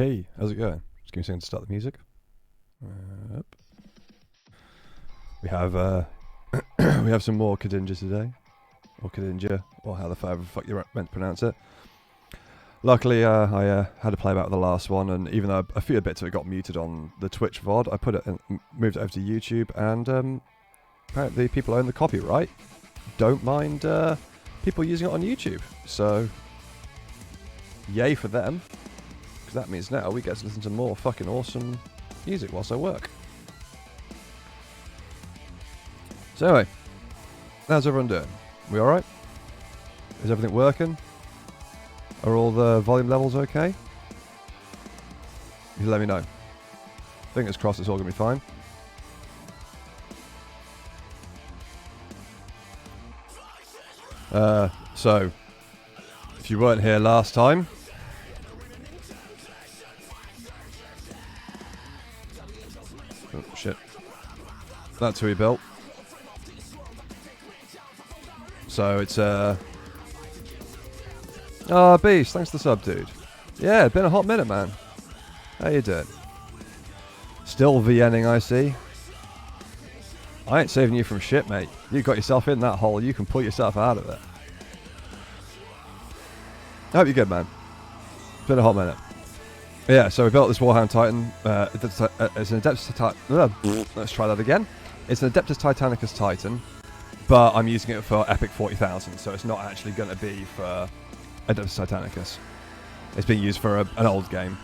Hey, how's it going? Just give me a second to start the music. Yep. We have we have some more Kadinja today, or Kadinja, or how the fuck you're meant to pronounce it. Luckily, I had to play about with the last one, and even though a few bits of it got muted on the Twitch VOD, I put it and moved it over to YouTube, and apparently people own the copyright. Don't mind people using it on YouTube, so yay for them. That means now we get to listen to more fucking awesome music whilst I work. So anyway, how's everyone doing? We alright? Is everything working? Are all the volume levels okay? You let me know. Fingers crossed it's all going to be fine. So, if you weren't here last time, oh, shit. That's who we built. So it's oh, Beast, thanks for the sub, dude. Yeah, it's been a hot minute, man. How you doing? Still VNing, I see. I ain't saving you from shit, mate. You got yourself in that hole. You can pull yourself out of it. I hope you're good, man. It's been a hot minute. Yeah, so we built this Warhound Titan. It's an Adeptus let's try that again. It's an Adeptus Titanicus Titan, but I'm using it for Epic 40,000, so it's not actually going to be for Adeptus Titanicus. It's being used for an old game.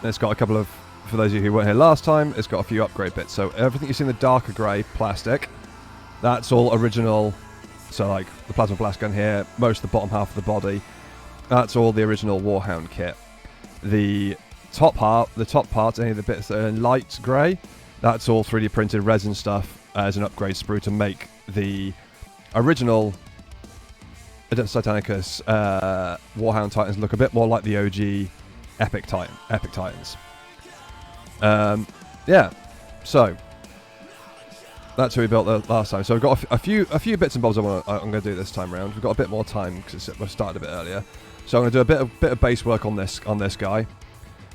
It's got a couple of, for those of you who weren't here last time, it's got a few upgrade bits. So everything you see in the darker grey plastic, that's all original. So like the plasma blast gun here, most of the bottom half of the body, that's all the original Warhound kit. The top parts, any of the bits that are in light grey, that's all 3D printed resin stuff as an upgrade sprue to make the original Adeptus Titanicus Warhound Titans look a bit more like the OG Epic Titans. Yeah, so that's who we built the last time. So we've got a few bits and bobs I'm going to do this time around. We've got a bit more time because we started a bit earlier. So I'm going to do a bit of base work on this guy.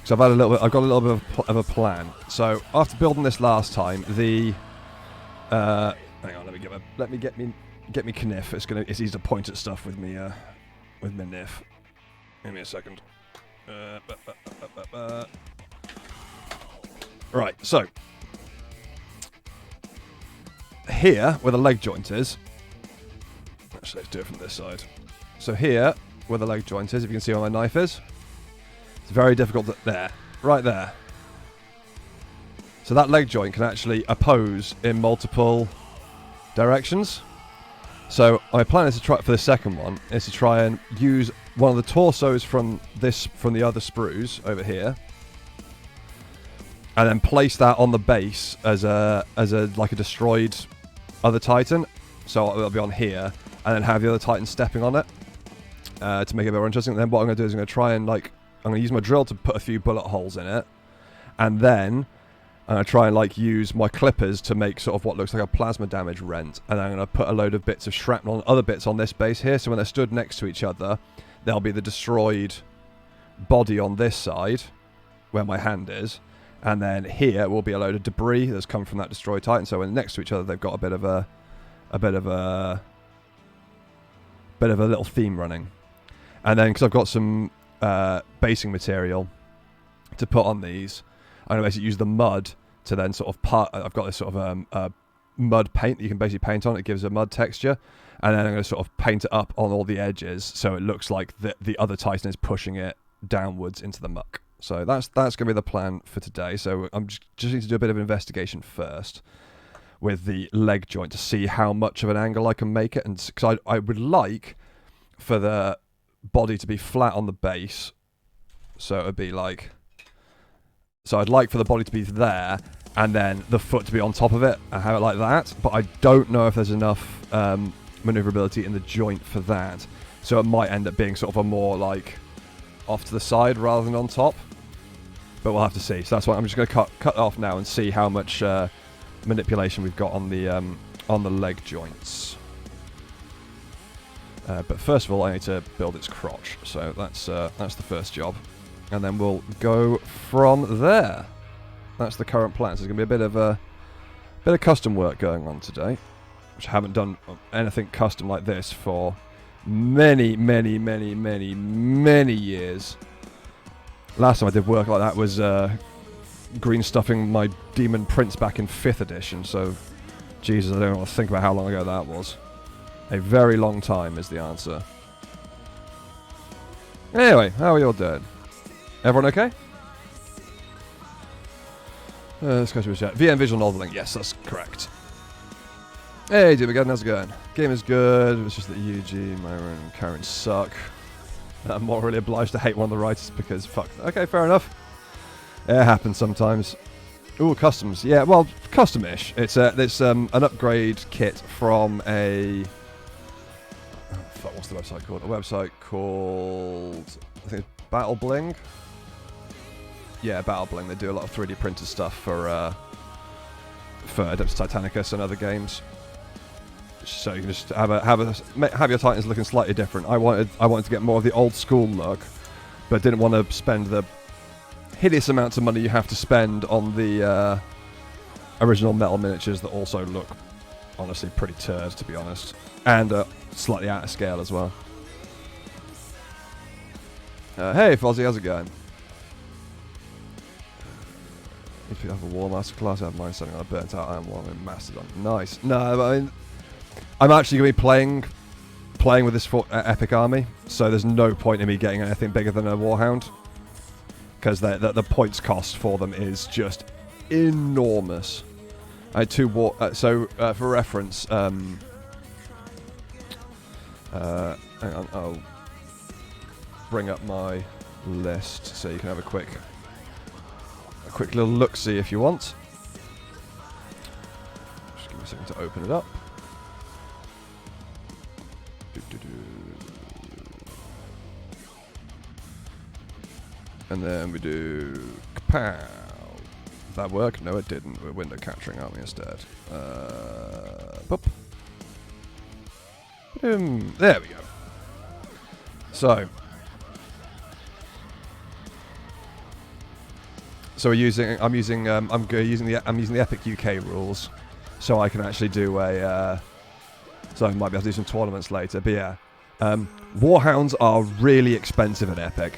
So I've got a little bit of a plan. So after building this last time, the hang on, let me get me kniff. It's easy to point at stuff with me kniff. Give me a second. Right, so here where the leg joint is. Actually, let's do it from this side. So here where the leg joint is, if you can see where my knife is, it's very difficult right there. So that leg joint can actually oppose in multiple directions. So my plan is to try for the second one is to try and use one of the torsos from the other sprues over here, and then place that on the base as a like a destroyed other Titan. So it'll be on here, and then have the other Titan stepping on it to make it a bit more interesting. And then what I'm going to do is I'm going to try and I'm going to use my drill to put a few bullet holes in it, and then I'm going to try and use my clippers to make sort of what looks like a plasma damage rent, and I'm going to put a load of bits of shrapnel and other bits on this base here, so when they're stood next to each other, there'll be the destroyed body on this side, where my hand is, and then here will be a load of debris that's come from that destroyed Titan, so when they're next to each other, they've got a bit of a little theme running. And then, because I've got some basing material to put on these, I'm going to basically use the mud to then sort of I've got this sort of mud paint that you can basically paint on. It gives a mud texture. And then I'm going to sort of paint it up on all the edges so it looks like the other Titan is pushing it downwards into the muck. So that's going to be the plan for today. So I'm just need to do a bit of investigation first with the leg joint to see how much of an angle I can make it. And because I would like for the body to be flat on the base. So it would be like... So I'd like for the body to be there, and then the foot to be on top of it, and have it like that. But I don't know if there's enough maneuverability in the joint for that. So it might end up being sort of a more like off to the side rather than on top. But we'll have to see. So that's why I'm just going to cut off now and see how much manipulation we've got on the leg joints. But first of all, I need to build its crotch. So that's the first job. and then we'll go from there. That's the current plan. So there's going to be a bit of custom work going on today, which I haven't done anything custom like this for many years. Last time I did work like that was green stuffing my Demon Prince back in 5th edition, so Jesus, I don't want to think about how long ago that was. A very long time is the answer. Anyway, how are you all doing? Everyone okay? Let's go to a chat. VM Visual Noveling, yes, that's correct. Hey, Dumageddon, how's it going? Game is good, it's just that Yuji, Myron, and Karen suck. I'm morally obliged to hate one of the writers because fuck. Okay, fair enough. It happens sometimes. Ooh, customs. Yeah, well, custom-ish. It's an upgrade kit from a... Oh, fuck, what's the website called? A website called... I think it's Battle Bling? Yeah, Battle Bling. They do a lot of 3D printed stuff for Adeptus Titanicus and other games. So you can just have your Titans looking slightly different. I wanted to get more of the old school look, but didn't want to spend the hideous amounts of money you have to spend on the original metal miniatures that also look honestly pretty turd, to be honest, and slightly out of scale as well. Hey Fozzie, how's it going? If you have a War Master class, I have mine setting on a burnt out Iron War in Mastodon. Nice. No, I mean, I'm actually going to be playing with this epic army, so there's no point in me getting anything bigger than a Warhound, because the points cost for them is just enormous. I had 2 for reference, hang on, I'll bring up my list so you can have a quick little look-see if you want. Just give me a second to open it up. And then we do kapow. Did that work? No, it didn't. We're window capturing, aren't we, instead? Boop. There we go. So I'm using the Epic UK rules, so I can actually do a. So I might be able to do some tournaments later. But yeah, Warhounds are really expensive in Epic.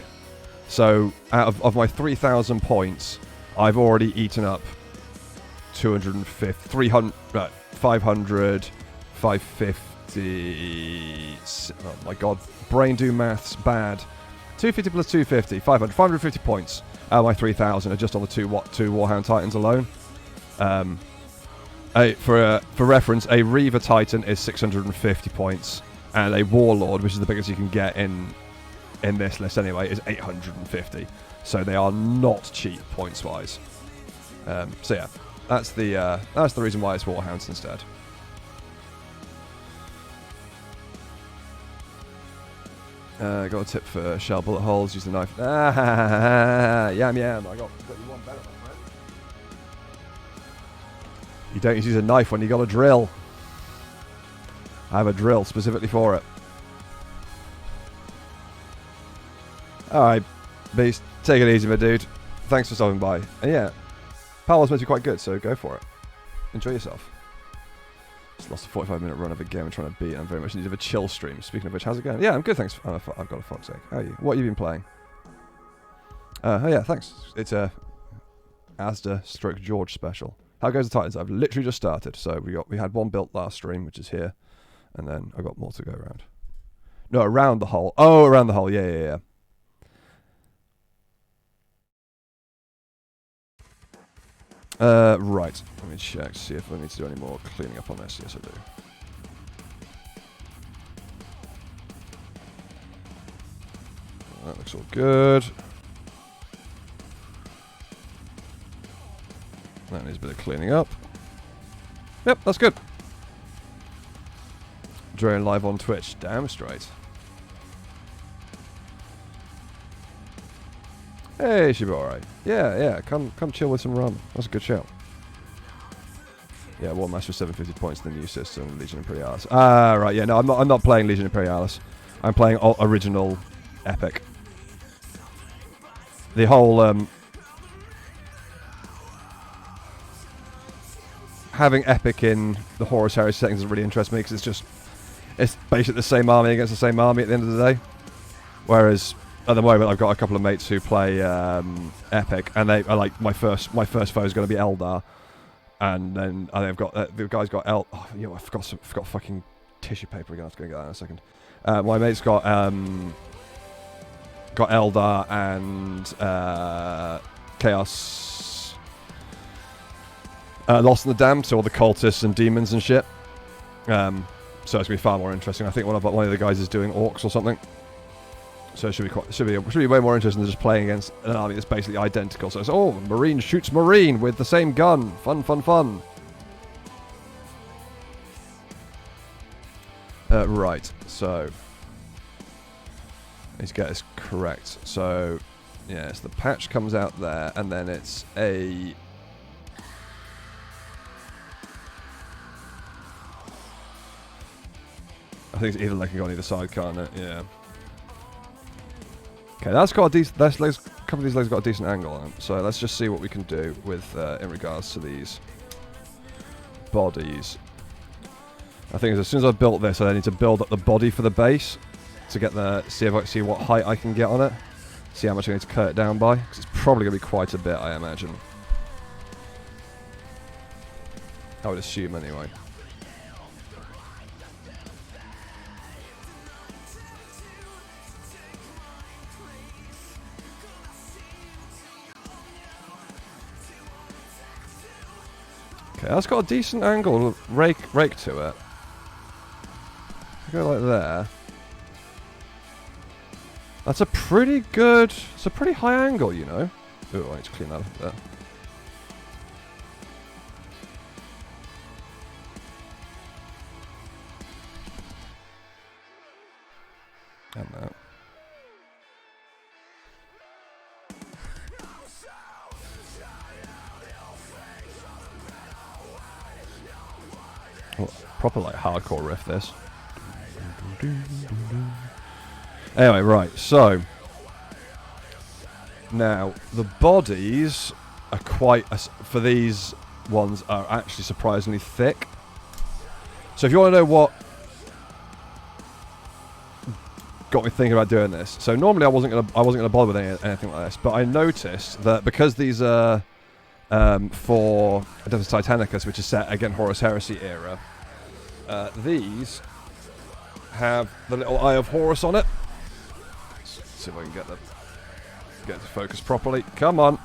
So out of my 3,000 points, I've already eaten up 250, 300, 500, 550. Oh my god, brain do maths bad. 250 plus 250, 500, 550 points out of my 3,000 are just on the two Warhound Titans alone. For reference, a Reaver Titan is 650 points, and a Warlord, which is the biggest you can get in this list anyway, is 850. So they are not cheap points wise. So yeah, that's the reason why it's Warhounds instead. Got a tip for shell bullet holes. Use the knife. Yam. I got you one better, my friend. You don't use a knife when you got a drill. I have a drill specifically for it. Alright, Beast, take it easy, my dude. Thanks for stopping by. And yeah, Power's meant to be quite good, so go for it. Enjoy yourself. Just lost a 45-minute run of a game I'm trying to beat. I'm very much in need of a chill stream. Speaking of which, how's it going? Yeah, I'm good, thanks. I've got a fuck's sake. How are you? What have you been playing? Oh yeah, thanks. It's a Asda / George special. How goes the Titans? I've literally just started. So we had one built last stream, which is here, and then I got more to go around. No, around the hole. Oh, around the hole. Yeah. Right. Let me check, see if I need to do any more cleaning up on this. Yes, I do. That looks all good. That needs a bit of cleaning up. Yep, that's good. Drone live on Twitch. Damn straight. Hey, should be alright. Yeah. Come chill with some rum. That's a good shout. Yeah, War Master 750 points in the new system, Legion Imperialis. Right. Yeah, no, I'm not playing Legion Imperialis. I'm playing original Epic. the whole having epic in the Horus Heresy settings doesn't really interest me because it's basically the same army against the same army at the end of the day. Whereas at the moment I've got a couple of mates who play epic, and they are like my first foe is going to be Eldar, and then I've got the guy's got I forgot fucking tissue paper again. I was going to get that in a second. My mate's got Eldar and Chaos, Lost in the Damned, so all the cultists and demons and shit. So it's gonna be far more interesting. I think one of the guys is doing orcs or something. So it should be way more interesting than just playing against an army that's basically identical. So it's Marine shoots Marine with the same gun. Fun, fun, fun. Right, so let's get this correct. So yes, the patch comes out there, and then it's a I think it's either leg can go on either side, can't it? Yeah. Okay, that's got a decent. A couple of these legs got a decent angle on them. So let's just see what we can do with in regards to these bodies. I think as soon as I've built this, I need to build up the body for the base to get see what height I can get on it. See how much I need to cut it down by, because it's probably going to be quite a bit, I imagine. I would assume anyway. Okay, that's got a decent angle, rake to it. Go like there. That's a pretty good. It's a pretty high angle, you know. Ooh, I need to clean that up a bit. And that. Oh, proper like hardcore riff this. Anyway, right, so now the bodies are quite for these ones are actually surprisingly thick. So if you want to know what got me thinking about doing this, so normally I wasn't gonna bother with anything like this, but I noticed that because these are for Adeptus Titanicus, which is set again Horus Heresy era, these have the little Eye of Horus on it. Let's see if I can get it to focus properly. Come on,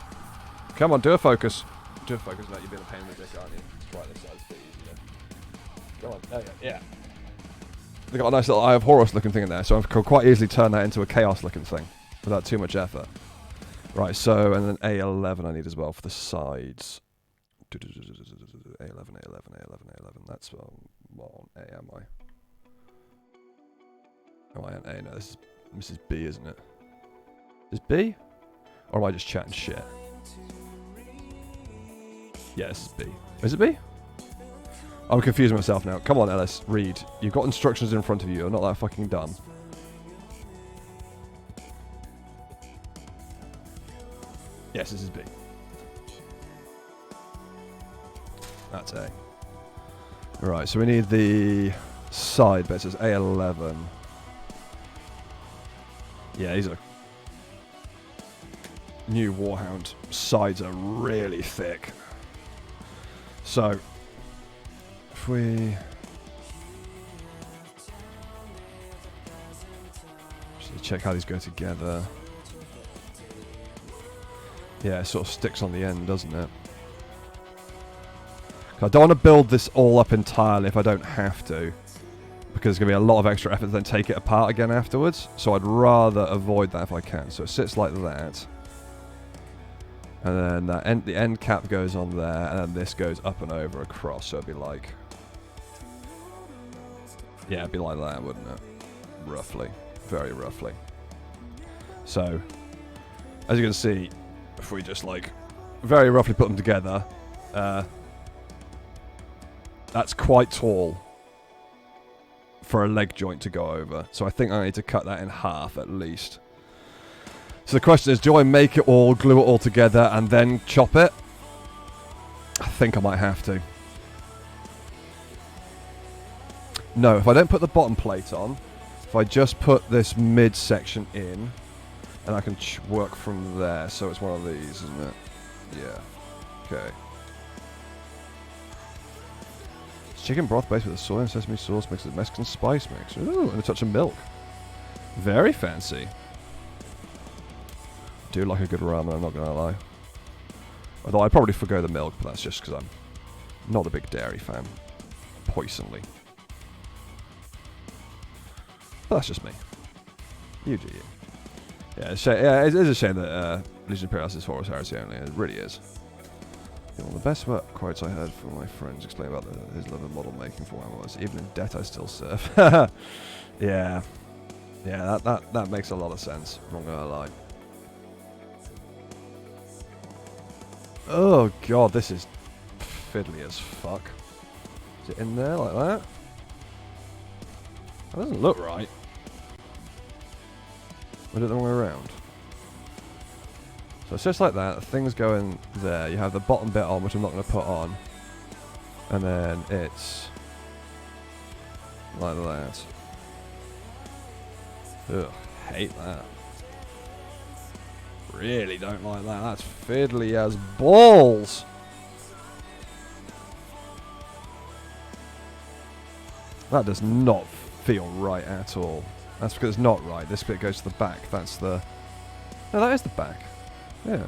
do a focus. Do a focus without you being a pain in the dick, aren't you? Let's try this side, it's a bit easier. Come on, there you go. Yeah. They've got a nice little Eye of Horus looking thing in there, so I can quite easily turn that into a Chaos looking thing without too much effort. Right, so, and then A11 I need as well for the sides. A11. That's what on A am I? Oh, I am A. No, this is B, isn't it? Is B? Or am I just chatting shit? Yeah, this is B. Is it B? I'm confusing myself now. Come on, Ellis. Read. You've got instructions in front of you. You're not that fucking dumb. Yes, this is B. That's A. Right, so we need the side bits. It's A11. Yeah, these are new Warhound sides are really thick. So if we just check how these go together. Yeah, it sort of sticks on the end, doesn't it? I don't want to build this all up entirely if I don't have to, because there's going to be a lot of extra effort to then take it apart again afterwards, so I'd rather avoid that if I can. So it sits like that, and then the end cap goes on there, and then this goes up and over across, so it'd be like, yeah, it'd be like that, wouldn't it? Roughly. Very roughly. So, as you can see, if we just like very roughly put them together, that's quite tall for a leg joint to go over. So I think I need to cut that in half at least. So the question is, do I make it all, glue it all together, and then chop it? I think I might have to. No, if I don't put the bottom plate on, if I just put this mid section in, and I can work from there. So it's one of these, isn't it? Yeah. Okay. It's chicken broth based with a soy and sesame sauce mixed with Mexican spice mix. Ooh, and a touch of milk. Very fancy. Do like a good ramen, I'm not going to lie. Although I'd probably forgo the milk, but that's just because I'm not a big dairy fan. Poisonly. But that's just me. You do you. Yeah, it is a shame that Legion Imperialis is Horus Heresy only. It really is. Yeah, one of the best quotes I heard from my friends explain about his love of model making for him was, even in debt I still serve. Yeah. Yeah, that makes a lot of sense. I'm not going to lie. Oh god, this is fiddly as fuck. Is it in there like that? That doesn't look right. I did it the wrong way around. So it's just like that. Things go in there. You have the bottom bit on, which I'm not going to put on. And then it's like that. Ugh, hate that. Really don't like that. That's fiddly as balls. That does not feel right at all. That's because it's not right. This bit goes to the back. That's the... No, that is the back. Yeah.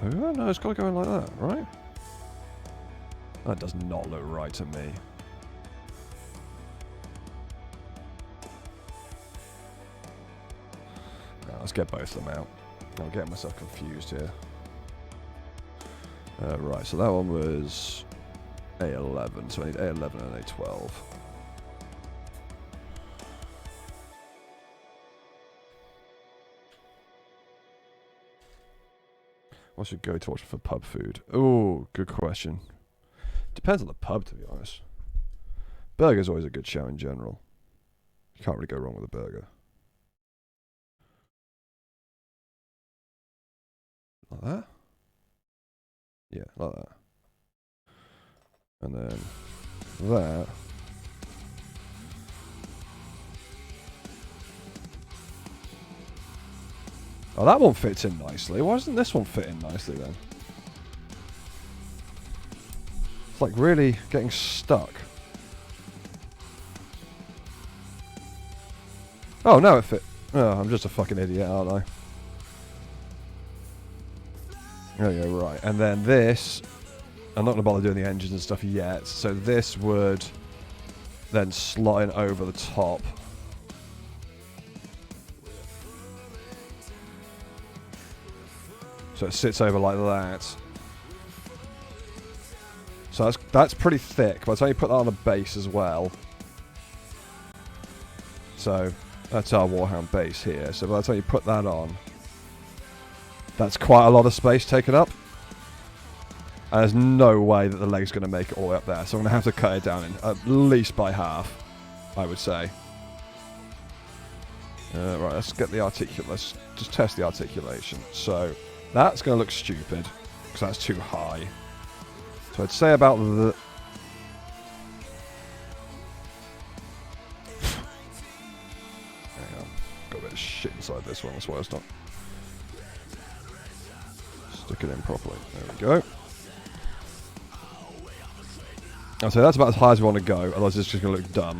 Oh, no, it's got to go in like that, right? That does not look right to me. Right, let's get both of them out. I'm getting myself confused here. Right, so that one was A11, so I need A11 and A12. What's your go-to option for pub food? Oh, good question. Depends on the pub, to be honest. Burger's always a good show in general. You can't really go wrong with a burger. Like that? Yeah, like that. And then that. Oh, that one fits in nicely. Why doesn't this one fit in nicely then? It's like really getting stuck. Oh, now it fit. Oh, I'm just a fucking idiot, aren't I? Oh yeah, right. And then this, I'm not going to bother doing the engines and stuff yet. So this would then slot in over the top. So it sits over like that. So that's pretty thick. By the time you put that on a base as well. So that's our Warhound base here. So by the time you put that on, that's quite a lot of space taken up. And there's no way that the leg's going to make it all the way up there. So I'm going to have to cut it down in at least by half, I would say. Right, let's get the let's just test the articulation. So that's going to look stupid because that's too high. So I'd say about the... Hang on. Got a bit of shit inside this one, that's why it's not... Stick it in properly. There we go. I'll say that's about as high as we want to go, otherwise it's just going to look dumb.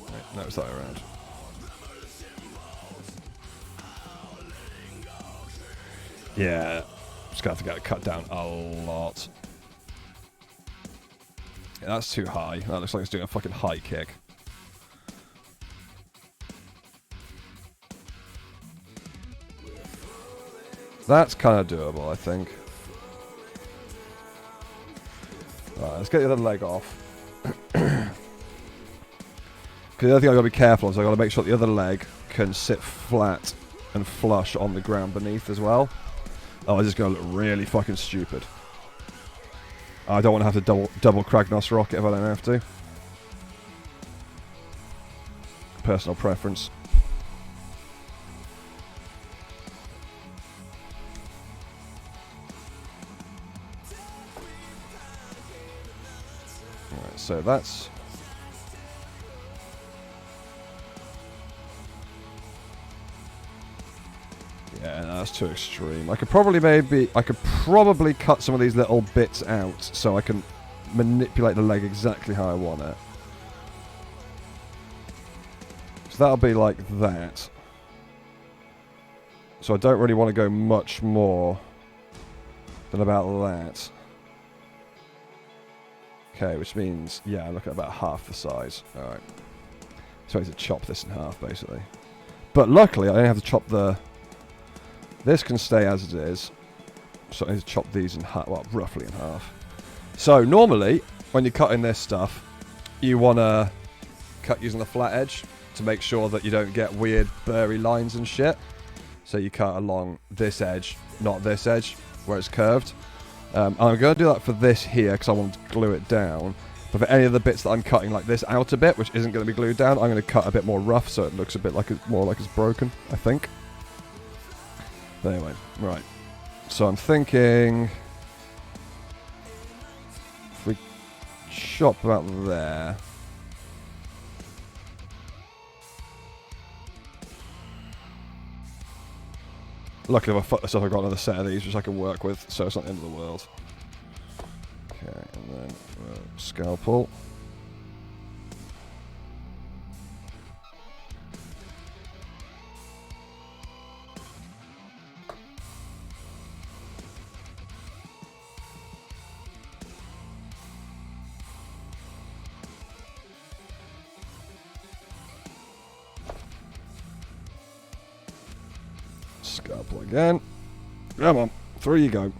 Right, no, it's that way around. Yeah, just going to have to get it cut down a lot. Yeah, that's too high. That looks like it's doing a fucking high kick. That's kind of doable, I think. Right, let's get the other leg off. Because the other thing I've got to be careful of is I've got to make sure the other leg can sit flat and flush on the ground beneath as well. Oh, it's just going to look really fucking stupid. I don't want to have to double Kragnos rocket if I don't have to. Personal preference. Alright, so that's... Yeah, that's too extreme. I could probably cut some of these little bits out so I can manipulate the leg exactly how I want it. So that'll be like that. So I don't really want to go much more than about that. Okay, which means, yeah, look at about half the size. Alright. So I need to chop this in half, basically. But luckily, I only have to chop the... This can stay as it is. So I need to chop these in half, well, roughly in half. So normally, when you're cutting this stuff, you want to cut using the flat edge to make sure that you don't get weird burry lines and shit. So you cut along this edge, not this edge, where it's curved. I'm going to do that for this here because I want to glue it down. But for any of the bits that I'm cutting, like this outer bit, which isn't going to be glued down, I'm going to cut a bit more rough so it looks a bit like more like it's broken, I think. But anyway, right. So I'm thinking... If we chop about there... Luckily, if I fuck this up, I've got another set of these which I can work with, so it's not the end of the world. Okay, and then scalpel. Scalpel again. Come on, through you go.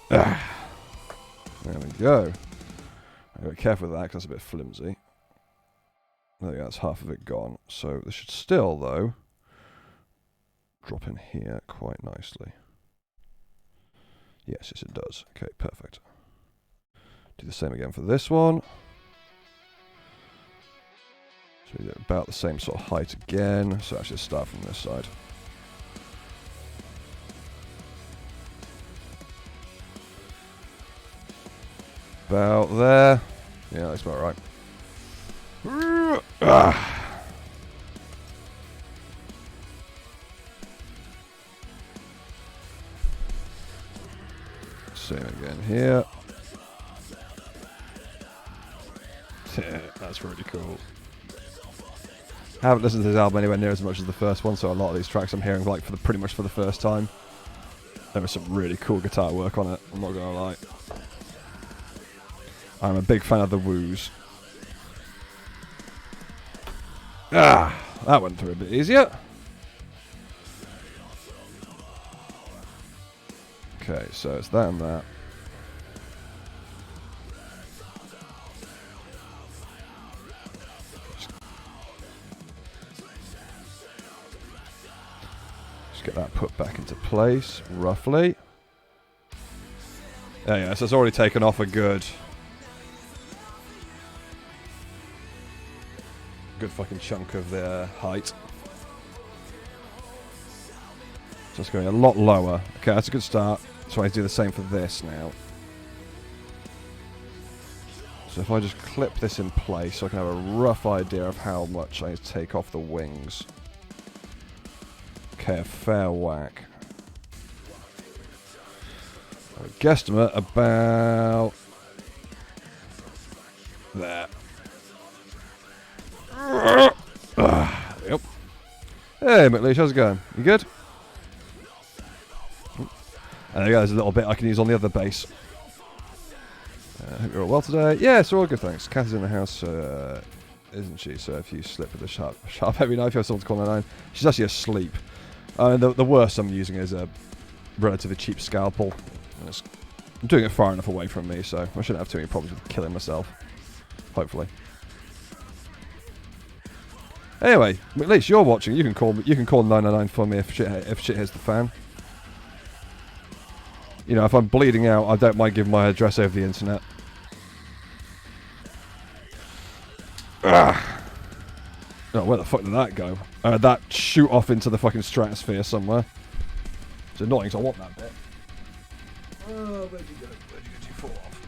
There we go. I'm going to be careful with that because that's a bit flimsy. There we go, that's half of it gone. So this should still, though, drop in here quite nicely. Yes, it does. Okay, perfect. Do the same again for this one. So we do about the same sort of height again. So actually start from this side. About there. Yeah, that's about right. Same again here. Yeah, that's really cool. I haven't listened to this album anywhere near as much as the first one, so a lot of these tracks I'm hearing like pretty much for the first time. There was some really cool guitar work on it, I'm not gonna lie. I'm a big fan of the woos. That went through a bit easier. Okay, so it's that and that. Just get that put back into place, roughly. There you go, so it's already taken off a good fucking chunk of the height. So it's going a lot lower. Okay, that's a good start. So I do the same for this now. So if I just clip this in place so I can have a rough idea of how much I need to take off the wings. Okay, a fair whack. I would guesstimate about there. Yep. Hey, McLeish, how's it going? You good? And there you go, there's a little bit I can use on the other base. I hope you're all well today. Yeah, it's all good, thanks. Kathy's in the house, isn't she? So if you slip with a sharp heavy knife, you have someone to call 999. She's actually asleep. The worst I'm using is a relatively cheap scalpel. I'm doing it far enough away from me, so I shouldn't have too many problems with killing myself. Hopefully. Anyway, at least you're watching. You can call 999 for me if shit hits the fan. You know, if I'm bleeding out, I don't mind giving my address over the internet. Ah. Oh, where the fuck did that go? That shoot off into the fucking stratosphere somewhere. It's annoying because I want that bit. Oh, where'd you go? Where'd you go? You fall off.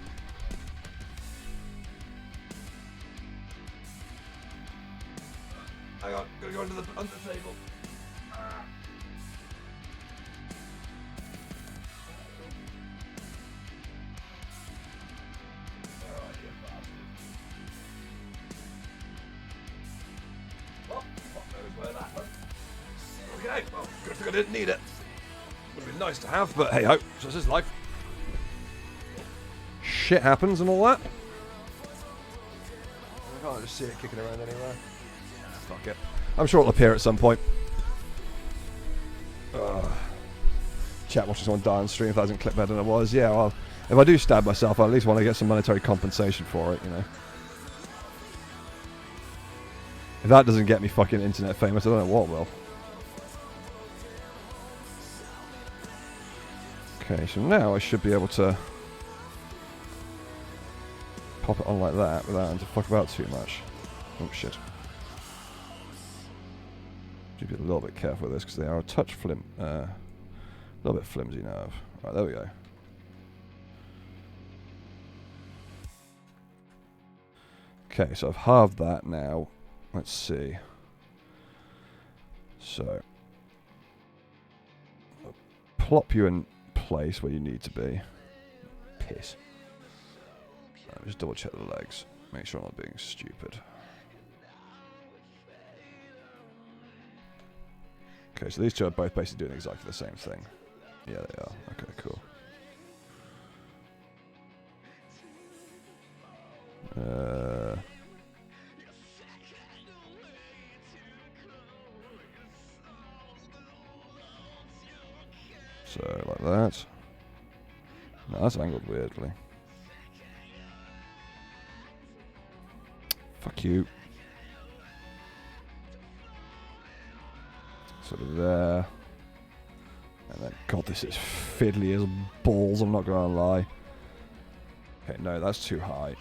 Hang on, gotta go under the table. Okay, well, good thing I didn't need it. Would have been nice to have, but hey ho, this is life. Shit happens and all that. I can't just see it kicking around anywhere. Fuck it. I'm sure it'll appear at some point. Chat watching someone die on stream if that doesn't clip better than it was. Yeah, well, if I do stab myself, I at least want to get some monetary compensation for it, you know. If that doesn't get me fucking internet famous, I don't know what will. Okay, so now I should be able to pop it on like that without having to fuck about too much. Oh shit. Should be a little bit careful with this because they are a touch a little bit flimsy now. Right, there we go. Okay, so I've halved that now. Let's see. So, I'll plop you in place where you need to be. Piss. Right, just double check the legs. Make sure I'm not being stupid. Okay, so these two are both basically doing exactly the same thing. Yeah, they are. Okay, cool. So, like that. No, that's angled weirdly. Fuck you. Sort of there. And then, God, this is fiddly as balls, I'm not gonna lie. Okay, no, that's too high.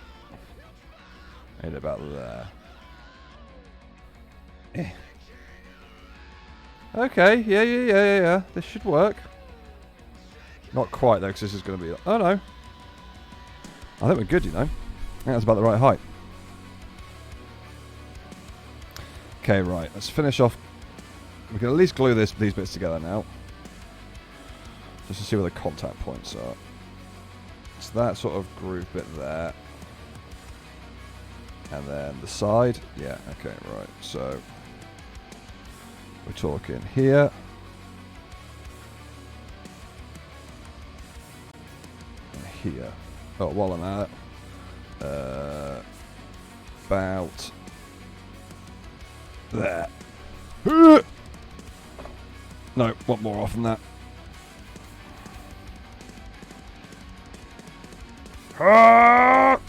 I need it about there. Eh. Okay, yeah. This should work. Not quite though, because this is going to be... Oh no. I think we're good, you know. I think that's about the right height. Okay, right. Let's finish off. We can at least glue these bits together now. Just to see where the contact points are. It's that sort of groove bit there. And then the side. Yeah, okay, right. So, we're talking here. Here. Oh, while I'm at it. About there. No, want more off than that. Oh,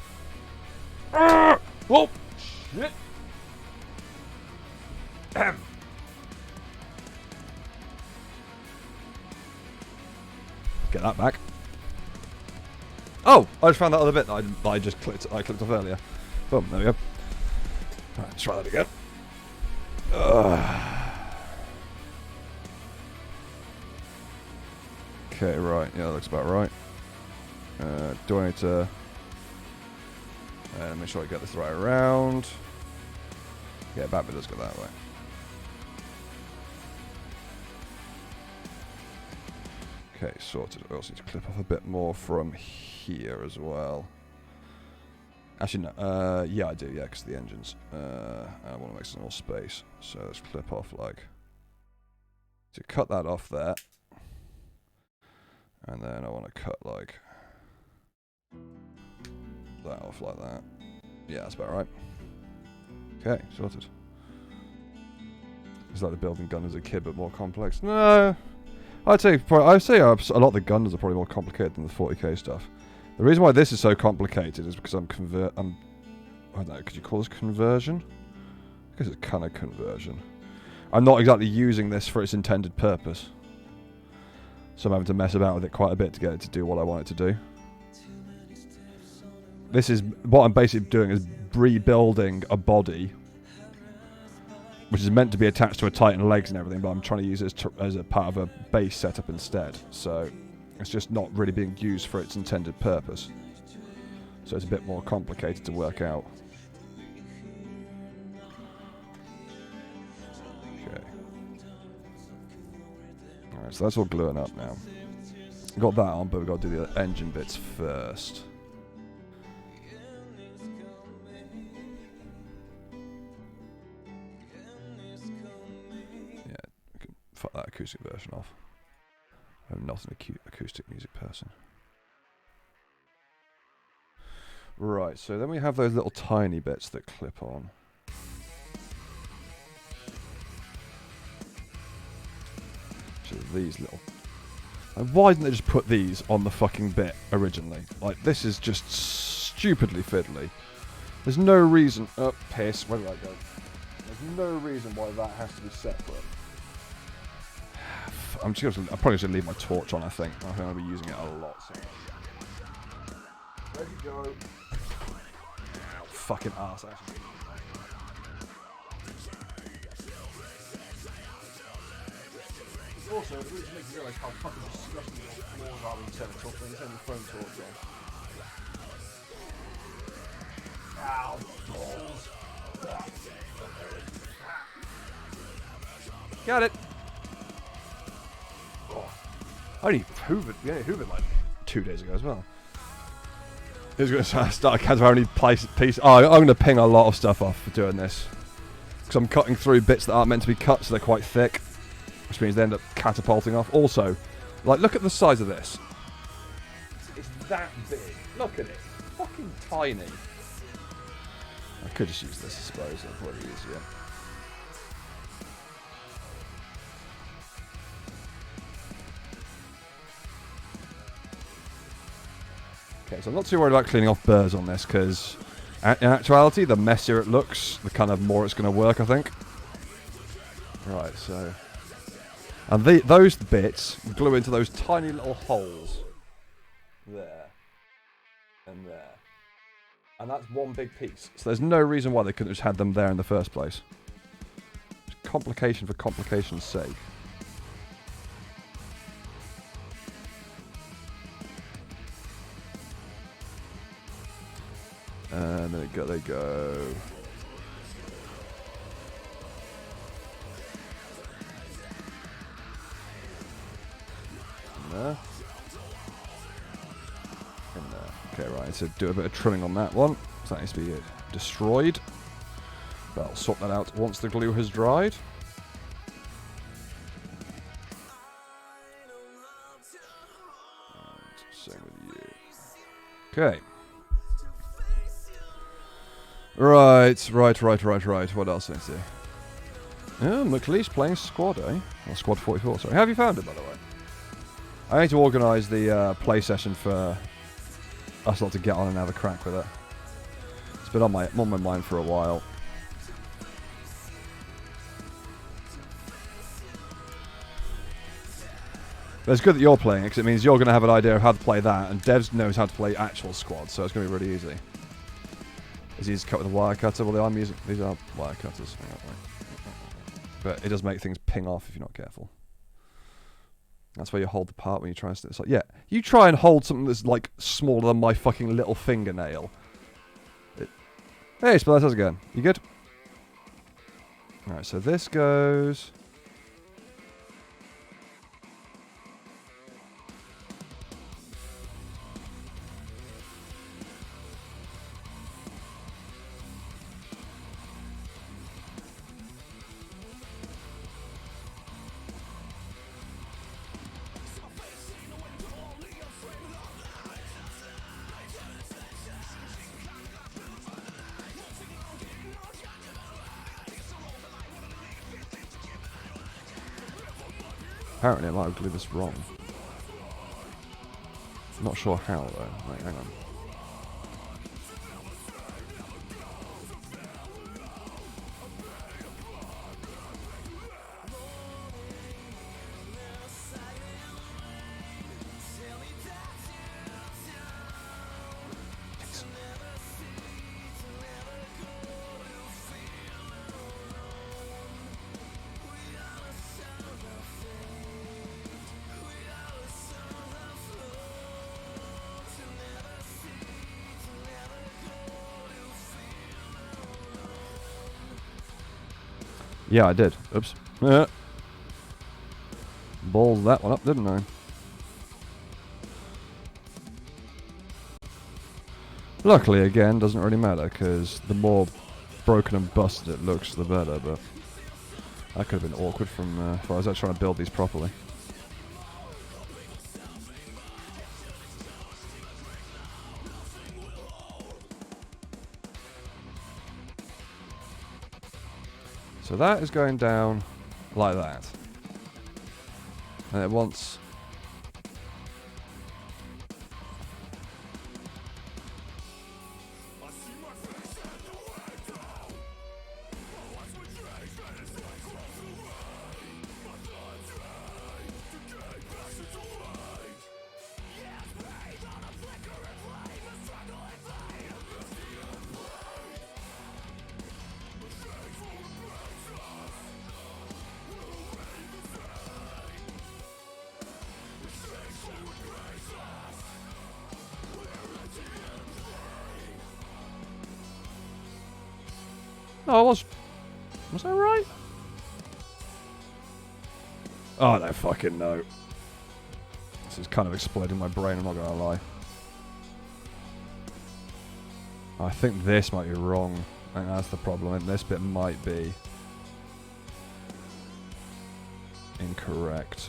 shit. Get that back. Oh, I just found that other bit that I just clicked off earlier. Boom, there we go. Alright, let's try that again. Okay, right. Yeah, that looks about right. Do I need to make sure I get this the right around? Yeah, back bit does go that way. Okay, sorted. I also need to clip off a bit more from here as well. Actually, no. Yeah, I do. Yeah, because of the engines. I want to make some more space. So let's clip off like... To cut that off there. And then I want to cut like... that off like that. Yeah, that's about right. Okay, sorted. It's like the building gun as a kid, but more complex. No, I'd say a lot of the guns are probably more complicated than the 40k stuff. The reason why this is so complicated is because I don't know, could you call this conversion? I guess it's kind of conversion. I'm not exactly using this for its intended purpose. So I'm having to mess about with it quite a bit to get it to do what I want it to do. This is what I'm basically doing, is rebuilding a body which is meant to be attached to a Titan legs and everything, but I'm trying to use it as a part of a base setup instead. So it's just not really being used for its intended purpose. So it's a bit more complicated to work out. Okay. Alright, so that's all gluing up now. Got that on, but we've got to do the engine bits first. Yeah, we can fuck that acoustic version off. I'm not an acoustic music person. Right, so then we have those little tiny bits that clip on. So these little... And why didn't they just put these on the fucking bit originally? Like, this is just stupidly fiddly. There's no reason... Oh, piss. Where did I go? There's no reason why that has to be separate. I'm probably just going to leave my torch on, I think. I think I'll be using it a lot. So. Ready to go. Ow, fucking arse, actually. Also, it really makes you realise how fucking disgusting your floors are when you set a torch, when you set your phone torch on. Ow, balls. Got it. Oh. I only hoovered like 2 days ago as well. He was going to start a count of how many pieces. Oh, I'm going to ping a lot of stuff off for doing this. Because I'm cutting through bits that aren't meant to be cut, so they're quite thick. Which means they end up catapulting off. Also, like, look at the size of this. It's that big. Look at it. Fucking tiny. I could just use this, I suppose. That'd probably be easier. Okay, so I'm not too worried about cleaning off burrs on this, because in actuality, the messier it looks, the kind of more it's going to work, I think. Right, so... And those bits glue into those tiny little holes. There. And there. And that's one big piece. So there's no reason why they couldn't have just had them there in the first place. It's complication for complication's sake. And there they go. There. In there. Okay, right, so do a bit of trimming on that one. So that needs to be destroyed. But I'll sort that out once the glue has dried. And same with you. Okay. Right. What else do I see? Oh, McLeese playing squad, eh? Or squad 44, sorry. How have you found it, by the way? I need to organise the play session for us lot to get on and have a crack with it. It's been on my mind for a while. But it's good that you're playing it, because it means you're going to have an idea of how to play that, and Devs knows how to play actual squad, so it's going to be really easy. Is he cut with a wire cutter? Well, I'm using... These are wire cutters. But it does make things ping off if you're not careful. That's where you hold the part when you try and... It's like, yeah, you try and hold something that's, like, smaller than my fucking little fingernail. Hey, Spiller, how's it going? You good? Alright, so this goes... Apparently I might have glued this wrong. Not sure how though. Wait, hang on. Yeah, I did. Oops. Balls that one up, didn't I? Luckily, again, doesn't really matter, because the more broken and busted it looks, the better, but that could have been awkward from if I was actually trying to build these properly. So that is going down like that. And it wants... Oh, was that right? Oh, I don't fucking know. This is kind of exploding my brain, I'm not gonna lie. I think this might be wrong. I think that's the problem, and this bit might be incorrect.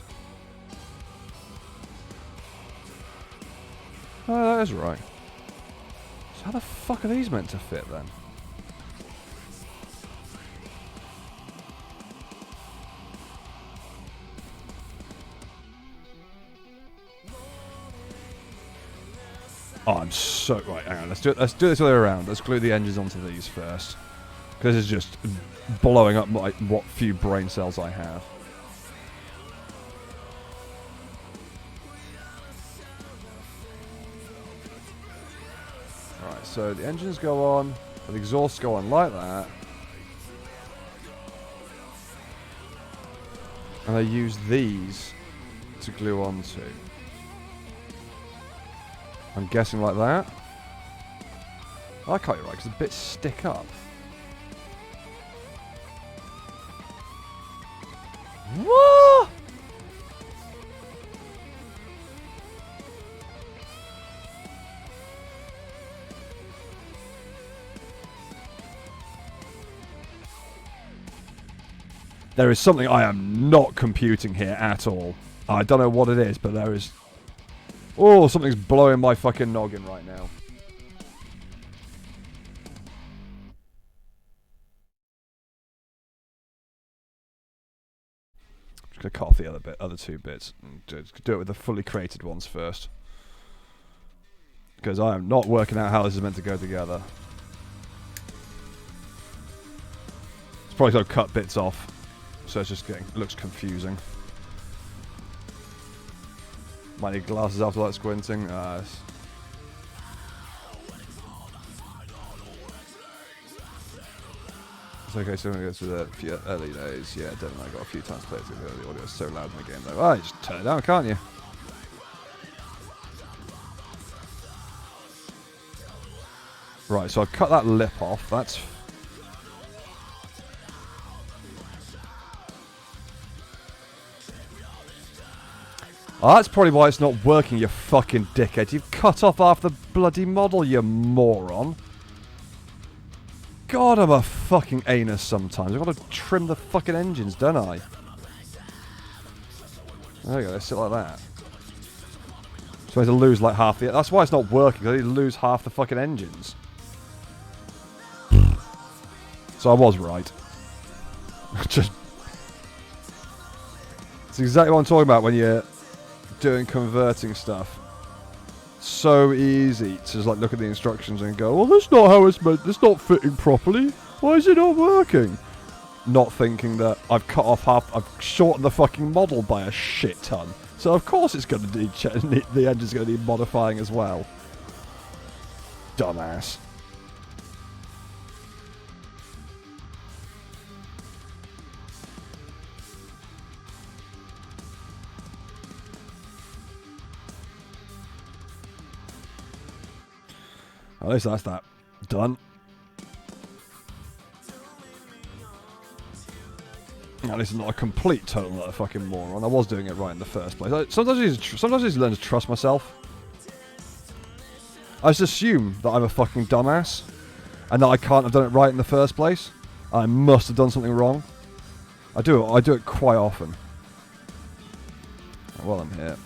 Oh, that is right. So how the fuck are these meant to fit then? Oh, I'm so... Right, hang on. Let's do this the other way around. Let's glue the engines onto these first. Because this is just blowing up what few brain cells I have. Alright, so the engines go on. The exhausts go on like that. And I use these to glue onto. I'm guessing like that. I can't be right because the bits stick up. What? There is something I am not computing here at all. I don't know what it is, but there is... Oh, something's blowing my fucking noggin right now. Just gonna cut off the other two bits, and do it with the fully created ones first, because I am not working out how this is meant to go together. It's probably gonna cut bits off, so it's just it looks confusing. Might need glasses after that squinting. It's okay, so I'm going to go through the few early days. Yeah, definitely. I got a few times played through the audio is so loud in the game though. Oh, you just turn it down, can't you? Right, so I've cut that lip off. That's... Oh, that's probably why it's not working, you fucking dickhead. You've cut off half the bloody model, you moron. God, I'm a fucking anus sometimes. I've got to trim the fucking engines, don't I? There we go, they sit like that. So I need to lose like half the... That's why it's not working, I need to lose half the fucking engines. So I was right. Just... It's exactly what I'm talking about when you're doing converting stuff. So easy to just like look at the instructions and go, well, that's not how it's meant, that's not fitting properly. Why is it not working? Not thinking that I've cut off half, I've shortened the fucking model by a shit ton. So of course it's going to need, the engine's going to need modifying as well. Dumbass. At least that's that done. Now, this is not a complete total fucking moron. I was doing it right in the first place. Sometimes I just learn to trust myself. I just assume that I'm a fucking dumbass and that I can't have done it right in the first place. I must have done something wrong. I do it quite often. While I'm here,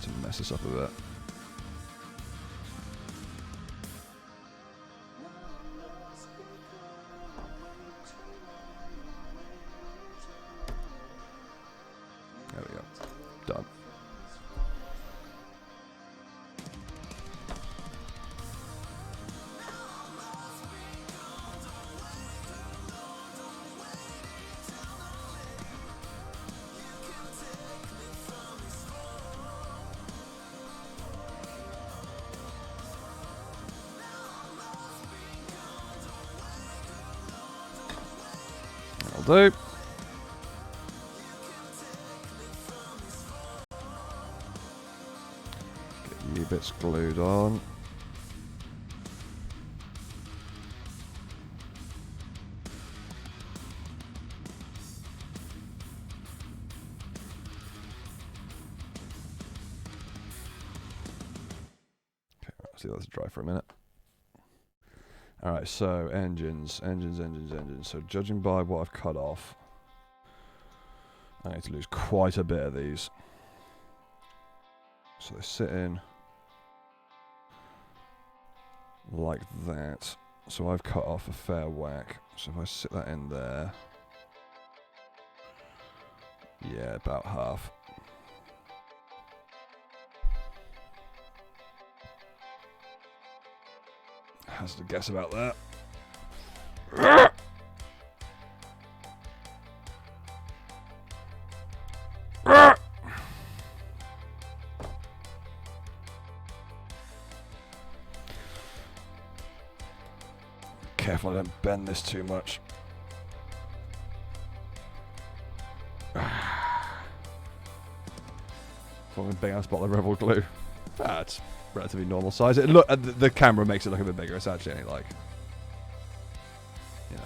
to mess this up a bit. There we go. Done. That'll do. Get you bits glued on. Okay, let's let this dry for a minute. Alright, so engines. So judging by what I've cut off, I need to lose quite a bit of these. So they sit in like that. So I've cut off a fair whack. So if I sit that in there, yeah, about half. Has to guess about that. Careful I don't bend this too much. From a big ass bottle of Rebel glue. It's relatively normal size. It look the camera makes it look a bit bigger. It's actually only like, you know.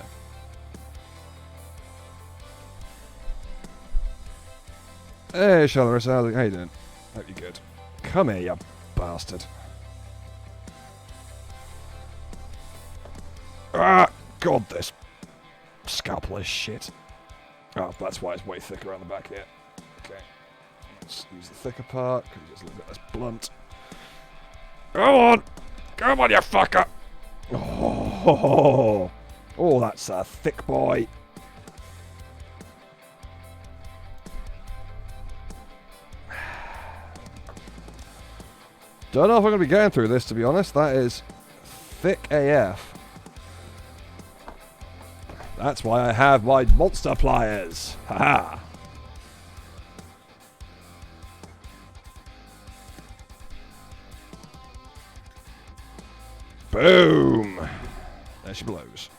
Hey, Charlotte, how you doing? Hope you're good. Come here, you bastard. Ah, God, this scalpel is shit. Oh, that's why it's way thicker around the back here. Okay. Let's use the thicker part, because it's a little bit less blunt. Go on! Come on, you fucker! Oh, that's a thick boy. Don't know if I'm going to be getting through this, to be honest. That is thick AF. That's why I have my monster pliers. Haha. Boom. There she blows.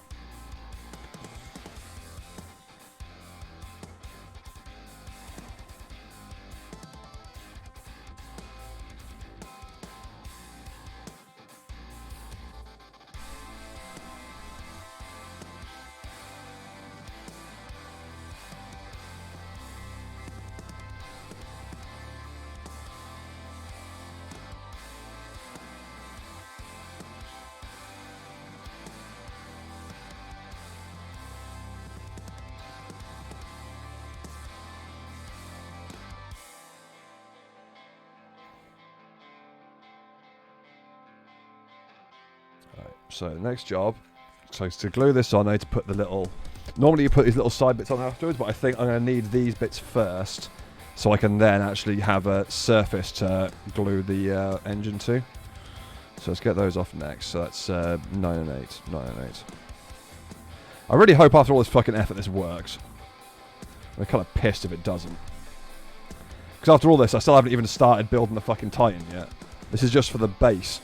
So the next job, so to glue this on, I need to put the little, normally you put these little side bits on afterwards, but I think I'm going to need these bits first, so I can then actually have a surface to glue the engine to. So let's get those off next. So that's 9 and 8, 9 and 8. I really hope after all this fucking effort this works. I'm kind of pissed if it doesn't. Because after all this, I still haven't even started building the fucking Titan yet. This is just for the base.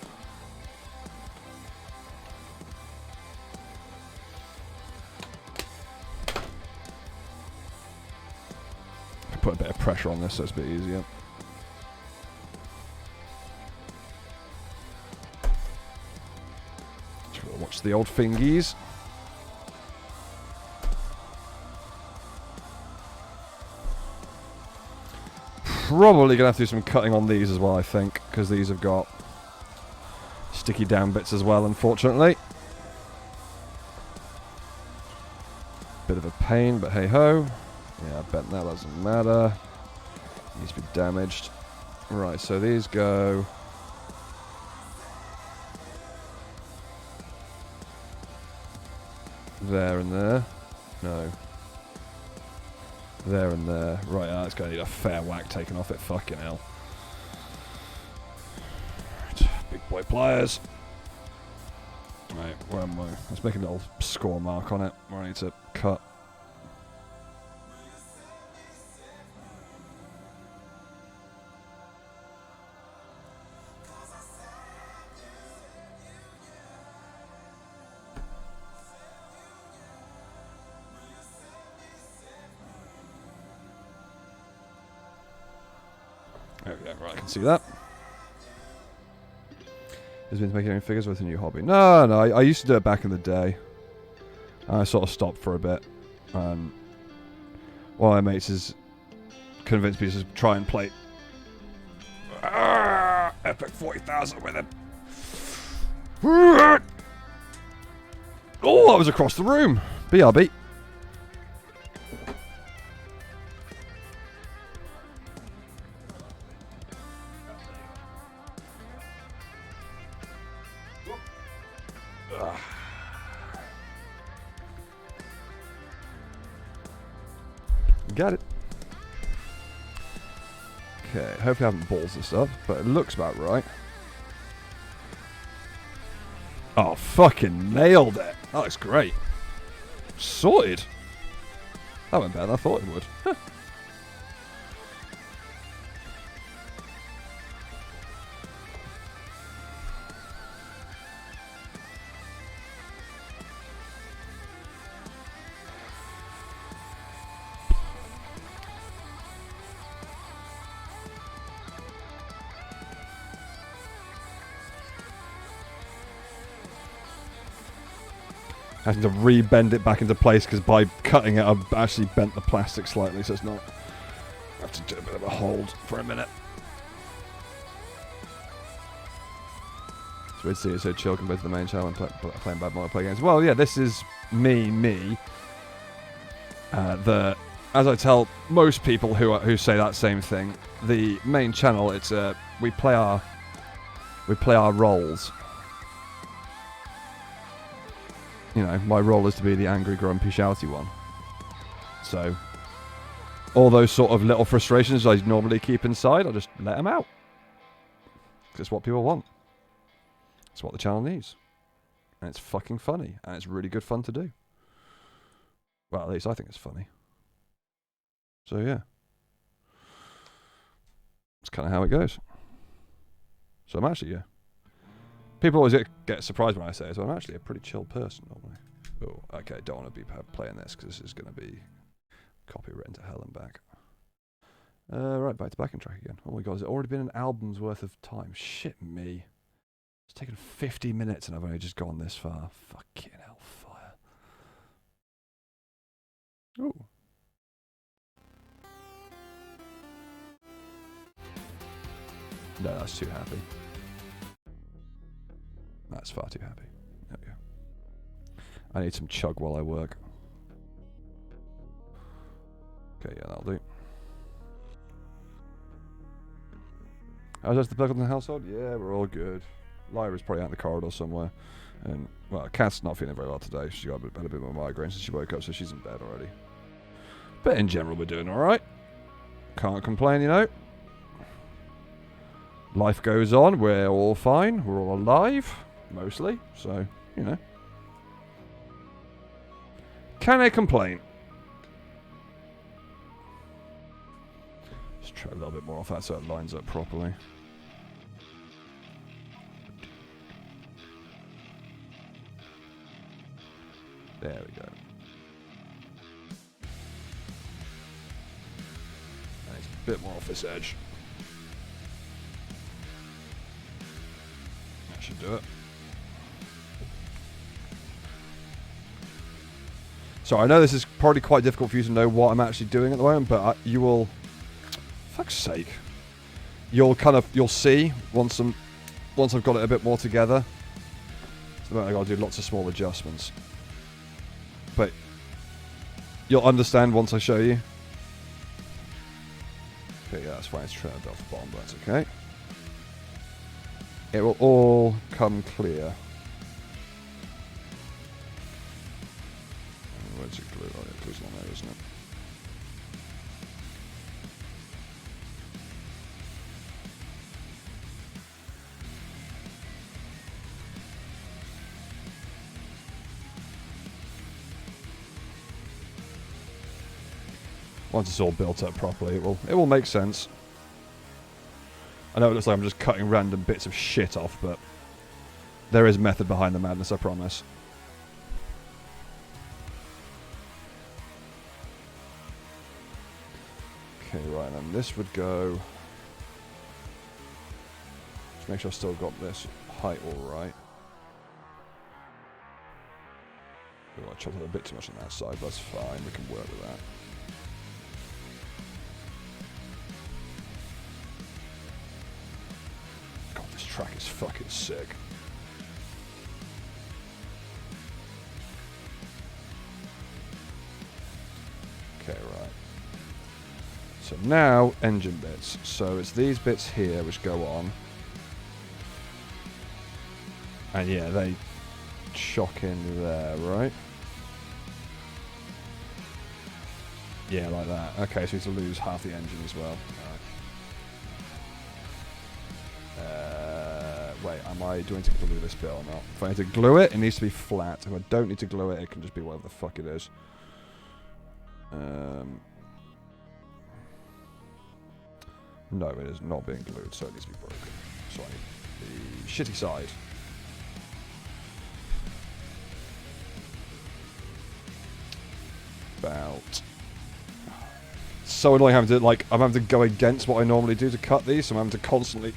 Put a bit of pressure on this so it's a bit easier. Watch the old fingies. probably going to have to do some cutting on these as well, I think, because these have got sticky down bits as well, unfortunately. Bit of a pain, but hey-ho. Yeah, I bet that doesn't matter. Needs to be damaged. Right, so these go... there and there. No. There and there. Right, that's going to need a fair whack taken off it. Fucking hell. Right, big boy pliers. Right, where am I? Let's make a little score mark on it where I need to cut. There we go, right, I can see that. Has been making figures with a new hobby. No, I used to do it back in the day. I sort of stopped for a bit. One of my mates has convinced me to try and play Epic 40,000 with him. Oh, that was across the room. BRB. Got it. Okay, hopefully I haven't balls and stuff, but it looks about right. Oh, fucking nailed it. That looks great. Sorted. That went better than I thought it would. Huh. Having to re-bend it back into place because by cutting it I've actually bent the plastic slightly, so it's not... I have to do a bit of a hold for a minute. It's weird to see it so chill compared to the main channel and playing bad multiplayer games. Well, yeah, this is me. As I tell most people who say that same thing, the main channel, it's we play our roles. You know, my role is to be the angry, grumpy, shouty one. So, all those sort of little frustrations I normally keep inside, I just let them out. Because it's what people want. It's what the channel needs. And it's fucking funny. And it's really good fun to do. Well, at least I think it's funny. So, yeah. That's kind of how it goes. So, I'm actually, yeah. People always get surprised when I say it, so I'm actually a pretty chill person normally. Oh, okay, don't want to be playing this because this is going to be copywritten to hell and back. Right, back to backing track again. Oh my god, has it already been an album's worth of time? Shit me. It's taken 50 minutes and I've only just gone this far. Fucking hellfire. Oh. No, that's too happy. That's far too happy. There we go. I need some chug while I work. Okay, yeah, that'll do. How's the Pickleton household? Yeah, we're all good. Lyra's probably out in the corridor somewhere. And, well, Kat's not feeling very well today. She had a bit of migraine since she woke up, so she's in bed already. But in general, we're doing alright. Can't complain, you know. Life goes on. We're all fine. We're all alive. Mostly. So, you know. Can I complain? Just try a little bit more off that so it lines up properly. There we go. And it's a bit more off this edge. That should do it. So I know this is probably quite difficult for you to know what I'm actually doing at the moment, but you will Fuck's sake. You'll see once I've got it a bit more together. So I gotta do lots of small adjustments. But you'll understand once I show you. Okay, yeah, that's fine. It's turned off the bottom, but that's okay. It will all come clear. Where's it glue? Oh, yeah, glue's on there, isn't it? Once it's all built up properly, it will make sense. I know it looks like I'm just cutting random bits of shit off, but there is method behind the madness, I promise. Okay, right, then this would go... Just make sure I've still got this height all right. Oh, I chopped it a bit too much on that side, but that's fine, we can work with that. Track is fucking sick. Okay, right. So now, engine bits. So it's these bits here which go on. And yeah, they chock in there, right? Yeah, like that. Okay, so we need to lose half the engine as well. Wait, do I need to glue this bit or not? If I need to glue it, it needs to be flat. If I don't need to glue it, it can just be whatever the fuck it is. No, it is not being glued, so it needs to be broken. So I need the shitty side. About... So annoying having to, I'm having to go against what I normally do to cut these, so I'm having to constantly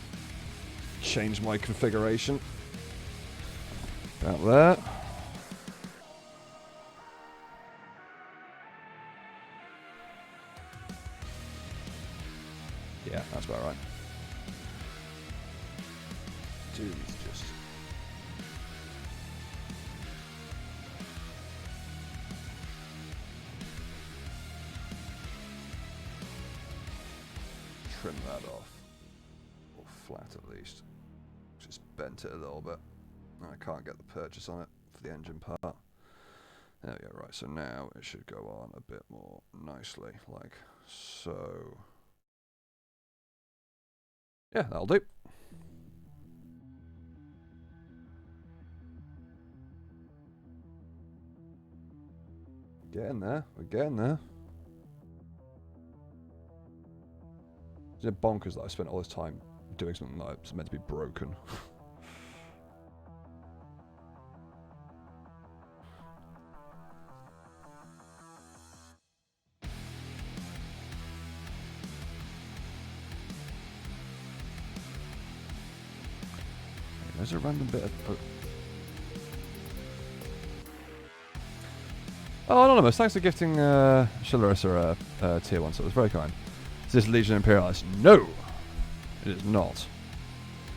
change my configuration. About there. Yeah, that's about right. Dude, just... trim that off. Or flat at least. Just bent it a little bit. I can't get the purchase on it for the engine part. There we go, right, so now it should go on a bit more nicely, like so. Yeah, that'll do. Getting there, we're getting there. Is it bonkers that I spent all this time doing something that's meant to be broken? There's a random bit of... Oh, Anonymous, thanks for gifting Shalarissa a tier 1, so it was very kind. Is this Legion Imperialist? No! It is not.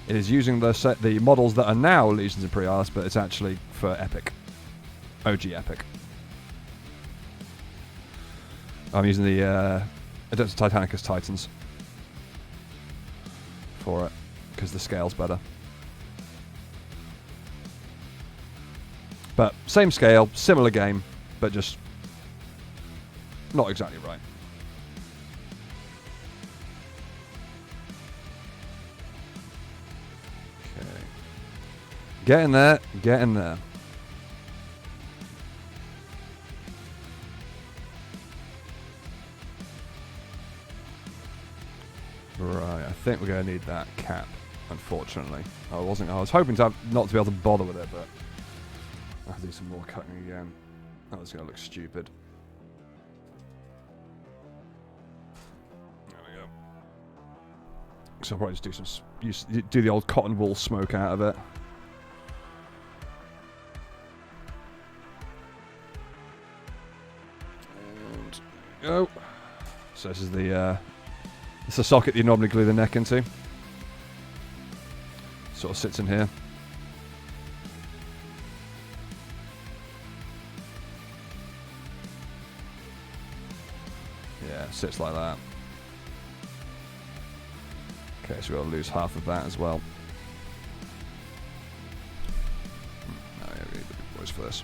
It is using the models that are now Legions Imperialist, but it's actually for Epic. OG Epic. I'm using the Adeptus Titanicus Titans for it, because the scale's better. But same scale, similar game, but just not exactly right. Okay. Getting there, getting there. Right, I think we're going to need that cap, unfortunately. I was hoping not to be able to bother with it, but I have to do some more cutting again. That was going to look stupid. There we go. So I'll probably just do the old cotton wool smoke out of it. And go. So this is the It's the socket you normally glue the neck into. Sort of sits in here. Yeah, sits like that. Okay, so we'll lose half of that as well. No, yeah, we need the big boys for this.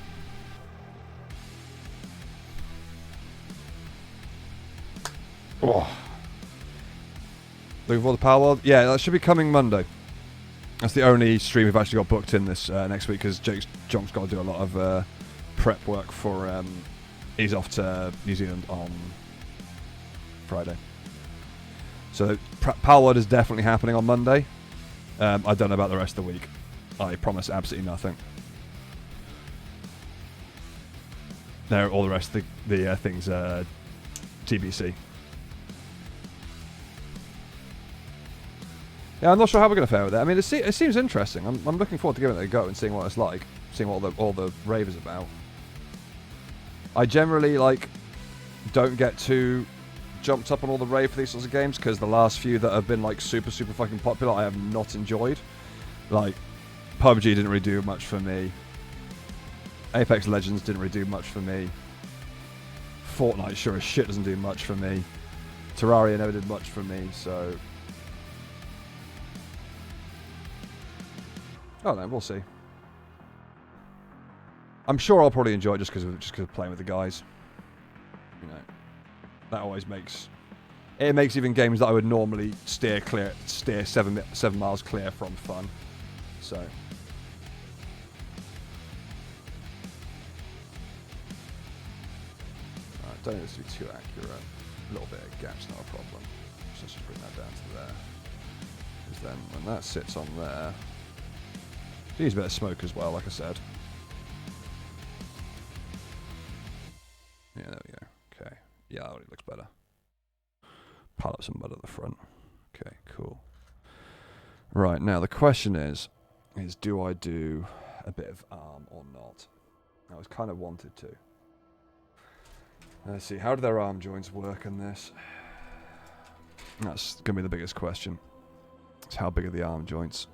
Oh. Looking for the Power World? Yeah, that should be coming Monday. That's the only stream we've actually got booked in this next week because Jonk's got to do a lot of prep work for. He's off to New Zealand on Friday. So Power World is definitely happening on Monday. I don't know about the rest of the week. I promise absolutely nothing. No, all the rest of the things TBC. Yeah, I'm not sure how we're going to fare with it. I mean, it seems interesting. I'm looking forward to giving it a go and seeing what it's like, seeing what all the rave is about. I generally don't get too jumped up on all the rave for these sorts of games because the last few that have been super fucking popular I have not enjoyed. Like PUBG didn't really do much for me. Apex Legends didn't really do much for me. Fortnite sure as shit doesn't do much for me. Terraria never did much for me, so oh no, we'll see. I'm sure I'll probably enjoy it just because of playing with the guys. You know, that always makes even games that I would normally steer 7 miles clear from fun. So don't need this to be too accurate. A little bit of gap's not a problem. So let's just bring that down to there. Because then when that sits on there, needs a bit of smoke as well, like I said. Yeah, there we go. Okay. Yeah, that already looks better. Pile up some mud at the front. Okay, cool. Right, now the question is do I do a bit of arm or not? I was kind of wanted to. Let's see, how do their arm joints work in this? That's going to be the biggest question. It's how big are the arm joints?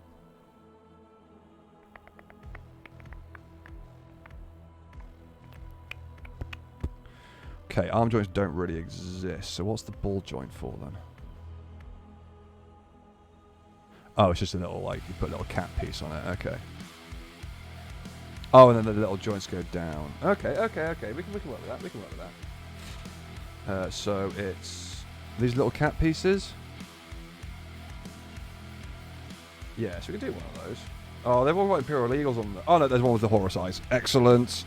Okay, arm joints don't really exist, so what's the ball joint for then? Oh, it's just a little, you put a little cap piece on it, okay. Oh, and then the little joints go down. Okay. We can work with that. So it's these little cap pieces. Yeah, so we can do one of those. Oh, they've all got Imperial Eagles on them. Oh no, there's one with the Horus eyes. Excellent.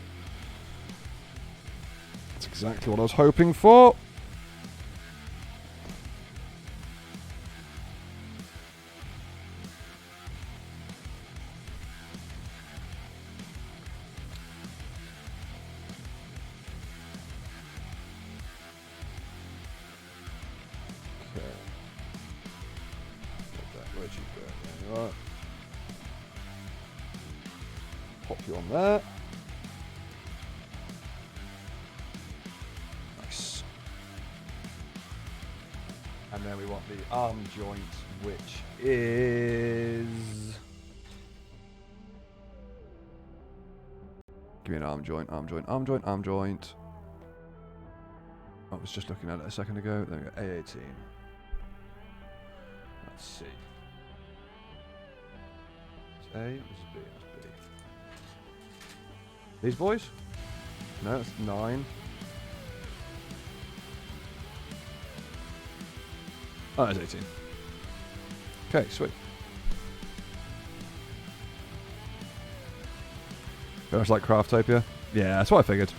That's exactly what I was hoping for. Right. Pop you on there. Nice. And then we want the arm joint, which is... Give me an arm joint. I was just looking at it a second ago. There we go, A18. Let's see. It's A, this is B, that's B. These boys? No, that's 9. Oh, that's 18. Okay, sweet. Very much like Craftopia. Yeah, that's what I figured.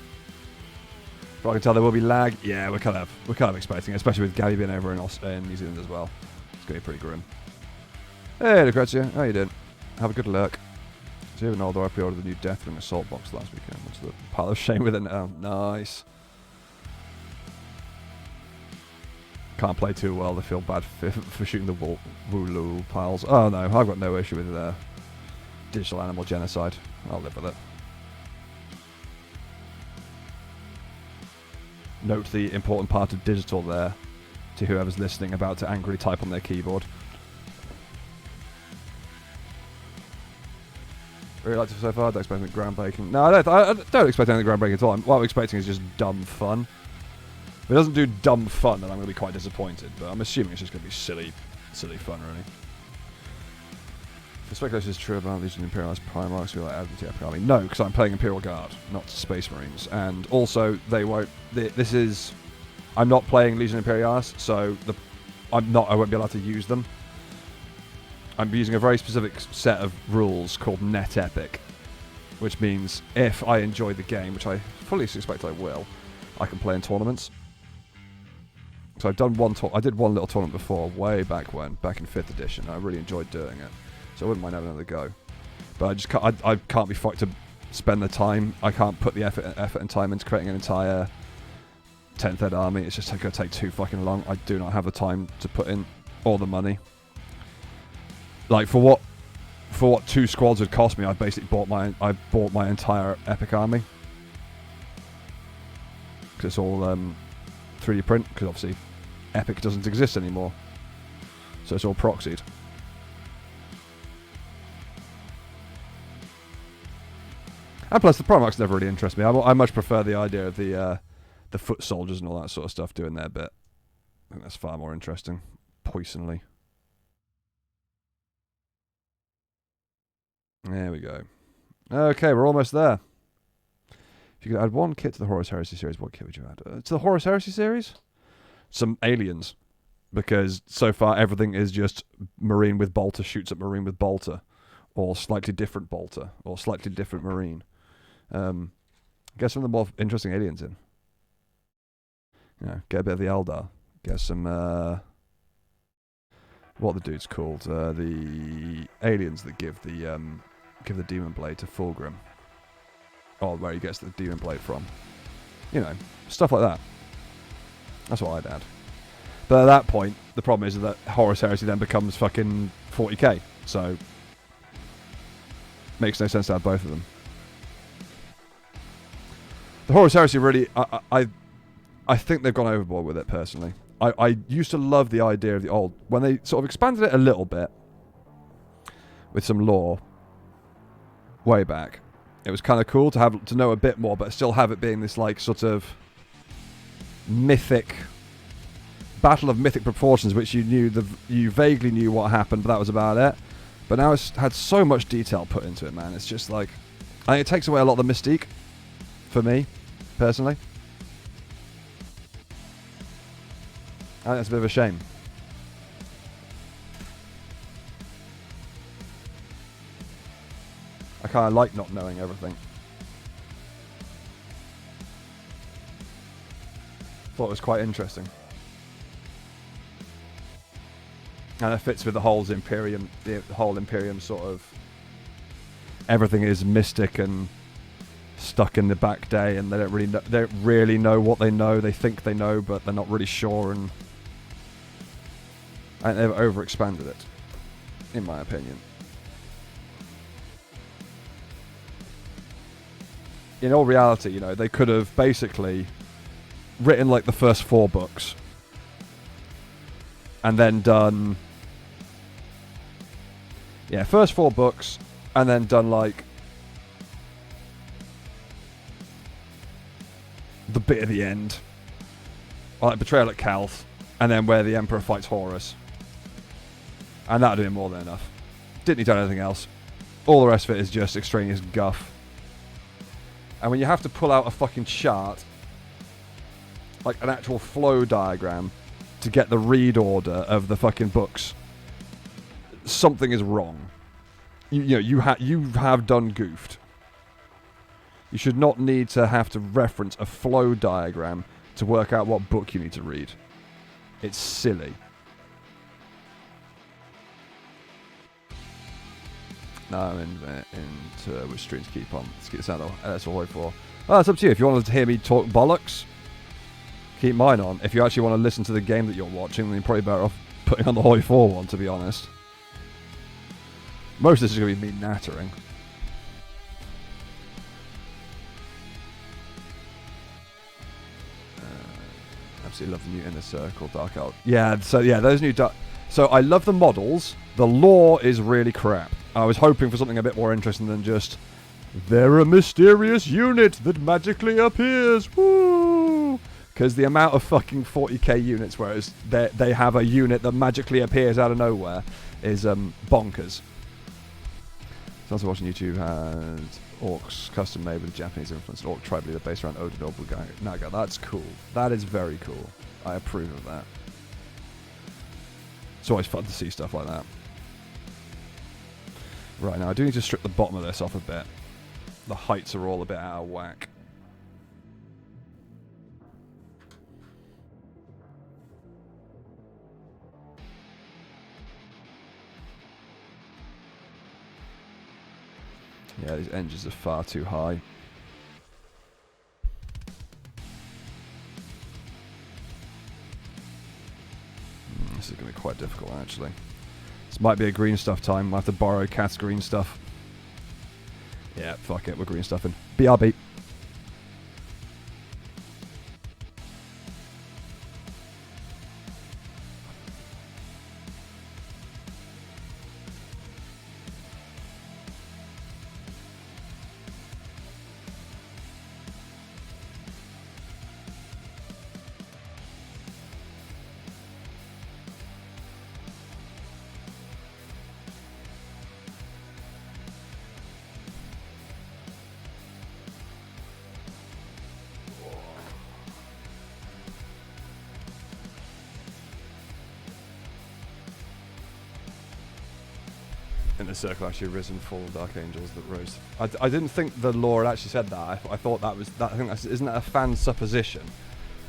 But I can tell there will be lag. Yeah, we're kind of expecting it, especially with Gabby being over in New Zealand as well. It's gonna be pretty grim. Hey, Lucrezia, how you doing? Have a good lurk. So even although I pre-ordered the new Deathwing Assault box last weekend, what's the pile of shame with it now? Nice. Can't play too well. They feel bad for shooting the Wooloo piles. Oh no, I've got no issue with digital animal genocide. I'll live with it. Note the important part of digital there. to whoever's listening about to angrily type on their keyboard. Really liked it so far. Don't expect anything groundbreaking. No, I don't expect anything groundbreaking at all. What I'm expecting is just dumb fun. If it doesn't do dumb fun, then I'm going to be quite disappointed. But I'm assuming it's just going to be silly fun, really. The speculation is true about these Imperialized Primarchs who are like added to the Epic Army. No, because I'm playing Imperial Guard, not Space Marines. And also, they won't... I'm not playing Legion Imperialis, so I won't be allowed to use them. I'm using a very specific set of rules called Net Epic, which means if I enjoy the game, which I fully expect I will, I can play in tournaments. So I've done I did one little tournament before, way back when, back in 5th edition. I really enjoyed doing it, so I wouldn't mind having another go. But I just can't be fucked to spend the time. I can't put the effort and time into creating an entire 10th Ed army. It's just going to take too fucking long. I do not have the time to put in all the money. Like for what 2 squads would cost me, I basically bought my entire Epic army. Because it's all 3D print. Because obviously Epic doesn't exist anymore, so it's all proxied. And plus, the Primarchs never really interest me. I much prefer the idea of the foot soldiers and all that sort of stuff doing their bit. I think that's far more interesting, poisonally. There we go. Okay, we're almost there. If you could add one kit to the Horus Heresy series, what kit would you add? To the Horus Heresy series? Some aliens. Because so far everything is just Marine with bolter shoots at Marine with bolter. Or slightly different bolter. Or slightly different Marine. Get some of the more interesting aliens in. Get a bit of the Eldar. Get some... what the dude's called? The aliens that give the Demon Blade to Fulgrim. Or where he gets the Demon Blade from. Stuff like that. That's what I'd add. But at that point, the problem is that Horus Heresy then becomes fucking 40k. So, makes no sense to have both of them. The Horus Heresy really... I think they've gone overboard with it, personally. I used to love the idea of the old... When they sort of expanded it a little bit with some lore way back, it was kind of cool to know a bit more, but still have it being this like sort of mythic battle of mythic proportions, which you vaguely knew what happened, but that was about it. But now it's had so much detail put into it, man. It's just like... I think it takes away a lot of the mystique for me, personally. I think that's a bit of a shame. I kind of like not knowing everything. Thought it was quite interesting. And it fits with the whole Imperium, the whole Imperium sort of... Everything is mystic and stuck in the back day, and they don't really know what they know. They think they know, but they're not really sure, and I think they've overexpanded it, in my opinion. In all reality, they could have basically written like the first 4 books and then done... Yeah, first 4 books and then done like the bit at the end. Like Betrayal at Calth, and then where the Emperor fights Horus. And that would have been more than enough. Didn't need to do anything else. All the rest of it is just extraneous guff. And when you have to pull out a fucking chart, like an actual flow diagram, to get the read order of the fucking books, something is wrong. You have done goofed. You should not need to have to reference a flow diagram to work out what book you need to read. It's silly. No, I'm into which stream to keep on. Let's get this out of that's all right for. Oh, it's up to you. If you want to hear me talk bollocks, keep mine on. If you actually want to listen to the game that you're watching, then you're probably better off putting on the Hoi 4 one, to be honest. Most of this is going to be me nattering. Absolutely love the new Inner Circle Dark Elf. Yeah, so yeah, those new dark... So I love the models. The lore is really crap. I was hoping for something a bit more interesting than just... They're a mysterious unit that magically appears. Woo! Because the amount of fucking 40k units where they have a unit that magically appears out of nowhere is bonkers. So I was watching YouTube had orcs custom made with Japanese influence, orc tribe leader based around Odin or Naga. That's cool. That is very cool. I approve of that. It's always fun to see stuff like that. Right, now I do need to strip the bottom of this off a bit. The heights are all a bit out of whack. Yeah, these engines are far too high. This is going to be quite difficult, actually. This might be a green stuff time. I'll have to borrow Cat's green stuff. Yeah, fuck it, we're green stuffing. BRB. In the circle actually risen full of dark angels that rose. I didn't think the lore had actually said that. I thought that was that. I think isn't that a fan supposition?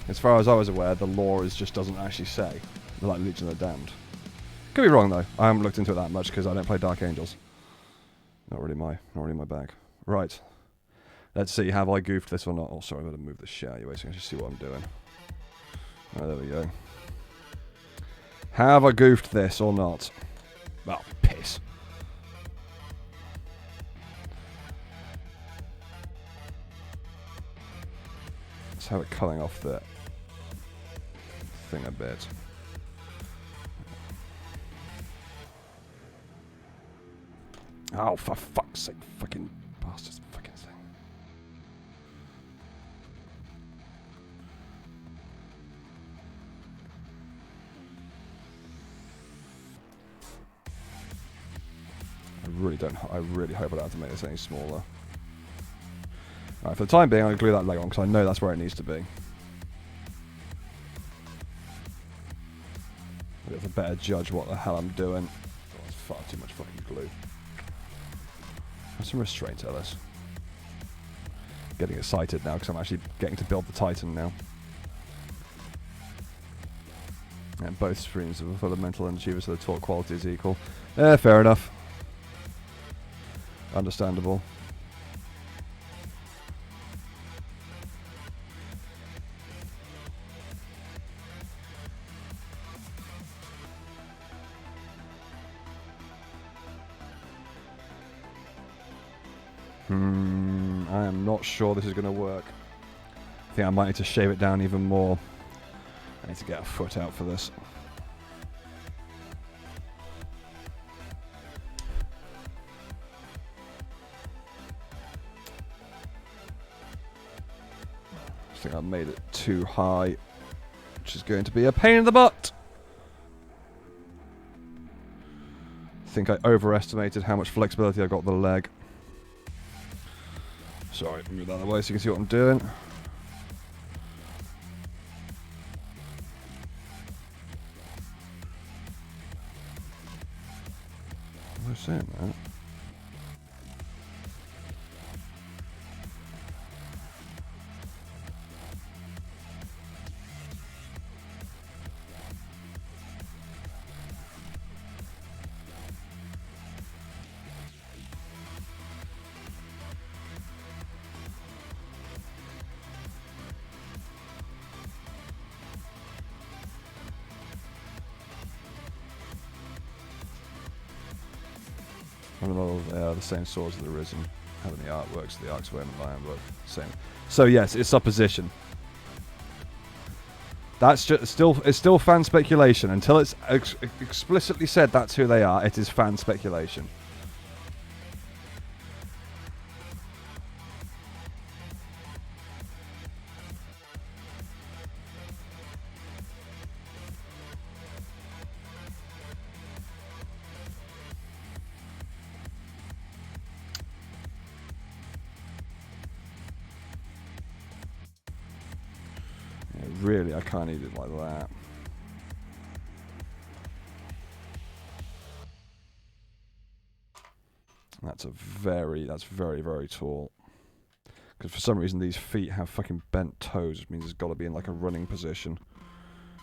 As far as I was aware, the lore just doesn't actually say. They're like Legion of the Damned. Could be wrong though. I haven't looked into it that much because I don't play Dark Angels. Not really my bag. Right. Let's see. Have I goofed this or not? Oh, sorry. I'm going to move the shit out of your way so I can just see what I'm doing. Oh, there we go. Have I goofed this or not? Oh, piss. Let's have it culling off the thing a bit. Oh, for fuck's sake, fucking bastards, fucking thing. I really hope I don't have to make this any smaller. Alright, for the time being, I'm going to glue that leg on because I know that's where it needs to be. I have to better judge what the hell I'm doing. Oh, that's far too much fucking glue. Have some restraint, Ellis. Getting excited now because I'm actually getting to build the Titan now. And both streams are full of mental energy, so the torque quality is equal. Fair enough. Understandable. I am not sure this is going to work. I think I might need to shave it down even more. I need to get a foot out for this. I think I made it too high, which is going to be a pain in the butt. I think I overestimated how much flexibility I got with the leg. Sorry, move that out of the way so you can see what I'm doing. I was saying that. The same swords of the Risen, having the artworks of the Arcs of the Ironwood, same. So yes, it's supposition. That's just it's still fan speculation until it's explicitly said that's who they are. It is fan speculation. Really, I can't eat it like that. That's very, very tall. Because for some reason these feet have fucking bent toes, which means it's got to be in like a running position.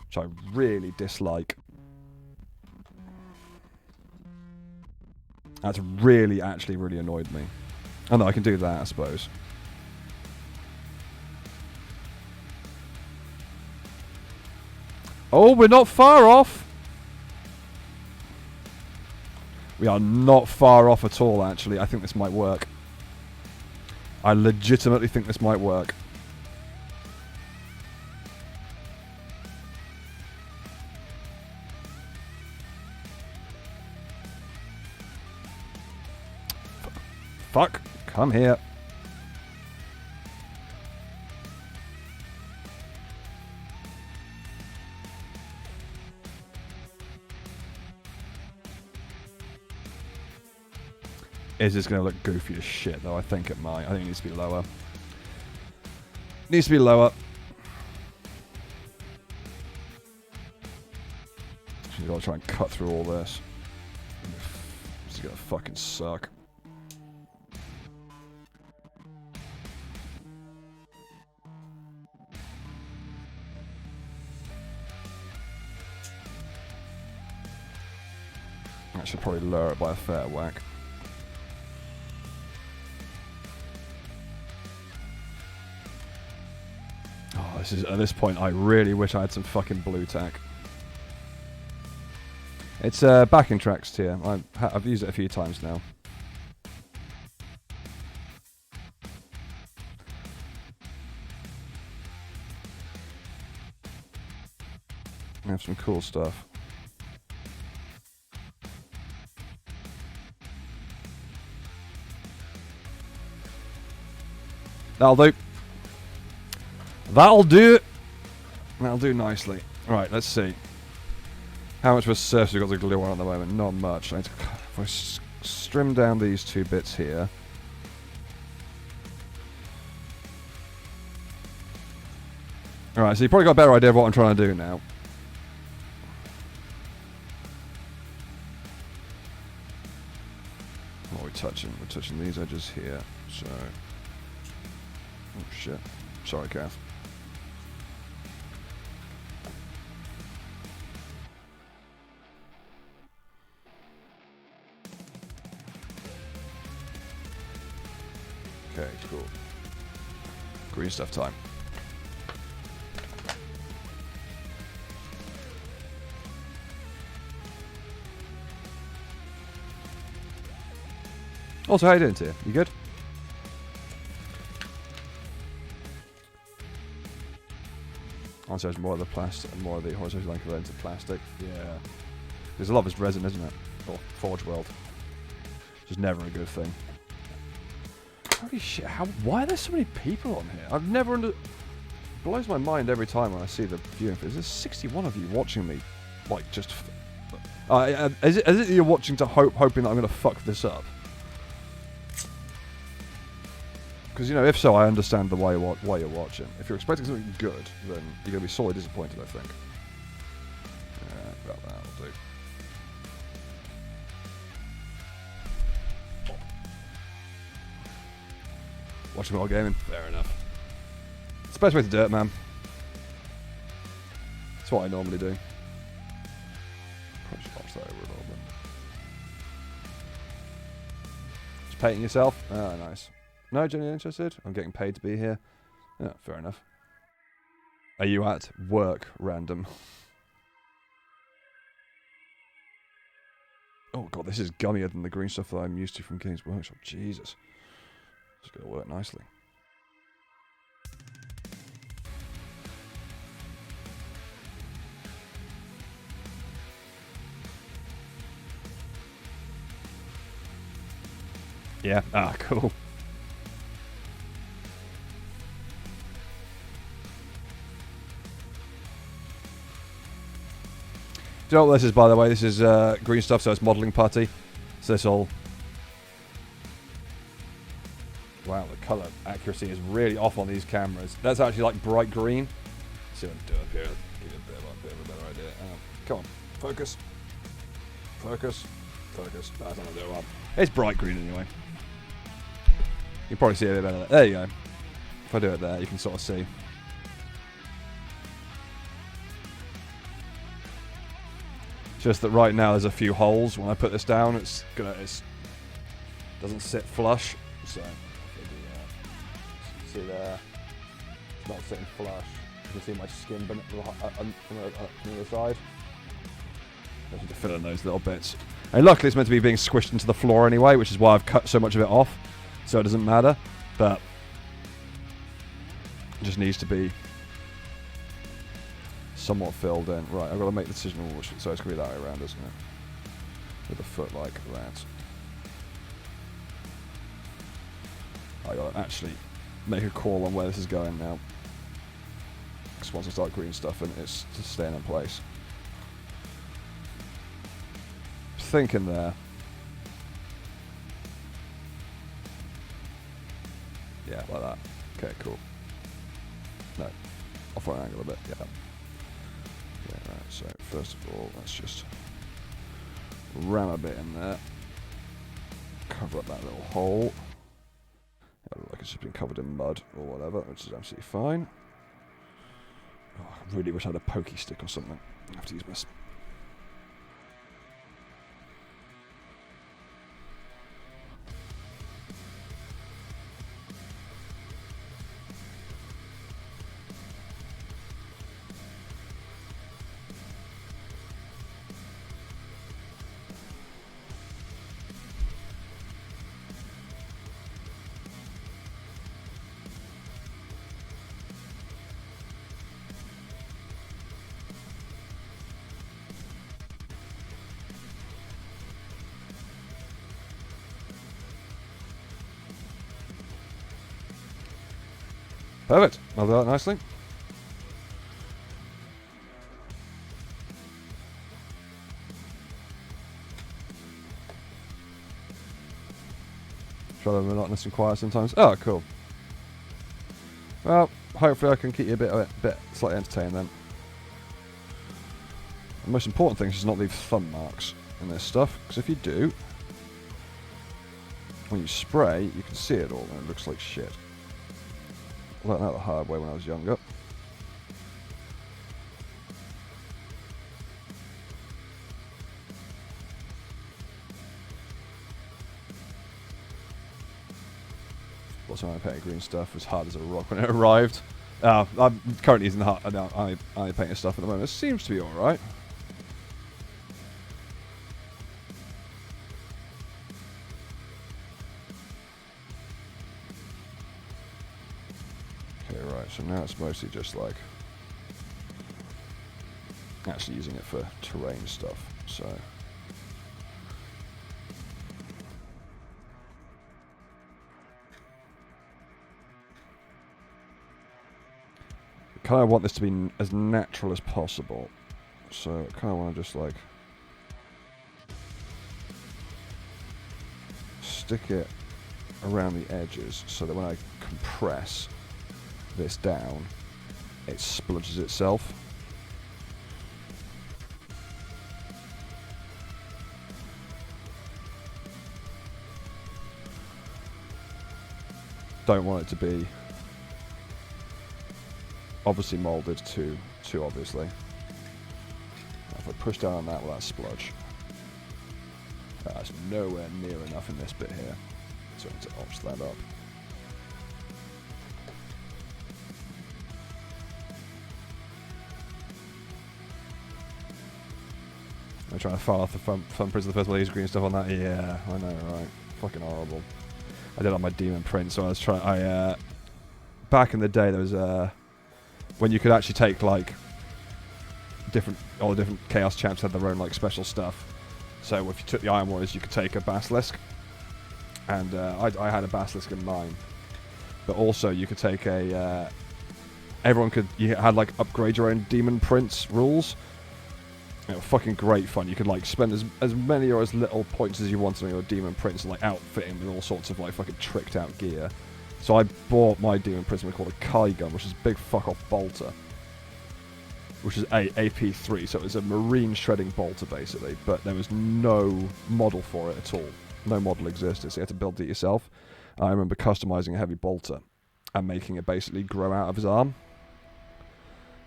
Which I really dislike. That's really, actually really annoyed me. Oh no, I can do that, I suppose. Oh, we're not far off. We are not far off at all, actually. I think this might work. I legitimately think this might work. Fuck. Come here. Is this going to look goofy as shit, though? I think it might. I think it needs to be lower. Needs to be lower. You've got to try and cut through all this. This is going to fucking suck. I should probably lower it by a fair whack. Oh, this is, at this point, I really wish I had some fucking blue tack. It's backing tracks tier. I've used it a few times now. I have some cool stuff. That'll do. That'll do. That'll do nicely. Right, let's see. How much of a surface we've got to glue on at the moment? Not much. I need to, if I trim down these two bits here. Alright, so you've probably got a better idea of what I'm trying to do now. What are we touching? We're touching these edges here. So... Oh shit. Sorry, Kath. Okay, cool. Green stuff time. Also, how you doing, Tia? You good? Also, there's more of the plastic and more of the horizontal line converted to plastic. Yeah. There's a lot of it's resin, isn't it? Or Forge World. Which is never a good thing. Holy shit, why are there so many people on here? I've never it blows my mind every time when I see the viewing. There's 61 of you watching me. Like, just... is it you're watching to hoping that I'm going to fuck this up? Because, you know, if so, I understand why you're watching. If you're expecting something good, then you're going to be sorely disappointed, I think. About that'll do. Watching while gaming? Fair enough. It's the best way to do it, man. That's what I normally do. Probably should watch that over a little bit. Just painting yourself? Oh, nice. No, genuinely interested? I'm getting paid to be here. Yeah, fair enough. Are you at work, random? Oh god, this is gummier than the green stuff that I'm used to from King's Workshop. Jesus. It's going to work nicely. Yeah. Ah, cool. Do you know what this is, by the way? This is green stuff, so it's modelling putty. So this all... Wow, the colour accuracy is really off on these cameras. That's actually like bright green. Let's see what I can do up here. Give you a bit of a better idea. Come on, focus. Focus. Focus. That's not going to do it well. It's bright green anyway. You can probably see it a bit better. There you go. If I do it there, you can sort of see. Just that right now there's a few holes. When I put this down, it doesn't sit flush. So see there, it's not sitting flush. You can see my skin from the other side. I need to fill in those little bits. And luckily it's meant to be being squished into the floor anyway, which is why I've cut so much of it off. So it doesn't matter. But it just needs to be somewhat filled in. Right, I've got to make the decision which, so it's going to be that way around, isn't it? With a foot like that. I've got to actually make a call on where this is going now. Because once I start green stuff and it's just staying in place. Thinking there. Yeah, like that. Okay, cool. No, off one angle a bit, yeah. Yeah, right, so first of all, let's just ram a bit in there. Cover up that little hole. It looks like it's just been covered in mud or whatever, which is absolutely fine. Oh, I really wish I had a pokey stick or something. I have to use my... Perfect. I'll do that nicely. Try to be monotonous and quiet sometimes. Oh, cool. Well, hopefully I can keep you a bit slightly entertained then. The most important thing is just not leave thumb marks in this stuff, because if you do, when you spray, you can see it all and it looks like shit. I learned that the hard way when I was younger. Also, my painted green stuff was hard as a rock when it arrived. I'm currently using the eye painted stuff at the moment. It seems to be alright. So now it's mostly just like actually using it for terrain stuff. So I kind of want this to be as natural as possible. So I kind of want to just like stick it around the edges so that when I compress this down, it spludges itself. Don't want it to be obviously moulded too obviously. If I push down on that, will that spludge? That's nowhere near enough in this bit here, so I need to opt that up. I'm trying to file off the thumbprints of the first one. Use green stuff on that. Yeah, I know, right? Fucking horrible. I did it on my demon print, so I was trying. Back in the day, there was when you could actually take like all the different Chaos champs had their own like special stuff. So if you took the Iron Warriors, you could take a Basilisk, and I had a basilisk in mine. But also, you could take a. You had like upgrade your own demon prince rules. It was fucking great fun. You could like spend as many or as little points as you wanted on your demon prince, and like outfit him with all sorts of like fucking tricked out gear. So I bought my demon prince, and we called a Kai gun, which is a big fuck off bolter, which is AP3. So it was a marine shredding bolter basically, but there was no model for it at all. No model existed, so you had to build it yourself. I remember customizing a heavy bolter and making it basically grow out of his arm.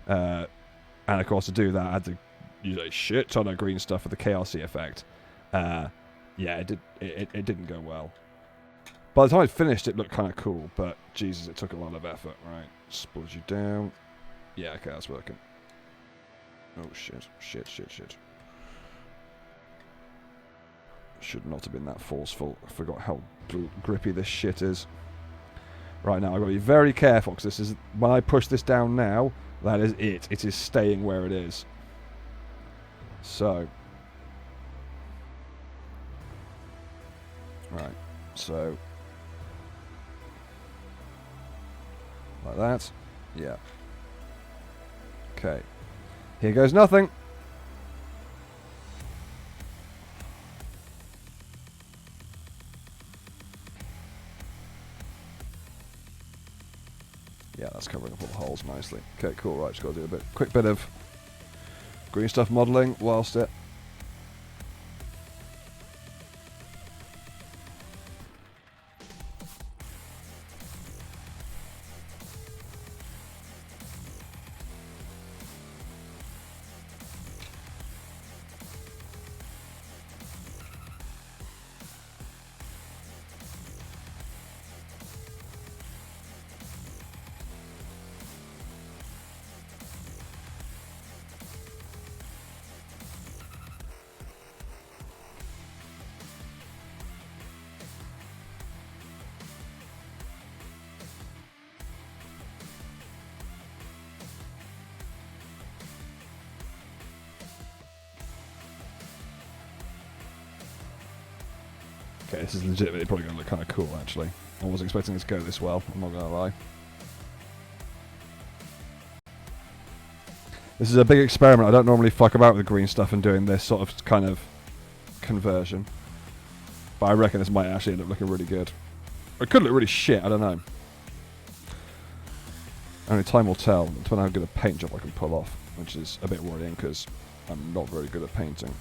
And of course, to do that, I had to use a shit ton of green stuff for the KRC effect. Yeah, it didn't go well. By the time I finished, it looked kind of cool, but Jesus, it took a lot of effort. Right, split you down. Yeah, okay, that's working. Oh shit. Should not have been that forceful. I forgot how grippy this shit is. Right now, I've got to be very careful, because this is, when I push this down now, that is it. It is staying where it is. So. Right. So. Like that. Yeah. Okay. Here goes nothing. Yeah, that's covering up all the holes nicely. Okay, cool. Right, just got to do a quick bit of green stuff modelling whilst it. Okay, this is legitimately probably going to look kind of cool, actually. I wasn't expecting it to go this well, I'm not going to lie. This is a big experiment. I don't normally fuck about with green stuff and doing this sort of kind of conversion. But I reckon this might actually end up looking really good. It could look really shit, I don't know. Only time will tell. It depends on how good a paint job I can pull off, which is a bit worrying because I'm not very good at painting.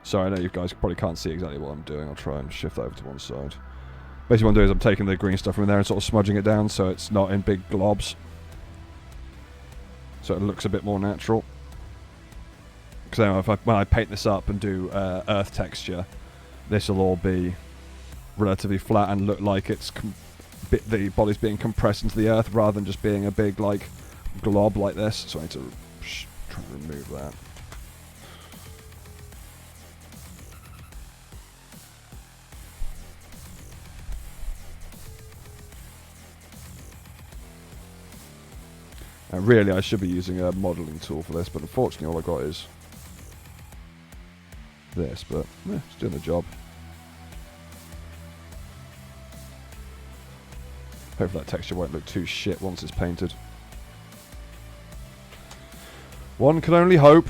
Sorry, I know you guys probably can't see exactly what I'm doing. I'll try and shift that over to one side. Basically what I'm doing is I'm taking the green stuff from there and sort of smudging it down so it's not in big globs. So it looks a bit more natural. Because when I paint this up and do earth texture, this will all be relatively flat and look like it's the body's being compressed into the earth rather than just being a big like glob like this. So I need to try and remove that. And really, I should be using a modelling tool for this, but unfortunately all I got is this, but it's doing the job. Hopefully that texture won't look too shit once it's painted. One can only hope.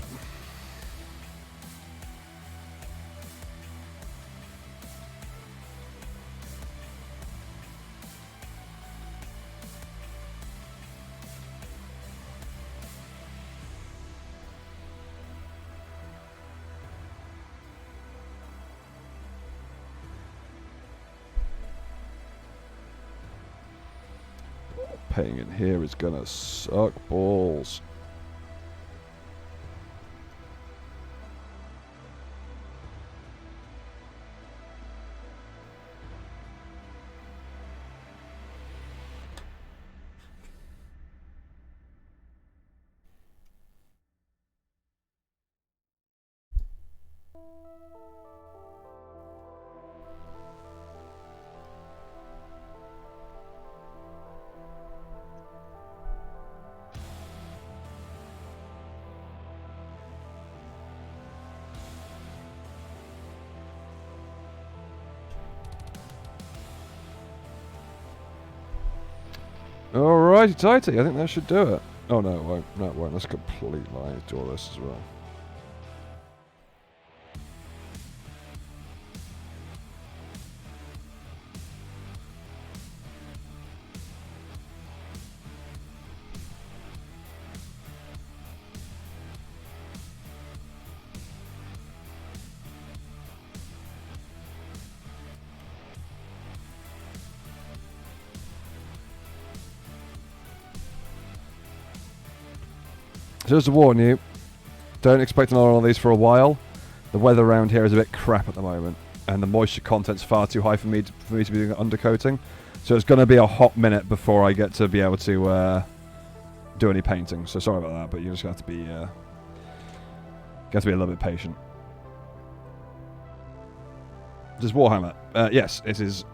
Painting in here is gonna suck balls. Alrighty, tighty. I think that should do it. Oh, no, it won't. No, it won't. That's a complete lie. Do all this as well. Just to warn you, don't expect another one of these for a while. The weather around here is a bit crap at the moment, and the moisture content's far too high for me to be doing undercoating. So it's going to be a hot minute before I get to be able to do any painting. So sorry about that, but you just have to be a little bit patient. Does Warhammer? Yes, it is.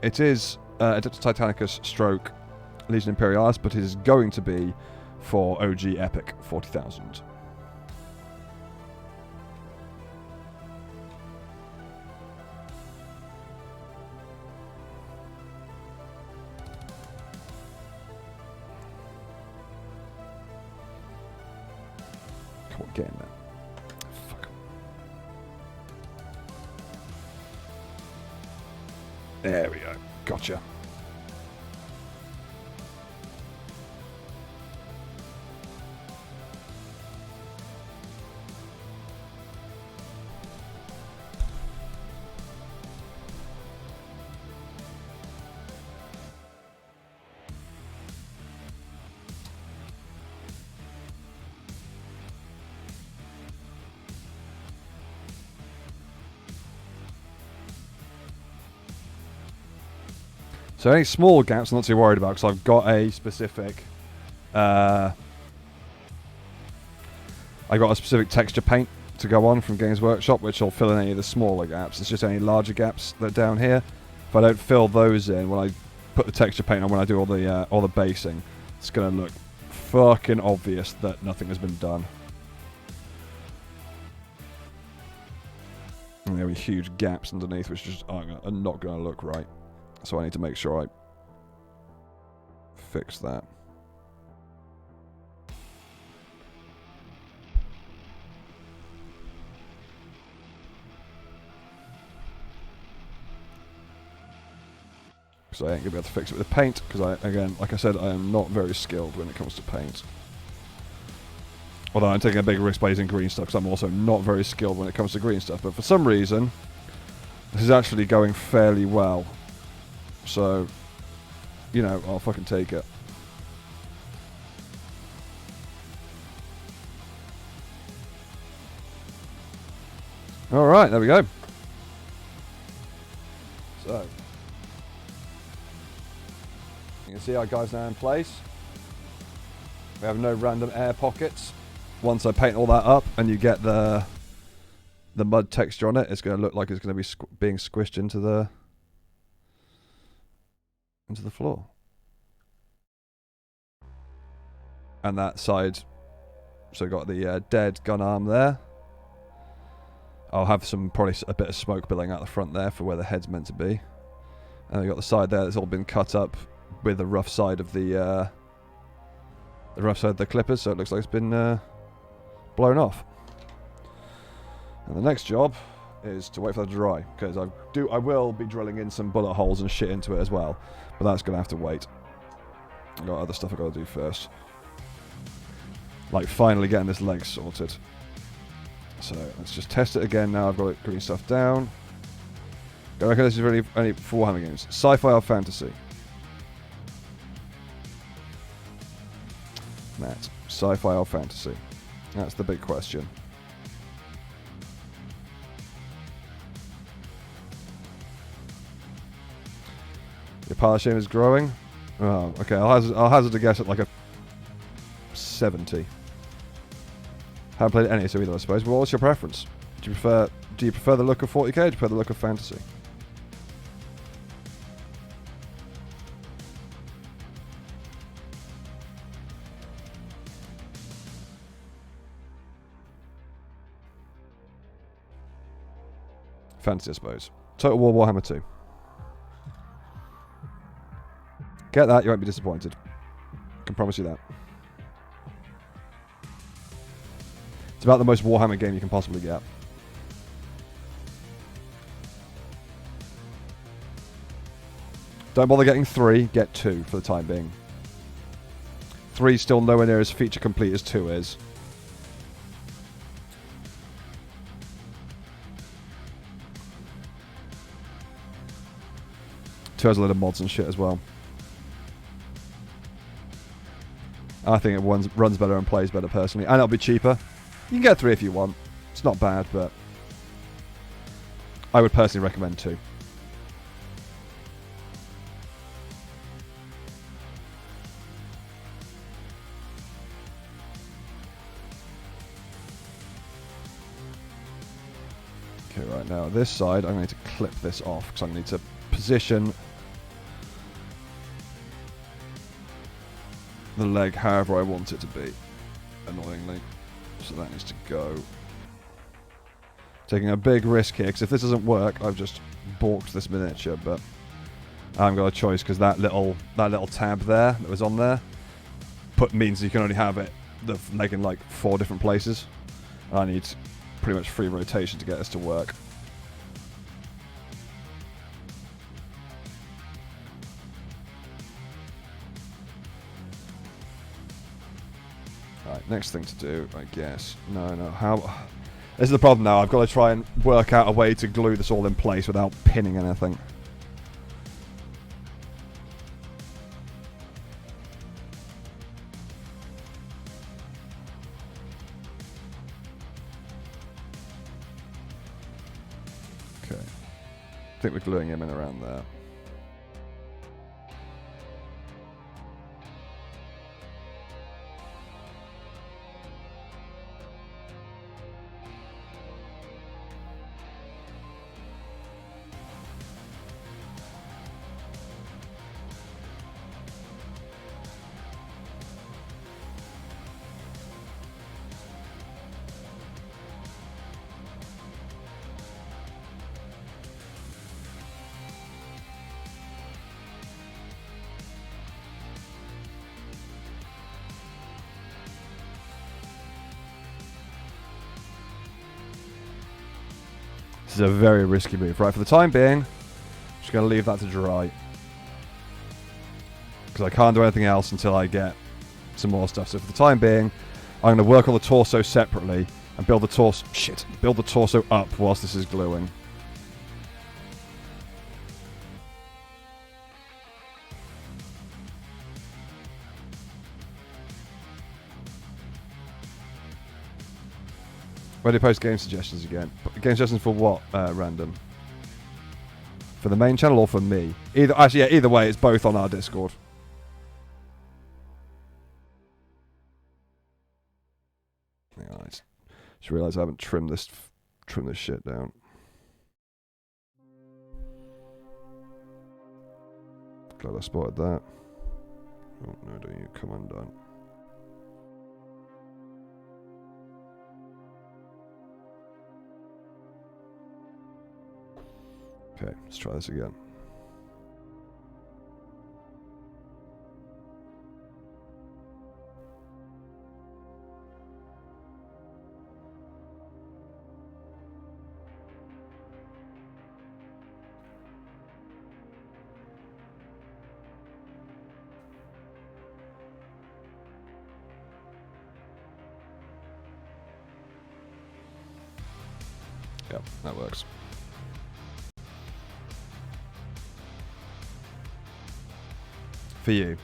It is Adeptus Titanicus stroke Legion Imperialis, but it is going to be for OG Epic 40,000. Come on, get in there. Fuck. There we go. Gotcha. So any small gaps I'm not too worried about because I've got a specific texture paint to go on from Games Workshop, which will fill in any of the smaller gaps. It's just any larger gaps that are down here. If I don't fill those in when I put the texture paint on, when I do all the basing, it's gonna look fucking obvious that nothing has been done. And there'll be huge gaps underneath, which just are not gonna look right. So I need to make sure I fix that. So I ain't gonna be able to fix it with the paint because again, like I said, I am not very skilled when it comes to paint. Although I'm taking a big risk by using green stuff because I'm also not very skilled when it comes to green stuff. But for some reason, this is actually going fairly well. So, you know, I'll fucking take it. Alright, there we go. So, you can see our guys now in place. We have no random air pockets. Once I paint all that up and you get the mud texture on it, it's going to look like it's going to be being squished into the floor. And that side, so got the dead gun arm there. I'll have probably a bit of smoke billowing out the front there for where the head's meant to be. And we got the side there that's all been cut up with the rough side of the clippers, so it looks like it's been blown off. And the next job is to wait for that to dry, because I will be drilling in some bullet holes and shit into it as well, but that's gonna have to wait. I've got other stuff I've got to do first, like finally getting this leg sorted. So let's just test it again now. I've got it green stuff down. I reckon this is really only for Warhammer games. Sci-fi or fantasy? Matt, sci-fi or fantasy? That's the big question. Your power shame is growing. Oh, okay. I'll hazard a guess at like a 70. Haven't played any, so either, I suppose. But what's your preference? Do you prefer the look of 40k? Or do you prefer the look of fantasy? Fantasy, I suppose. Total War Warhammer 2. Get that, you won't be disappointed. I can promise you that. It's about the most Warhammer game you can possibly get. Don't bother getting 3, get 2 for the time being. 3 is still nowhere near as feature complete as 2 is. 2 has a lot of mods and shit as well. I think it runs better and plays better personally. And it'll be cheaper. You can get 3 if you want. It's not bad, but I would personally recommend 2. Okay, right now this side, I'm going to clip this off because I'm going to need to position the leg however I want it to be, annoyingly. So that needs to go. Taking a big risk here, because if this doesn't work, I've just balked this miniature, but I haven't got a choice, because that little tab there that was on there means you can only have the leg in like 4 different places. I need pretty much free rotation to get this to work. Right, next thing to do, I guess. No, how... This is the problem now. I've got to try and work out a way to glue this all in place without pinning anything. Okay. I think we're gluing him in around there. This is a very risky move. Right, for the time being, I'm just going to leave that to dry. Because I can't do anything else until I get some more stuff. So for the time being, I'm going to work on the torso separately and build the torso up whilst this is gluing. Where do you post game suggestions again? Game suggestions for what, Random? For the main channel or for me? Either way, it's both on our Discord. Hang on, I just realised I haven't trimmed this shit down. Glad I spotted that. Oh no, don't you come undone. Okay, let's try this again. Yep, that works. For you.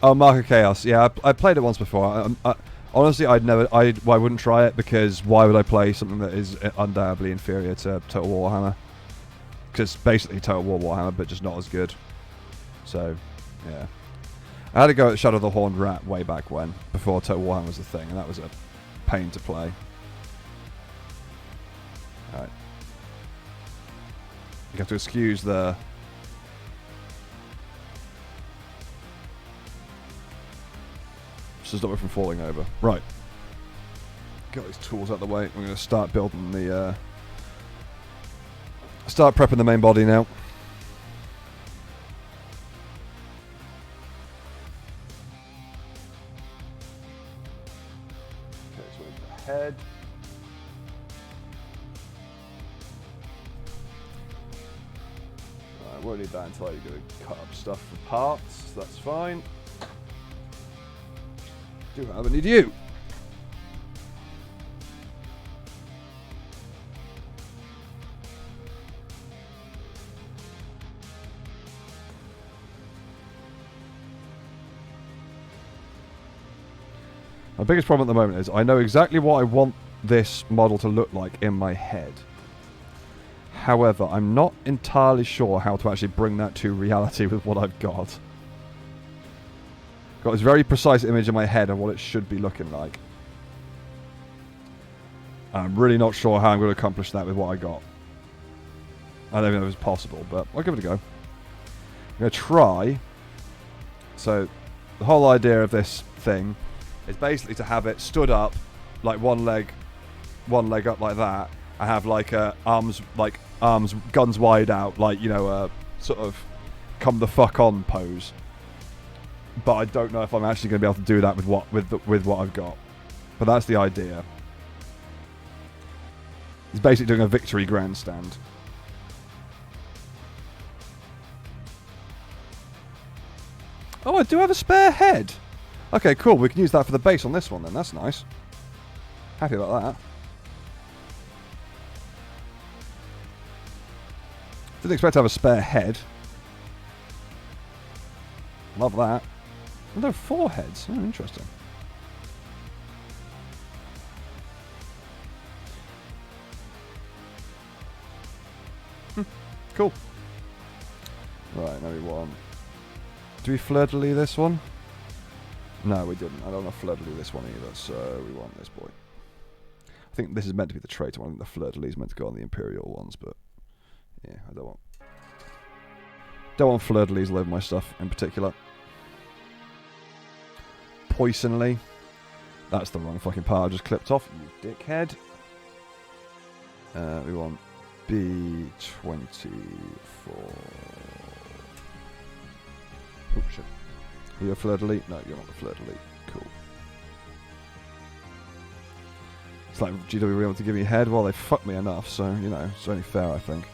Oh, Mark of Chaos. Yeah, I played it once before. Honestly, I wouldn't try it, because why would I play something that is undoubtedly inferior to Total War Warhammer? Because basically Total War Warhammer, but just not as good. So, yeah. I had to go at Shadow of the Horned Rat way back when, before Total Warhammer was a thing, and that was a pain to play. Alright. You have to excuse the... to stop it from falling over. Right. Get these tools out of the way. We're going to start building the... start prepping the main body now. won't need that until you're going to cut up stuff for parts. That's fine. Do however need you. My biggest problem at the moment is I know exactly what I want this model to look like in my head. However, I'm not entirely sure how to actually bring that to reality with what I've got. Got this very precise image in my head of what it should be looking like. I'm really not sure how I'm going to accomplish that with what I got. I don't know if it's possible, but I'll give it a go. I'm going to try. So, the whole idea of this thing is basically to have it stood up, like one leg up like that. I have like arms, guns wide out, like, you know, a sort of come the fuck on pose. But I don't know if I'm actually going to be able to do that with what I've got. But that's the idea. It's basically doing a victory grandstand. Oh, I do have a spare head. Okay, cool. We can use that for the base on this one then. That's nice. Happy about that. Didn't expect to have a spare head. Love that. And there are 4 heads. Oh, interesting. Cool. Right, now we want... Do we fleur-de-lis this one? No, we didn't. I don't want to fleur-de-lis this one either, so we want this boy. I think this is meant to be the traitor one. I think the fleur-de-lis is meant to go on the Imperial ones, but... Yeah, I don't want fleur-de-lis all over my stuff in particular. Poisonly. That's the wrong fucking part I just clipped off, you dickhead. We want B24. Oh shit. Are you a fleur-de-lis? No, you're not a fleur-de-lis. Cool. It's like GW were able to give me a head. Well, they fucked me enough, so, you know, it's only fair, I think.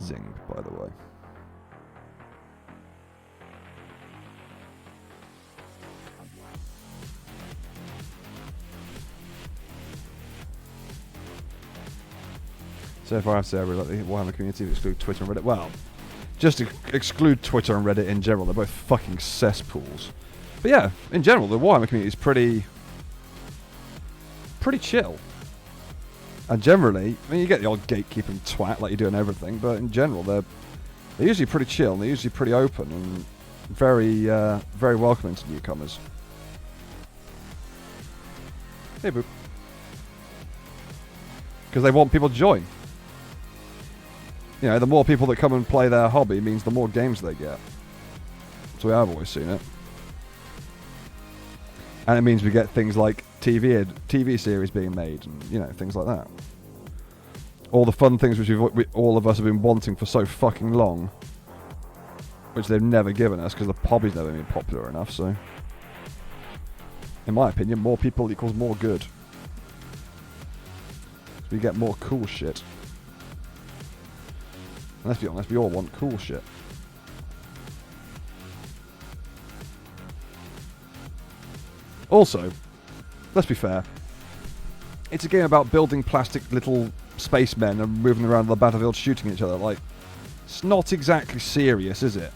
Zing, by the way. So if I have to say I really like the Warhammer community, exclude Twitter and Reddit. Well, just to exclude Twitter and Reddit in general, they're both fucking cesspools. But yeah, in general, the Warhammer community is pretty chill. And generally, I mean, you get the odd gatekeeping twat like you do in everything, but in general, they're usually pretty chill, and they're usually pretty open, and very welcoming to newcomers. Hey, boop. Because they want people to join. You know, the more people that come and play their hobby means the more games they get. That's the way I've always seen it. And it means we get things like TV series being made, and, you know, things like that. All the fun things which all of us have been wanting for so fucking long, which they've never given us because the hobby's never been popular enough. So, in my opinion, more people equals more good. So we get more cool shit. And let's be honest, we all want cool shit. Also, let's be fair, it's a game about building plastic little spacemen and moving around the battlefield shooting each other. Like, it's not exactly serious, is it?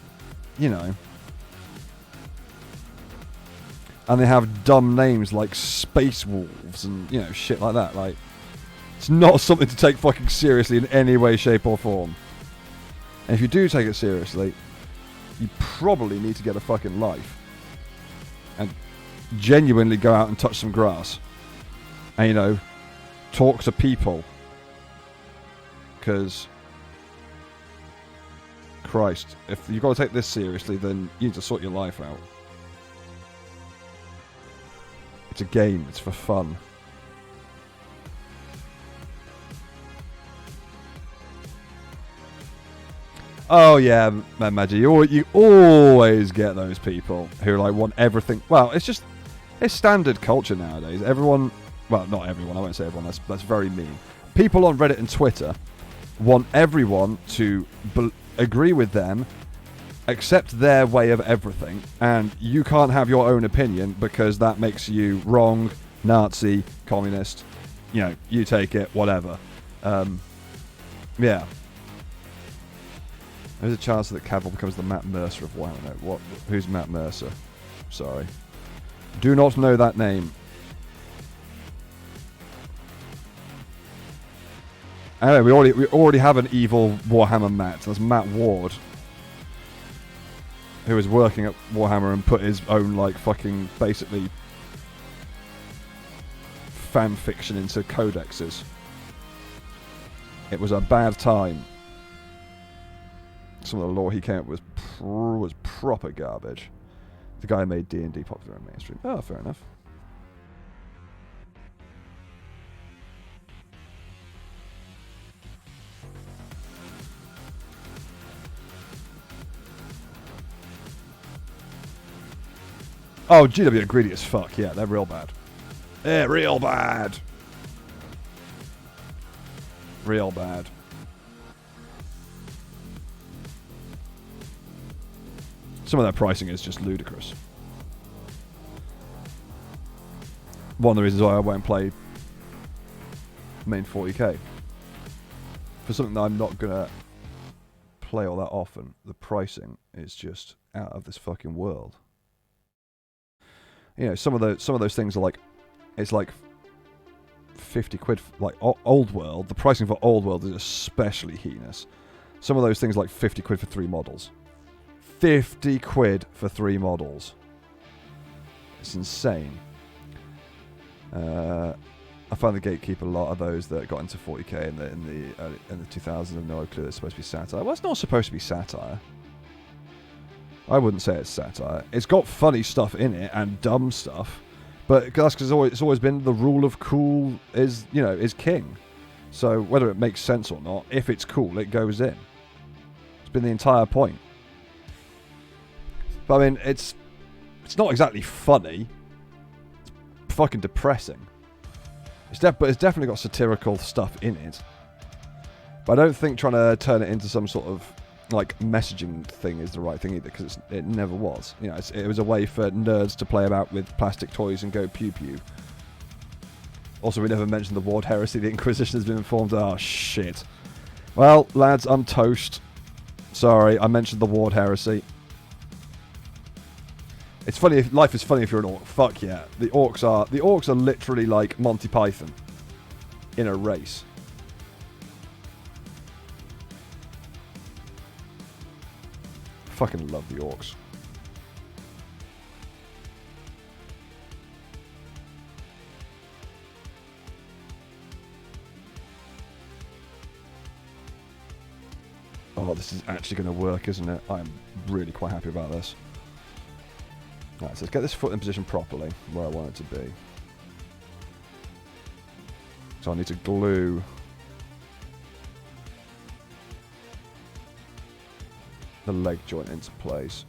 You know. And they have dumb names like Space Wolves and, you know, shit like that. Like, it's not something to take fucking seriously in any way, shape or form. And if you do take it seriously, you probably need to get a fucking life. And genuinely go out and touch some grass. And, you know, talk to people. Because, Christ, if you've got to take this seriously, then you need to sort your life out. It's a game, it's for fun. Oh yeah, Maggie, you always get those people who like want everything. Well, it's standard culture nowadays. Everyone, well, not everyone. I won't say everyone. That's very mean. People on Reddit and Twitter want everyone to agree with them, accept their way of everything, and you can't have your own opinion because that makes you wrong, Nazi, communist. You know, you take it, whatever. Yeah. There's a chance that Cavill becomes the Matt Mercer of Warhammer. Who's Matt Mercer? Sorry. Do not know that name. Anyway, we already have an evil Warhammer Matt. That's Matt Ward, who was working at Warhammer and put his own like fucking basically fan fiction into codexes. It was a bad time. Some of the lore he came up with was proper garbage. The guy who made D&D popular and mainstream. Oh, fair enough. Oh, GW are greedy as fuck. Yeah, they're real bad. They're real bad. Real bad. Some of their pricing is just ludicrous. One of the reasons why I won't play main 40k. For something that I'm not going to play all that often, the pricing is just out of this fucking world. You know, some of those things are like, it's like 50 quid, like Old World. The pricing for Old World is especially heinous. Some of those things are like 50 quid for 3 models. 50 quid for 3 models. It's insane. I found the Gatekeeper, a lot of those that got into 40k in the 2000s have no clue it's supposed to be satire. Well, it's not supposed to be satire. I wouldn't say it's satire. It's got funny stuff in it and dumb stuff, but that's because it's always been the rule of cool is king. So whether it makes sense or not, if it's cool, it goes in. It's been the entire point. But I mean, it's not exactly funny. It's fucking depressing. But it's definitely got satirical stuff in it. But I don't think trying to turn it into some sort of like messaging thing is the right thing either, because it never was. You know, it was a way for nerds to play about with plastic toys and go pew pew. Also, we never mentioned the Ward heresy. The Inquisition has been informed. Oh shit. Well, lads, I'm toast. Sorry, I mentioned the Ward heresy. It's funny. Life is funny if you're an orc. Fuck yeah. The orcs are literally like Monty Python in a race. Fucking love the orcs. Oh, this is actually going to work, isn't it? I'm really quite happy about this. Right, so let's get this foot in position properly, where I want it to be. So I need to glue the leg joint into place.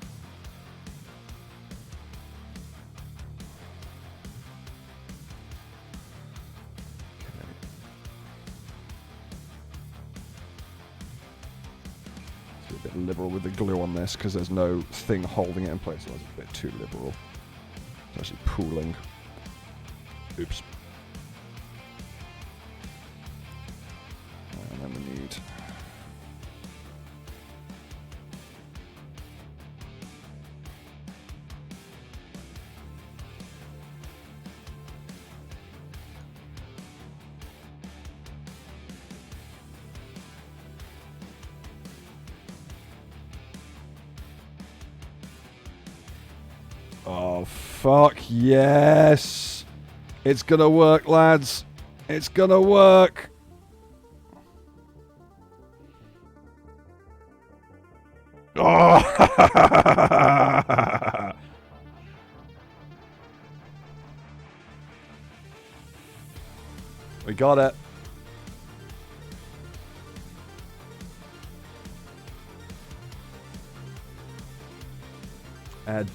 A bit liberal with the glue on this because there's no thing holding it in place. So it's a bit too liberal. It's actually pooling. Oops. And then we need oh, fuck yes! It's gonna work, lads! It's gonna work! Oh! We got it.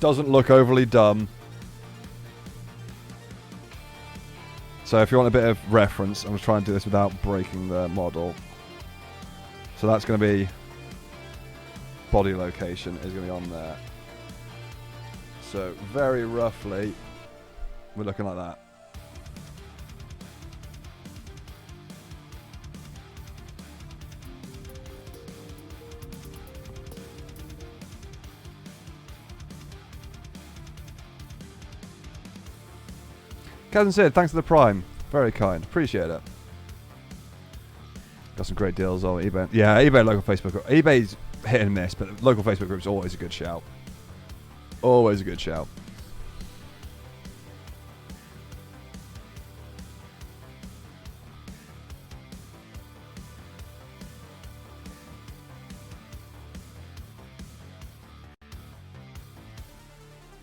Doesn't look overly dumb. So if you want a bit of reference, I'm just trying to do this without breaking the model. So that's going to be body location is going to be on there. So very roughly, we're looking like that. Kevin said, thanks for the Prime. Very kind. Appreciate it. Got some great deals on eBay. Yeah, eBay local Facebook group. eBay's hit and miss, but the local Facebook group's always a good shout. Always a good shout.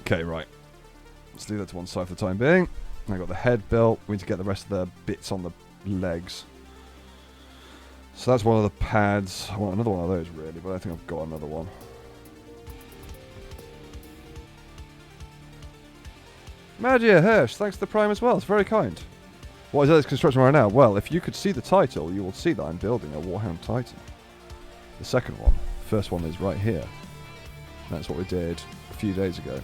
Okay, right. Let's leave that to one side for the time being. I got the head built. We need to get the rest of the bits on the legs. So that's one of the pads. I want another one of those really, but I think I've got another one. Magia Hirsch, thanks to the Prime as well. It's very kind. What is this construction right now? Well, if you could see the title, you will see that I'm building a Warhound Titan. The second one. The first one is right here. That's what we did a few days ago.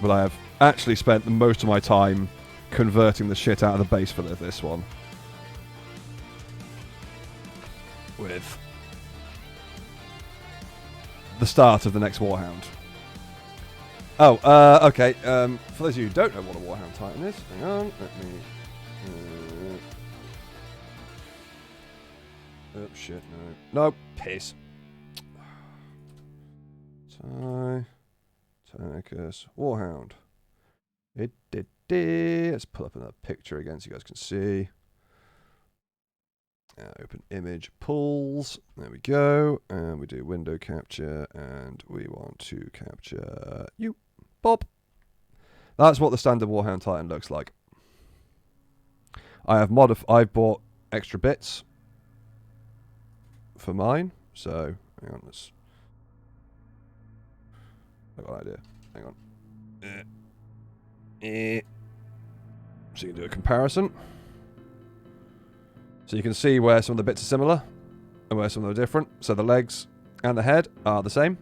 But I have actually spent the most of my time converting the shit out of the base for this one. With the start of the next Warhound. Oh, okay. For those of you who don't know what a Warhound Titan is, hang on, let me... oh, shit, no. No, piss. Titanicus Warhound. Let's pull up another picture again so you guys can see. Open image pulls. There we go. And we do window capture. And we want to capture you, Bob. That's what the standard Warhound Titan looks like. I've bought extra bits for mine. So, hang on, let's... I've got an idea. Hang on. So you can do a comparison. So you can see where some of the bits are similar and where some of them are different. So the legs and the head are the same.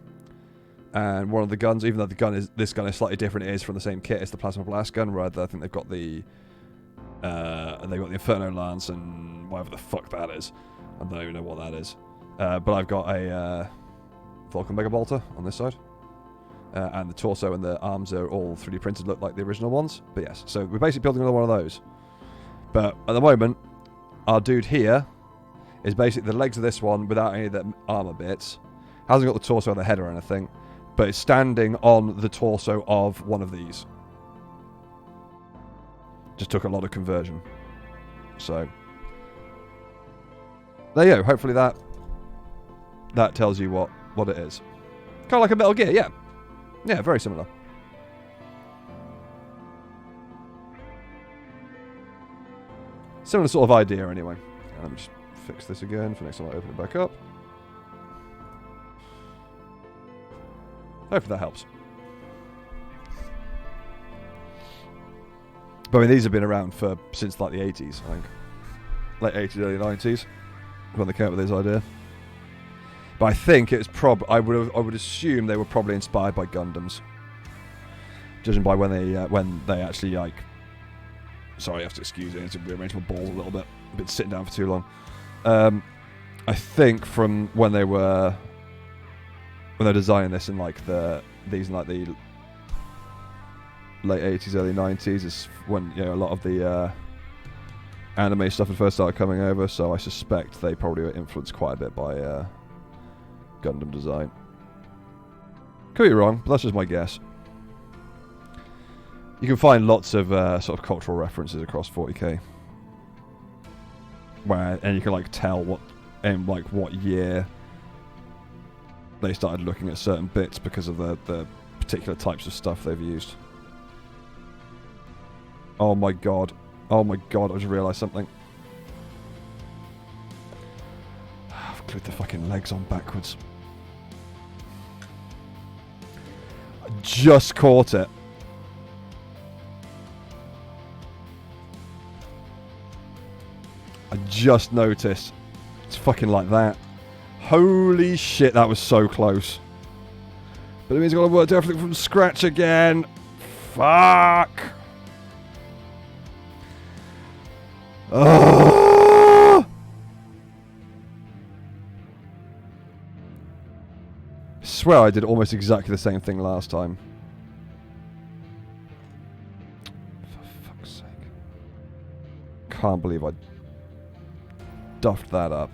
And one of the guns, even though this gun is slightly different, it is from the same kit as the Plasma Blast gun. Rather, I think they've got the Inferno Lance and whatever the fuck that is. I don't even know what that is. But I've got a Vulcan Mega Bolter on this side. And the torso and the arms are all 3D printed, look like the original ones. But yes, so we're basically building another one of those. But at the moment, our dude here is basically the legs of this one without any of the armor bits. Hasn't got the torso or the head or anything, but it's standing on the torso of one of these. Just took a lot of conversion. So there you go. Hopefully that tells you what it is. Kind of like a Metal Gear, yeah. Yeah, very similar. Similar sort of idea, anyway. Let me just fix this again for next time I open it back up. Hopefully that helps. But I mean, these have been around since like the 80s, I think. Late 80s, early 90s, when they came up with this idea. But I think it's I would assume they were probably inspired by Gundams, judging by when they actually like. Sorry, I have to excuse me. I need to rearrange my balls a little bit. I've been sitting down for too long. I think from when they're designing this in like the late 80s, early 90s is when a lot of the anime stuff had first started coming over. So I suspect they probably were influenced quite a bit by Gundam design. Could be wrong, but that's just my guess. You can find lots of sort of cultural references across 40k, and you can like tell what year they started looking at certain bits because of the particular types of stuff they've used. Oh my god! I just realised something. I've glued the fucking legs on backwards. just caught it. I just noticed. It's fucking like that. Holy shit, that was so close. But it means I've got to work everything from scratch again. Fuck. Oh! I swear I did almost exactly the same thing last time. For fuck's sake. Can't believe I duffed that up.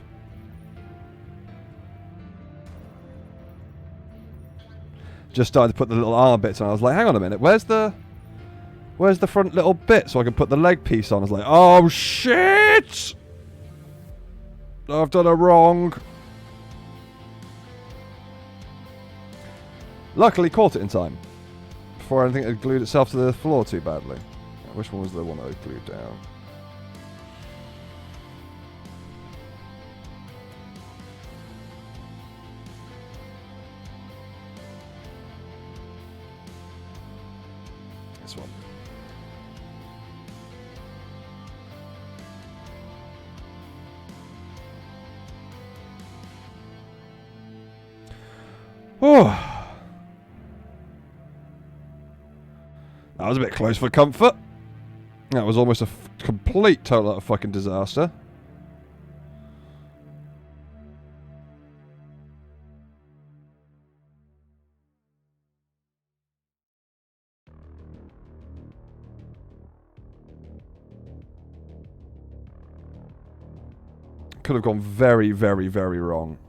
Just started to put the little arm bits on. I was like, hang on a minute, where's the front little bit so I can put the leg piece on? I was like, oh shit! I've done it wrong. Luckily caught it in time. Before anything had glued itself to the floor too badly. Which one was the one that I glued down? This one. Oh. That was a bit close for comfort. That was almost a complete total fucking disaster. Could have gone very, very, very wrong.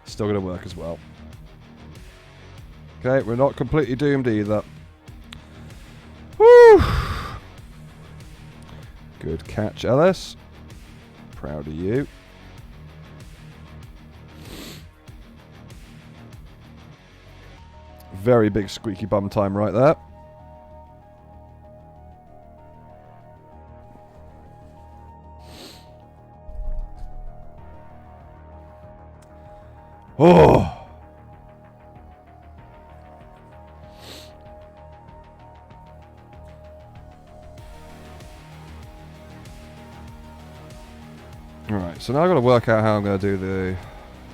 Still going to work as well. Okay, we're not completely doomed either. Woo! Good catch, Ellis. Proud of you. Very big squeaky bum time right there. Oh! Alright, so now I've got to work out how I'm going to do the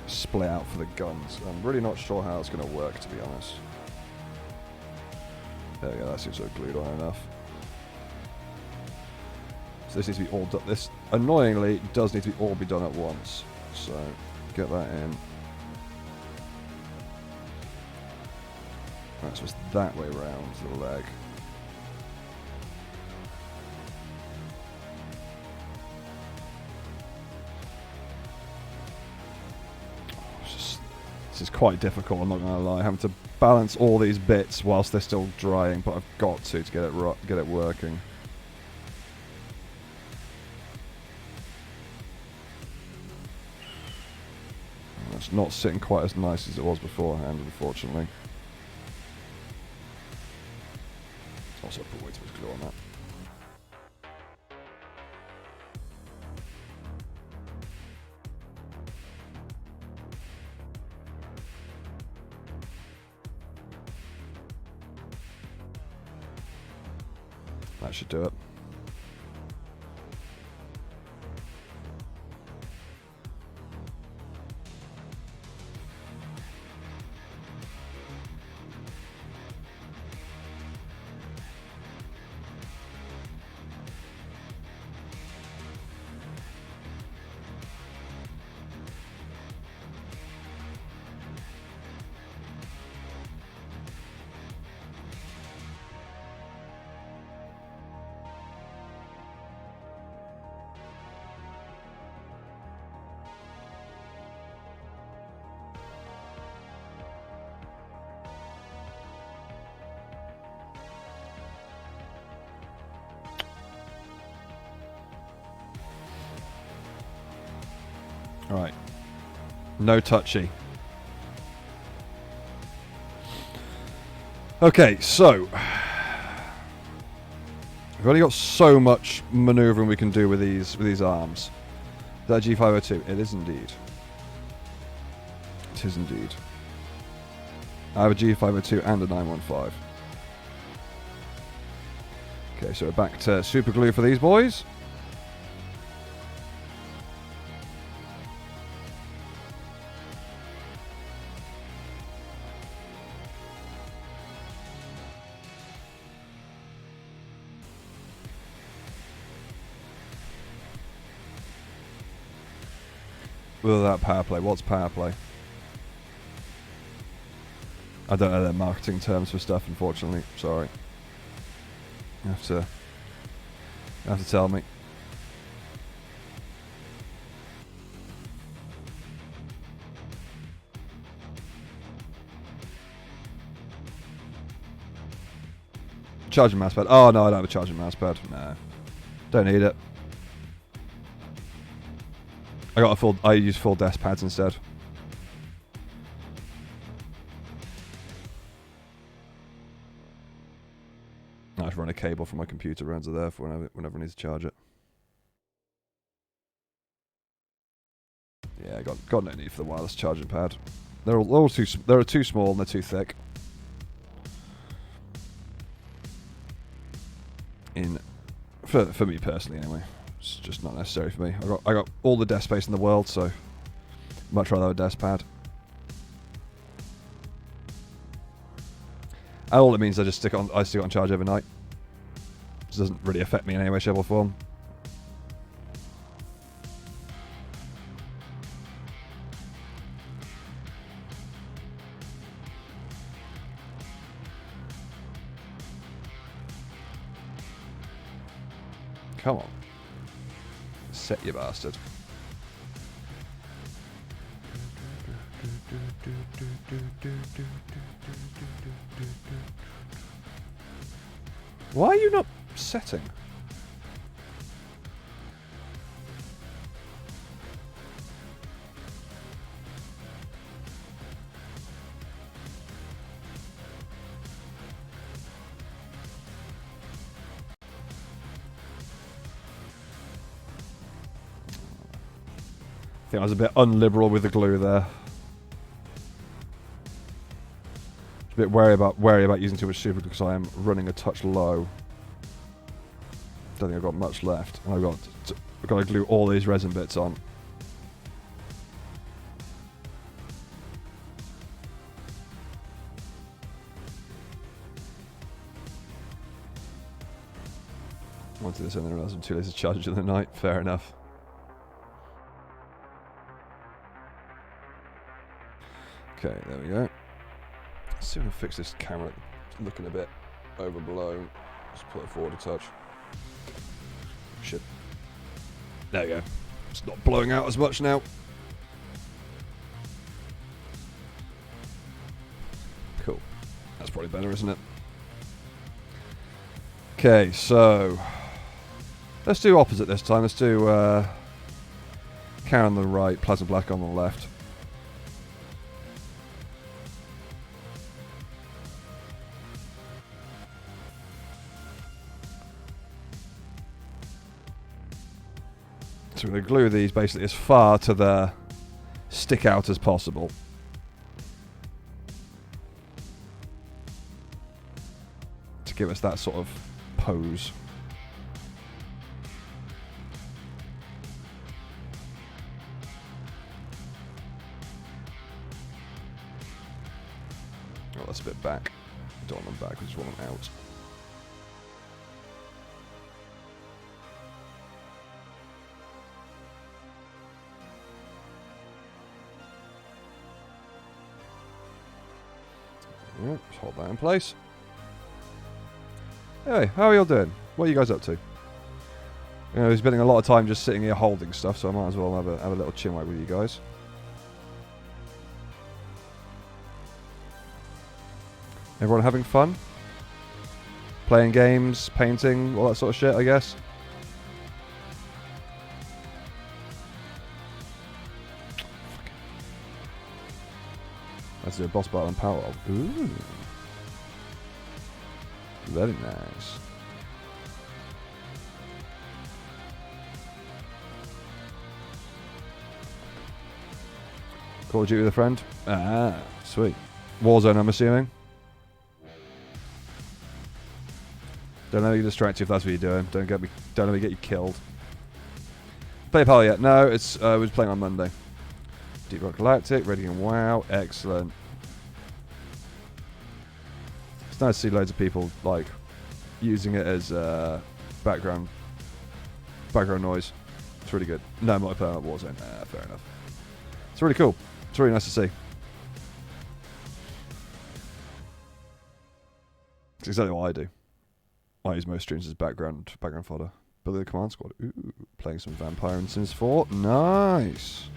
split out for the guns. I'm really not sure how it's going to work, to be honest. There we go, that seems to have glued on enough. So this needs to be all done. This, annoyingly, does need to be all be done at once. So, get that in. Right, so it's that way around the leg. This is quite difficult, I'm not going to lie. Having to balance all these bits whilst they're still drying, but I've got to get it working. It's not sitting quite as nice as it was beforehand, unfortunately. Also put way too much glue on that. That should do it. Right. No touchy. Okay, so we've only got so much manoeuvring we can do with these arms. Is that a G502? It is indeed. It is indeed. I have a G502 and a 915. Okay, so we're back to super glue for these boys. Without power play. What's power play? I don't know their marketing terms for stuff, unfortunately. Sorry. You have to tell me. Charging mouse pad. Oh no, I don't have a charging mouse pad. No. Don't need it. I use full desk pads instead. I just run a cable from my computer around to there for whenever I need to charge it. Yeah, got no need for the wireless charging pad. They're too small and they're too thick. For me personally, anyway, it's just not necessary for me. I got all the desk space in the world, so much rather have a desk pad. And all it means I stick it on charge overnight. It doesn't really affect me in any way, shape or form. Come on. Set, you bastard. Why are you not setting? I think I was a bit unliberal with the glue there. A bit wary about using too much super glue because I am running a touch low. Don't think I've got much left. And I've got to glue all these resin bits on. I wanted this and then I realised I'm too lazy to charge it in the night. Fair enough. Okay, there we go. Let's see if I can fix this camera. It's looking a bit overblown. Just pull it forward a touch. Shit. There we go. It's not blowing out as much now. Cool. That's probably better, isn't it? Okay, so let's do opposite this time. Let's do Karen on the right, Plasma Black on the left. So we're going to glue these basically as far to the stick out as possible. To give us that sort of pose. Oh, that's a bit back. Don't want them back, we just want them out. Yep, just hold that in place. Hey, how are you all doing? What are you guys up to? You know, he's spending a lot of time just sitting here holding stuff, so I might as well have a little chinwag with you guys. Everyone having fun? Playing games, painting, all that sort of shit, I guess. Let's do a boss battle in parallel. Ooh. Very nice. Call of Duty with a friend? Ah, sweet. Warzone, I'm assuming. Don't let me distract you if that's what you're doing. Don't let me get you killed. Play Pal yet? No, it's we're playing on Monday. Deep Rock Galactic, Ready and WoW, excellent. It's nice to see loads of people like using it as background noise. It's really good. No, I'm not playing at Warzone. Fair enough. It's really cool. It's really nice to see. It's exactly what I do. I use most streams as background fodder. Building the command squad. Ooh, playing some Vampire in Sims 4. Nice.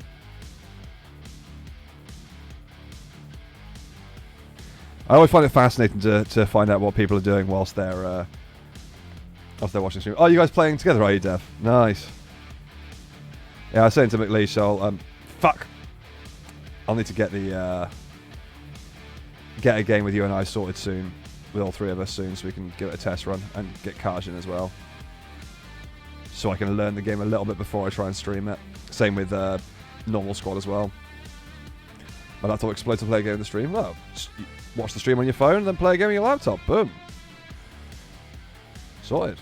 I always find it fascinating to find out what people are doing whilst they're watching stream. Oh, you guys playing together, are you, Dev? Nice. Yeah, I was saying to McLeish, so fuck. I'll need to get the get a game with you and I sorted soon, with all three of us soon, so we can give it a test run and get Kaj in as well, so I can learn the game a little bit before I try and stream it. Same with normal squad as well. My laptop explodes to play a game on the stream. Well, watch the stream on your phone and then play a game on your laptop. Boom. Sorted.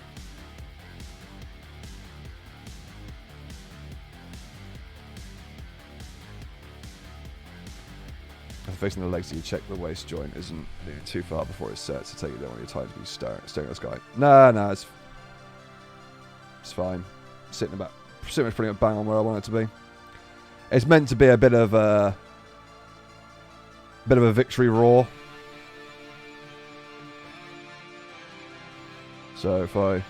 Facing the legs, so you check the waist joint isn't too far before it's set, so take it down when you're tired to be staring at the sky. No, it's fine. Sitting pretty much bang on where I want it to be. It's meant to be a bit of a victory roar. So if I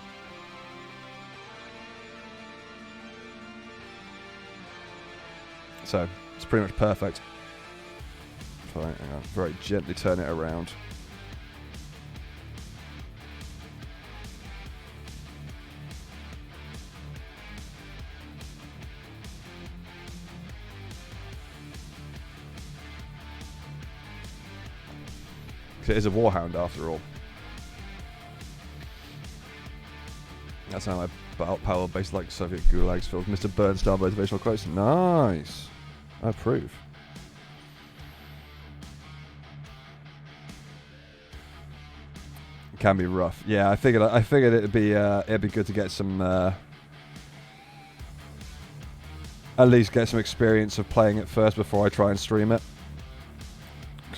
it's pretty much perfect. Right, hang on. Very gently turn it around. It is a warhound after all. That's how my power based like Soviet gulags filled Mr. Bernstein motivational quotes. Nice. I approve. Can be rough. Yeah, I figured it'd be good to get some at least get some experience of playing it first before I try and stream it.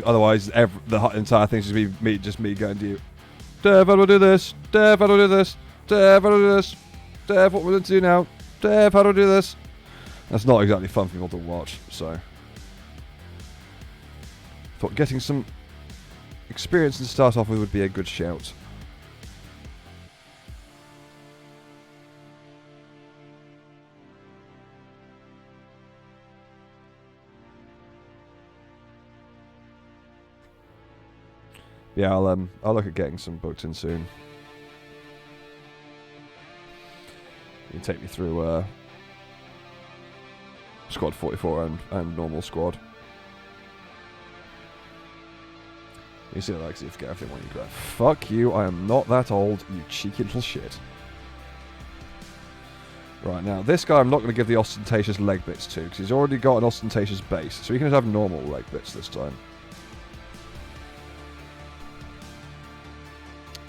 Otherwise, the entire thing's just me going to you, Dev, how do I do this? Dev, how do I do this? Dev, how do I do this? Dev, what we're going to do now? Dev, how do I do this? That's not exactly fun for people to watch. So, thought getting some experience to start off with would be a good shout. Yeah, I'll look at getting some booked in soon. You can take me through Squad 44 and normal squad. You see, like, see if you get everything when you grab. Fuck you, I am not that old, you cheeky little shit. Right, now, this guy I'm not going to give the ostentatious leg bits to, because he's already got an ostentatious base, so he can just have normal leg bits this time.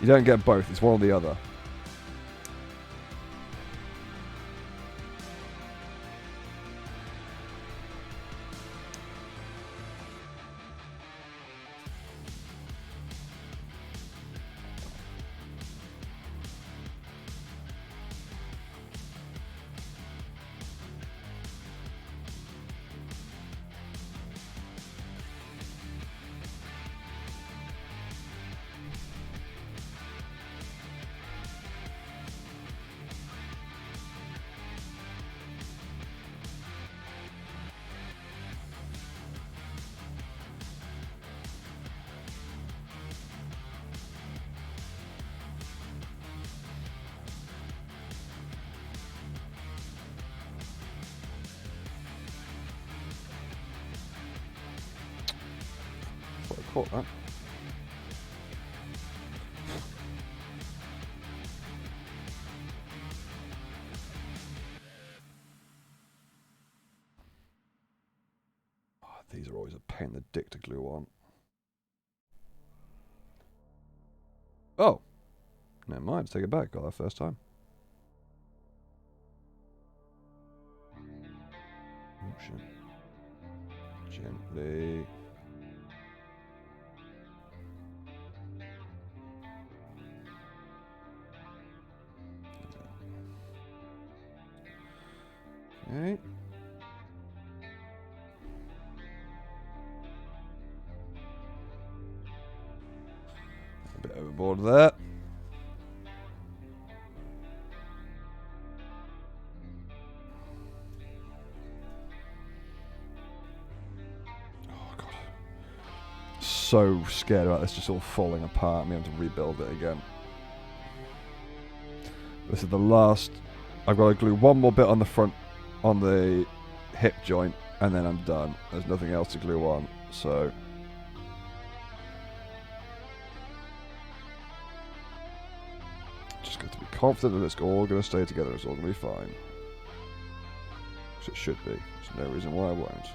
You don't get both, it's one or the other. caught that. These are always a pain in the dick to glue on. Oh! Never mind, take it back. Got that first time. Oh shit. Gently. Okay. A bit overboard there. Oh god. So scared about this just all falling apart and me having to rebuild it again. This is the last. I've got to glue one more bit on the front, on the hip joint, and then I'm done. There's nothing else to glue on, so. Just got to be confident that it's all going to stay together. It's all going to be fine. Which it should be. There's no reason why I won't.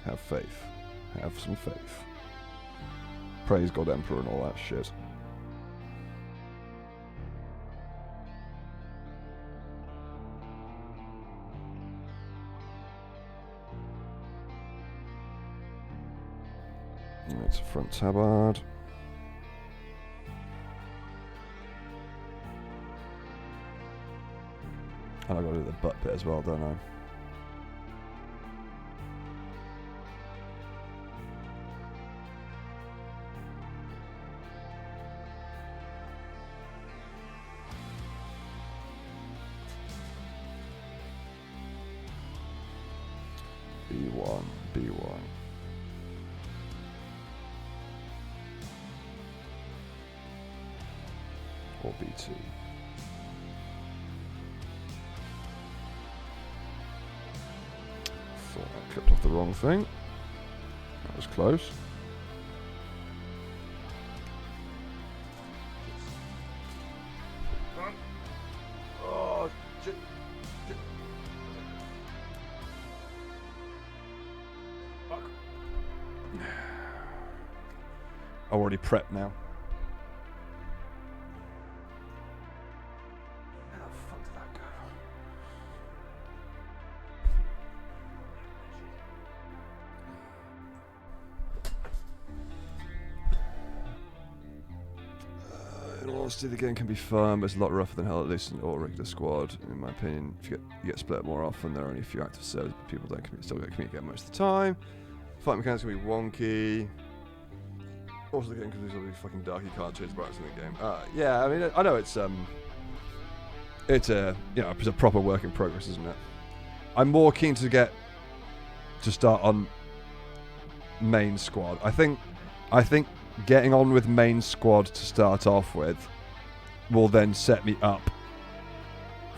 Have faith. Have some faith. Praise God Emperor and all that shit. It's a front tabard. And I've got to do the butt bit as well, don't I? B1, B1. Or B2. Thought I clipped off the wrong thing. That was close. Oh, shit. Fuck. Already prepped now. The game can be fun, but it's a lot rougher than Hell at Least or regular squad. In my opinion, if you get split up more often, there are only a few active servers, but people still don't communicate most of the time. Fight mechanics can be wonky. Also, the game can be fucking dark. You can't change the brightness in the game. Yeah, I mean, I know it's a it's a proper work in progress, isn't it? I'm more keen to start on main squad. I think getting on with main squad to start off with will then set me up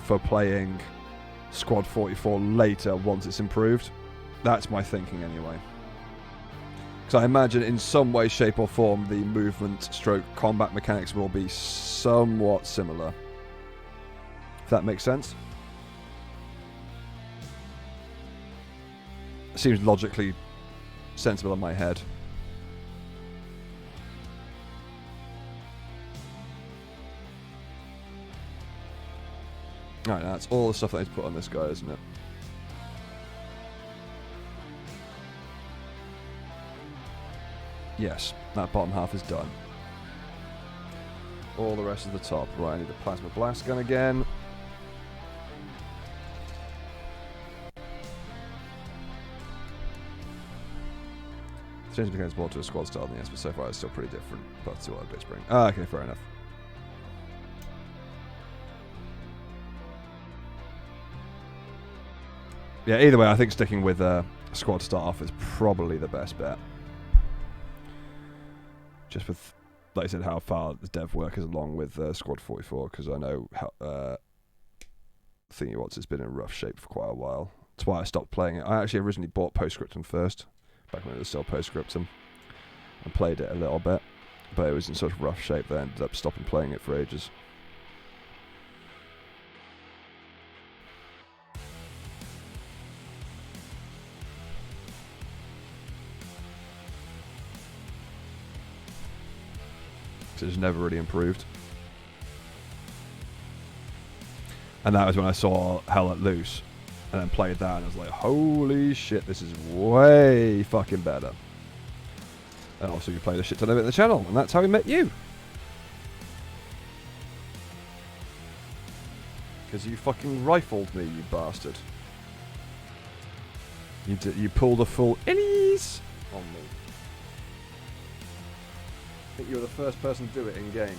for playing Squad 44 later once it's improved. That's my thinking anyway. Because I imagine in some way, shape or form the movement stroke combat mechanics will be somewhat similar. If that makes sense. Seems logically sensible in my head. Alright, that's all the stuff that I need to put on this guy, isn't it? Yes, that bottom half is done. All the rest of the top. Right, I need the plasma blast gun again. Change becomes more to a squad style than yes, but so far it's still pretty different. But let's see what updates bring. Okay, fair enough. Yeah, either way, I think sticking with squad start off is probably the best bet. Just with, like I said, how far the dev work is along with Squad 44, because I know how Thingy Watts has been in rough shape for quite a while. That's why I stopped playing it. I actually originally bought Postscriptum first, back when it was still Postscriptum, and played it a little bit, but it was in such rough shape that I ended up stopping playing it for ages. It's never really improved. And that was when I saw Hell Let Loose, and then played that, and I was like, holy shit, this is way fucking better. And also you played a shit ton of it in the channel, and that's how we met you. Because you fucking rifled me, you bastard. You pulled a full Illies on me. I think you were the first person to do it in game,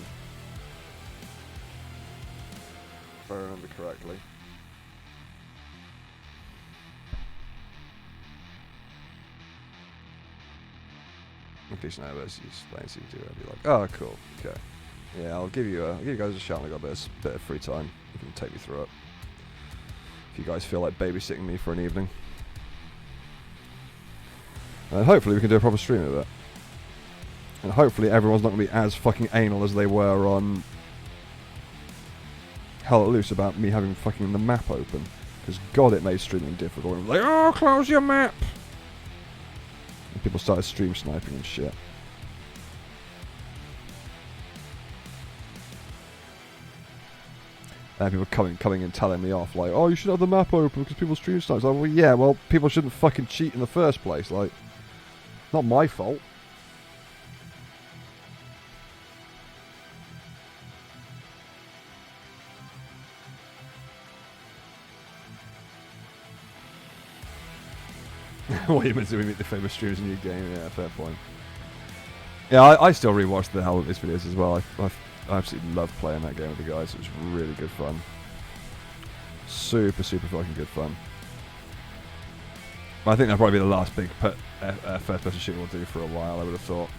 if I remember correctly. At least now, as you explain, so you do it, be like, oh, cool, okay, yeah, I'll give you guys a shout when I got a bit of free time. You can take me through it if you guys feel like babysitting me for an evening, and hopefully we can do a proper stream of it. And hopefully everyone's not going to be as fucking anal as they were on Hell Let Loose about me having fucking the map open. Because God, it made streaming difficult. It was like, oh, close your map! And people started stream sniping and shit. And people coming and telling me off, like, oh, you should have the map open because people stream snipe. Like, well, yeah, well, people shouldn't fucking cheat in the first place. Like, not my fault. What you meant to meet the famous streamers in your game? Yeah, fair point. Yeah, I still rewatch the Hell Let Loose videos as well. I absolutely love playing that game with the guys. It was really good fun. Super fucking good fun. I think that'll probably be the last big first-person shooter we'll do for a while. I would have thought.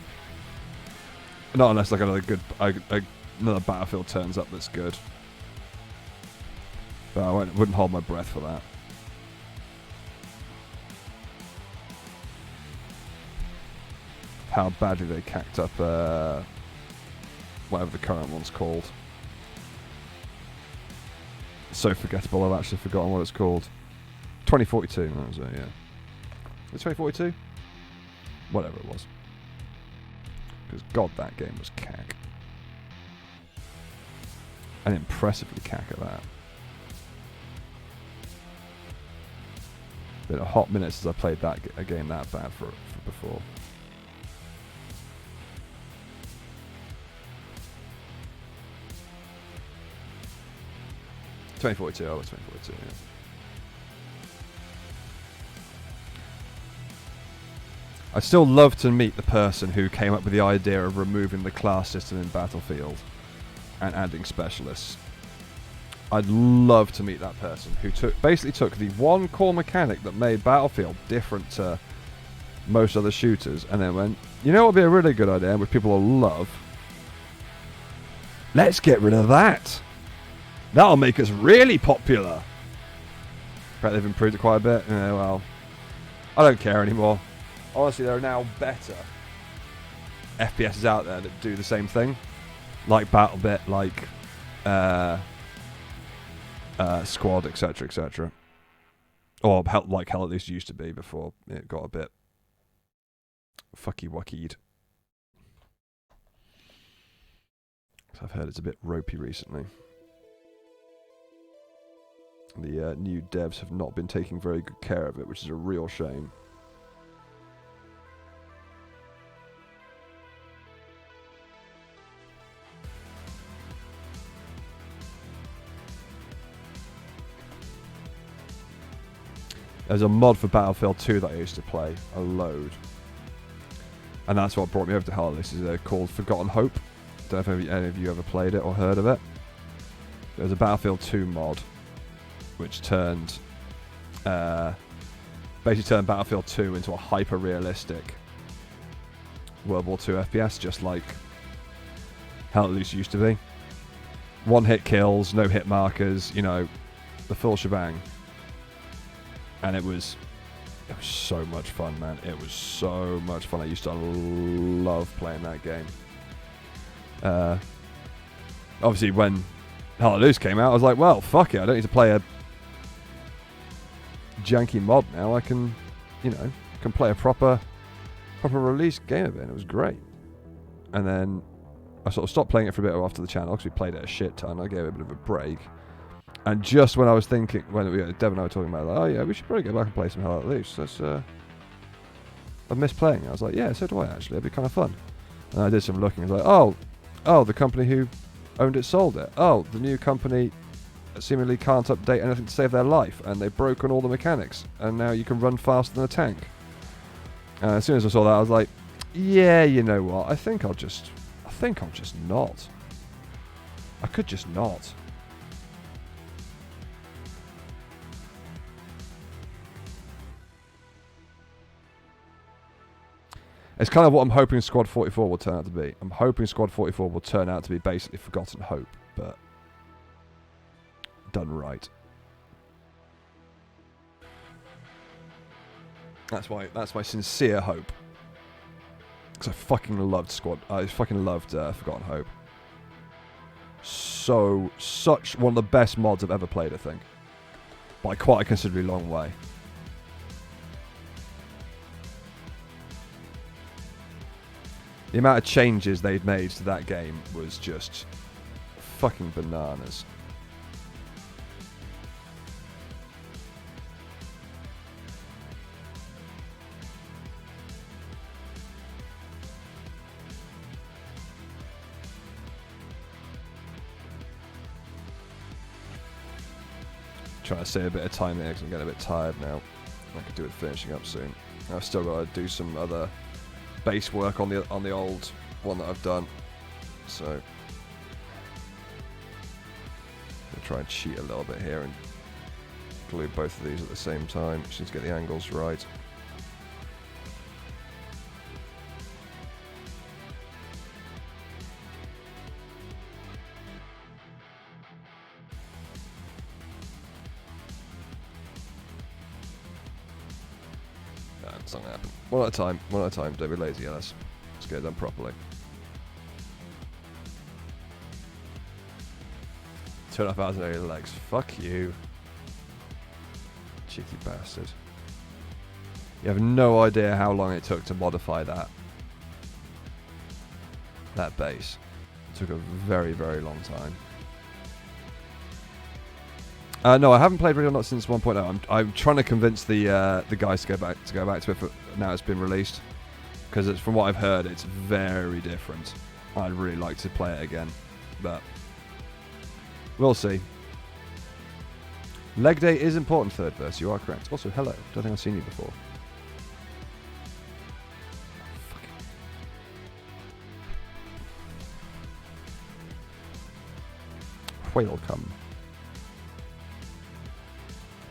Not unless like another Battlefield turns up that's good. But I wouldn't hold my breath for that. How badly they cacked up whatever the current one's called. It's so forgettable, I've actually forgotten what it's called. 2042, that was it, yeah. It's 2042? Whatever it was. Because God, that game was cack. And impressively cack at that. Been a hot minute since I played a game that bad for before. Oh, 2042, yeah. I'd still love to meet the person who came up with the idea of removing the class system in Battlefield and adding specialists. I'd love to meet that person who basically took the one core mechanic that made Battlefield different to most other shooters and then went, you know what would be a really good idea, which people will love? Let's get rid of that. That'll make us really popular. Bet they've improved it quite a bit. Yeah, well, I don't care anymore. Honestly, there are now better FPSs out there that do the same thing, like BattleBit, like Squad, etc., etc. Or like Hell Let Loose used to be before it got a bit fucky-wuckied. I've heard it's a bit ropey recently. The new devs have not been taking very good care of it, which is a real shame. There's a mod for Battlefield 2 that I used to play a load. And that's what brought me over to Hell Let Loose. Is called Forgotten Hope. Don't know if any of you ever played it or heard of it. There's a Battlefield 2 mod which turned basically turned Battlefield 2 into a hyper-realistic World War II FPS, just like Hell Let Loose used to be. One-hit kills, no hit markers, you know, the full shebang. And it was so much fun, man. It was so much fun. I used to love playing that game. Obviously, when Hell Let Loose came out, I was like, well, fuck it. I don't need to play a janky mod now. I can, can play a proper release game of it. And it was great. And then I sort of stopped playing it for a bit after the channel because we played it a shit ton. I gave it a bit of a break. And just when I was thinking, when Dev and I were talking about, like, oh yeah, we should probably go back and play some Hell Let Loose. I missed playing. I was like, yeah, so do I actually. It'd be kind of fun. And I did some looking. I was like, oh, the company who owned it sold it. Oh, the new company seemingly can't update anything to save their life, and they've broken all the mechanics, and now you can run faster than a tank. And as soon as I saw that, I was like, yeah, you know what? I think I'll just not. I could just not. It's kind of what I'm hoping Squad 44 will turn out to be. I'm hoping Squad 44 will turn out to be basically Forgotten Hope, but done right. That's my sincere hope. Because I fucking loved Forgotten Hope. Such one of the best mods I've ever played, I think. By quite a considerably long way. The amount of changes they'd made to that game was just fucking bananas. Trying to save a bit of time there because I'm getting a bit tired now. I could do with finishing up soon. I've still got to do some other base work on the old one that I've done, so I'm gonna try and cheat a little bit here and glue both of these at the same time. Just need to get the angles right. It's not gonna happen. One at a time. Don't be lazy, Alice. Let's get it done properly. 2.5 hours on your legs. Fuck you. Cheeky bastard. You have no idea how long it took to modify that base. It took a very, very long time. No, I haven't played Ready or Not since 1.0. I'm trying to convince the guys to go back to it for now it's been released, because from what I've heard, it's very different. I'd really like to play it again, but we'll see. Leg day is important, third verse. You are correct. Also, hello. Don't think I've seen you before. Welcome.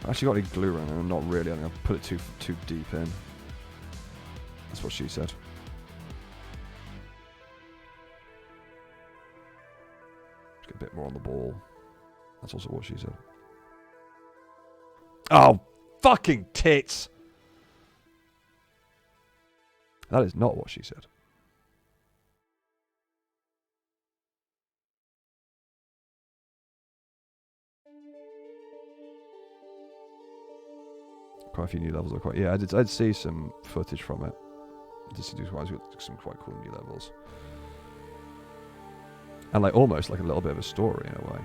I actually got any glue around there? Not really. I'm going to put it too deep in. That's what she said. Just get a bit more on the ball. That's also what she said. Oh, fucking tits! That is not what she said. Quite a few new levels. Yeah, I'd see some footage from it. Just to do some quite cool new levels, and almost like a little bit of a story in a way.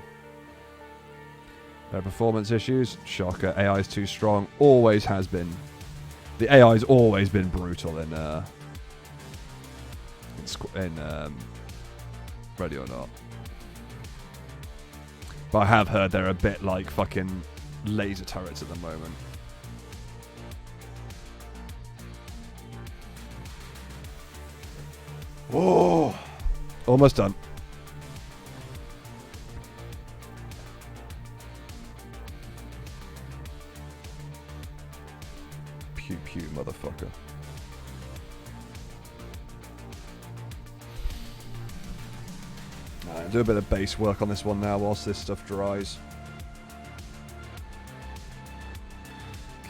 There are performance issues. Shocker. AI is too strong. Always has been. The AI's always been brutal in Ready or Not. But I have heard they're a bit like fucking laser turrets at the moment. Oh, almost done. Pew pew, motherfucker. Do a bit of base work on this one now whilst this stuff dries.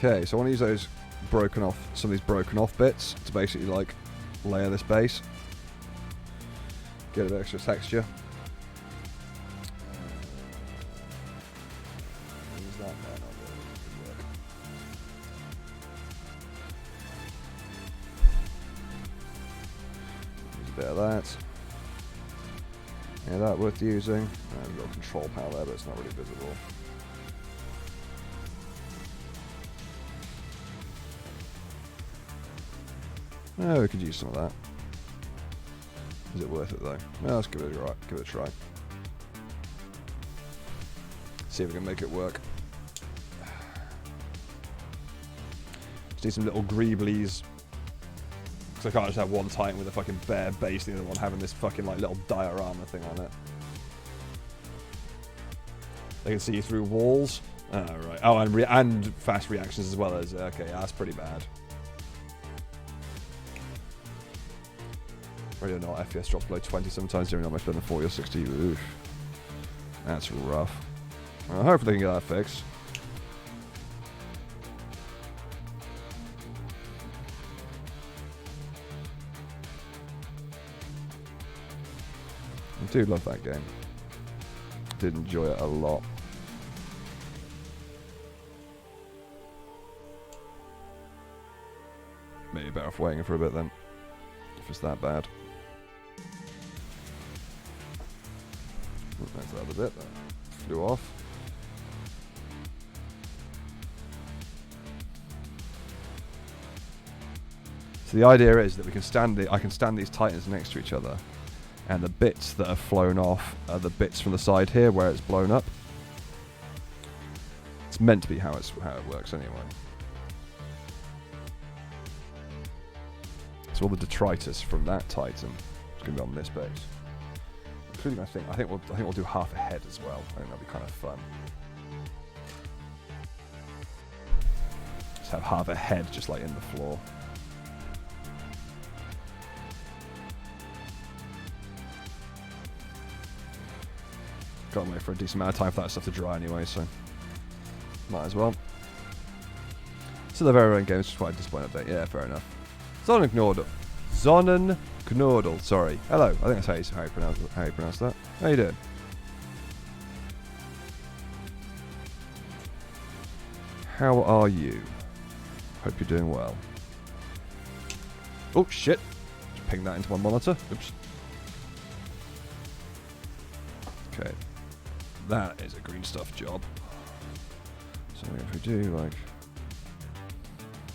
Okay, so I want to use those some of these broken off bits to basically like layer this base. Get a bit extra texture. Use that there, not really work. Use a bit of that. Yeah, that worth using. We've got a control panel there, but it's not really visible. Oh, we could use some of that. Is it worth it though? No, let's give it a try. See if we can make it work. Just need some little greeblies. Because I can't just have one Titan with a fucking bare base, and the other one having this fucking like little diorama thing on it. They can see through walls. Oh, right. Oh, and fast reactions as well as... Okay, that's pretty bad. Already know FPS drops below 20 sometimes, doing not much better than 40 or 60. Oof. That's rough. Well, hopefully they can get that fixed. I do love that game. Did enjoy it a lot. Maybe better off waiting for a bit then, if it's that bad. That's the other bit that flew off. So the idea is that we can I can stand these Titans next to each other, and the bits that have flown off are the bits from the side here where it's blown up. It's meant to be how it works anyway. So all the detritus from that Titan is going to be on this base, including I think we'll do half a head as well. I think that'll be kind of fun. Just have half a head just like in the floor. Got to wait for a decent amount of time for that stuff to dry anyway, so might as well. Still a very rare game, it's just quite a disappointing update. Yeah, fair enough. Sonnenknordel, sorry. Hello, I think that's how you pronounce that. How you doing? How are you? Hope you're doing well. Oh shit! Just ping that into my monitor. Oops. Okay. That is a green stuff job. So if we do like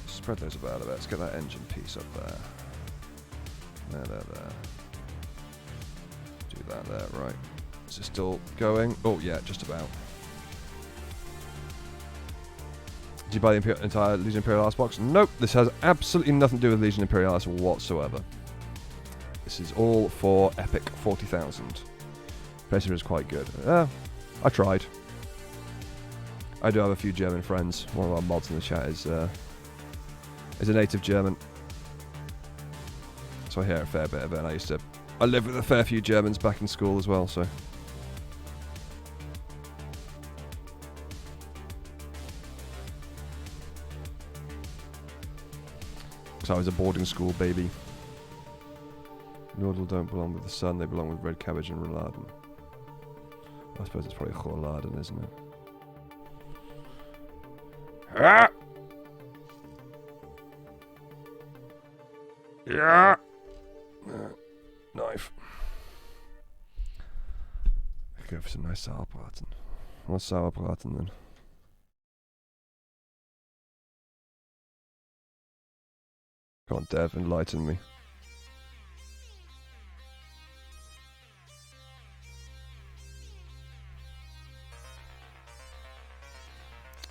spread those about a bit, let's get that engine piece up there. There. Do that there, right. Is it still going? Oh yeah, just about. Did you buy the entire Legion Imperialis box? Nope, this has absolutely nothing to do with Legion Imperialis whatsoever. This is all for Epic 40,000. Basically, is quite good. I tried. I do have a few German friends. One of our mods in the chat is a native German, so I hear a fair bit of it. And I lived with a fair few Germans back in school as well, so. So I was a boarding school baby. Nordal don't belong with the sun, they belong with red cabbage and rouladen. I suppose it's probably rouladen, isn't it? Ah! Yeah! Knife. Go for some nice sauerbraten. What's sauerbraten then? Come on, Dev, enlighten me.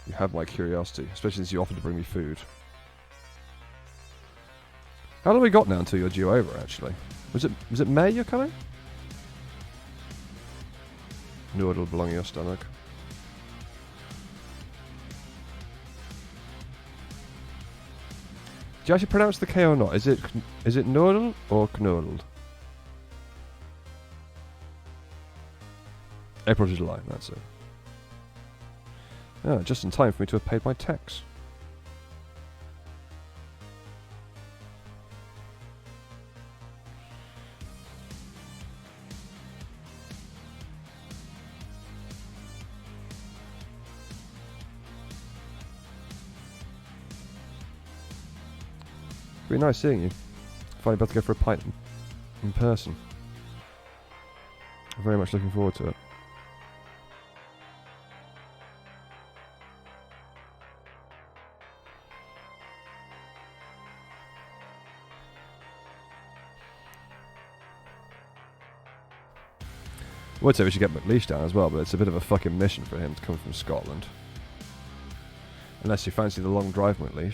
You have my curiosity, especially since you offered to bring me food. How long have we got now until you're due over, actually? Was it May you're coming? No, it'll belong in your stomach. Do you actually pronounce the K or not? Is it Nordal or Knordal? April to July, that's it. Oh, just in time for me to have paid my tax. It'd be nice seeing you. Finally about to go for a pint in person. I'm very much looking forward to it. I would say we should get McLeish down as well, but it's a bit of a fucking mission for him to come from Scotland. Unless you fancy the long drive, McLeish.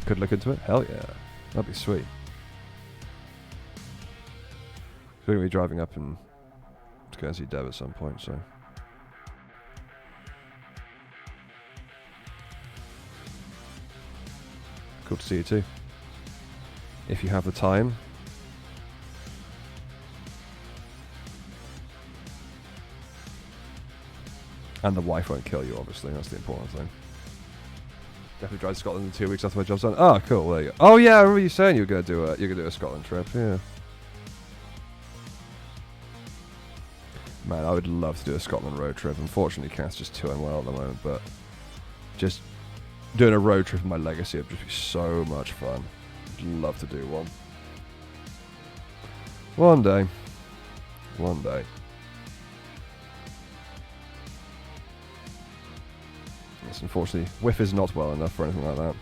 Could look into it? Hell yeah. That'd be sweet. We're going to be driving up and to go and see Deb at some point, so. Cool to see you too. If you have the time. And the wife won't kill you, obviously. That's the important thing. Definitely drive to Scotland in 2 weeks after my job's done. Oh, cool. There you go. Oh yeah, I remember you saying you were going to do a Scotland trip. Yeah. Man, I would love to do a Scotland road trip. Unfortunately, Cass just too unwell at the moment, but just doing a road trip in my legacy would just be so much fun. I'd love to do one. One day. One day. Yes, unfortunately, Whiff is not well enough for anything like that.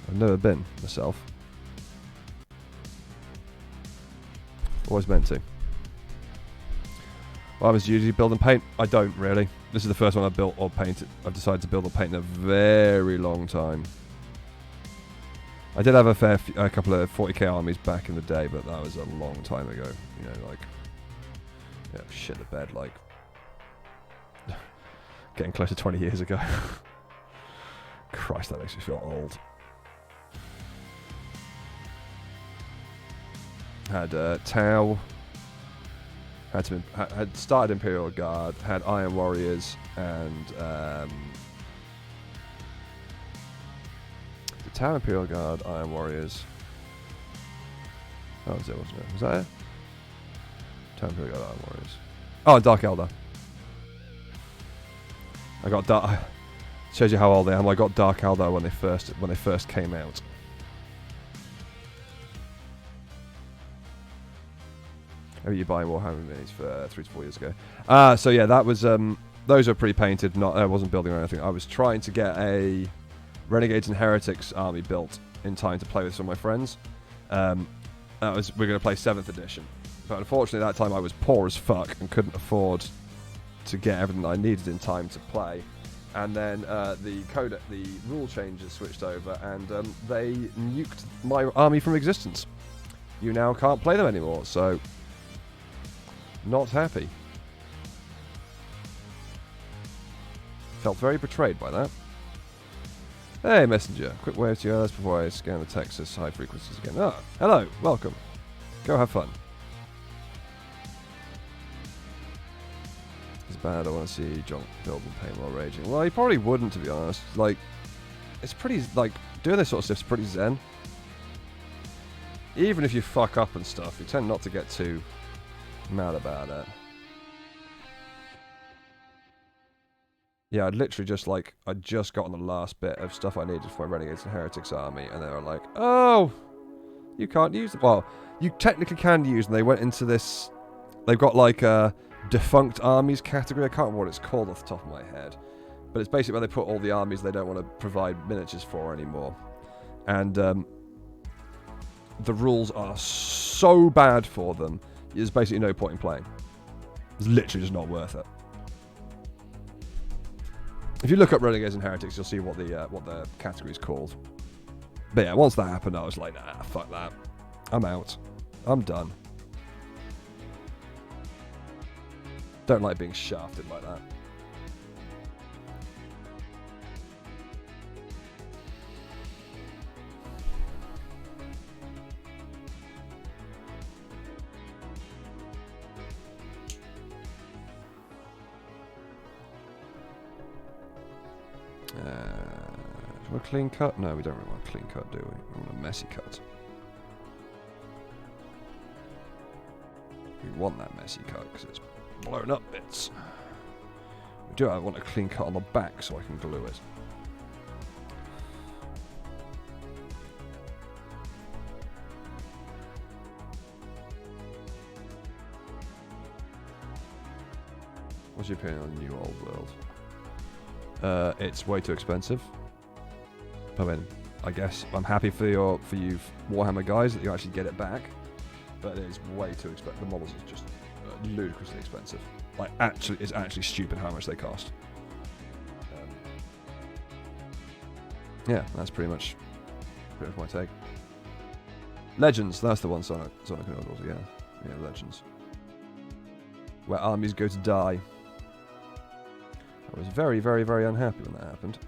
I've never been, myself. Always meant to. Well, I was usually build and paint. I don't, really. This is the first one I've built or painted. I've decided to build or paint in a very long time. I did have a couple of 40k armies back in the day, but that was a long time ago. You know, like... Yeah, shit the bed, like... Getting close to 20 years ago. Christ, that makes me feel old. Had Tau, had started Imperial Guard, had Iron Warriors, and the Tau, Imperial Guard, Iron Warriors. That was it, wasn't it? Was that it? Tau, Imperial Guard, Iron Warriors. Oh, Dark Elder. I got Dark. Shows you how old I am. I got Dark Elder when they first came out. Are you buying Warhammer minis for 3 to 4 years ago? So yeah, that was those are pre-painted. Not I wasn't building or anything. I was trying to get a Renegades and Heretics army built in time to play with some of my friends. We're going to play 7th edition, but unfortunately that time I was poor as fuck and couldn't afford to get everything I needed in time to play. And then the rule changes switched over, and they nuked my army from existence. You now can't play them anymore. So. Not happy. Felt very betrayed by that. Hey, Messenger. Quick wave to yours before I scan the Texas high frequencies again. Ah, hello. Welcome. Go have fun. It's bad. I want to see John build and paint while raging. Well, he probably wouldn't, to be honest. Like, it's pretty, like, doing this sort of stuff's pretty zen. Even if you fuck up and stuff, you tend not to get too mad about it. Yeah, I'd literally I'd just gotten the last bit of stuff I needed for my Renegades and Heretics army, and they were like, oh, you can't use them. Well, you technically can use them. They went into this, they've got like a defunct armies category. I can't remember what it's called off the top of my head, but it's basically where they put all the armies they don't want to provide miniatures for anymore. And the rules are so bad for them, there's basically no point in playing. It's literally just not worth it. If you look up Renegades and Heretics, you'll see what the category's called. But yeah, once that happened, I was like, nah, fuck that. I'm out. I'm done. Don't like being shafted like that. Do we want a clean cut? No, we don't really want a clean cut, do we? We want a messy cut. We want that messy cut because it's blown up bits. We do. I want a clean cut on the back so I can glue it. What's your opinion on New Old World? It's way too expensive. I mean, I guess I'm happy for you Warhammer guys that you actually get it back, but it is way too expensive. The models are just ludicrously expensive. Like, it's actually stupid how much they cost. Yeah, that's pretty much my take. Legends, that's the one Sonic Models, yeah. Yeah, Legends. Where armies go to die. I was very, very, very unhappy when that happened.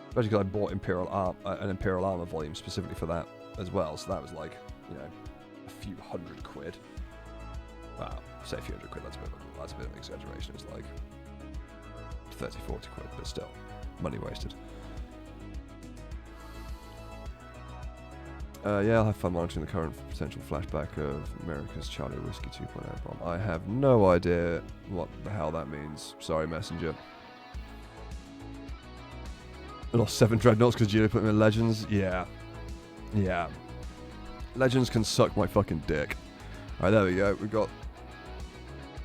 Especially because I bought an Imperial Armor volume specifically for that as well, so that was like, you know, a few £100. Wow, say a few £100, that's a bit of an exaggeration. It's like 30, 40 quid, but still, money wasted. Yeah, I'll have fun monitoring the current potential flashback of America's Charlie Whiskey 2.0 bomb. I have no idea what the hell that means. Sorry, Messenger. I lost 7 dreadnoughts because Julia put them in Legends. Yeah. Yeah. Legends can suck my fucking dick. Alright, there we go. We've got...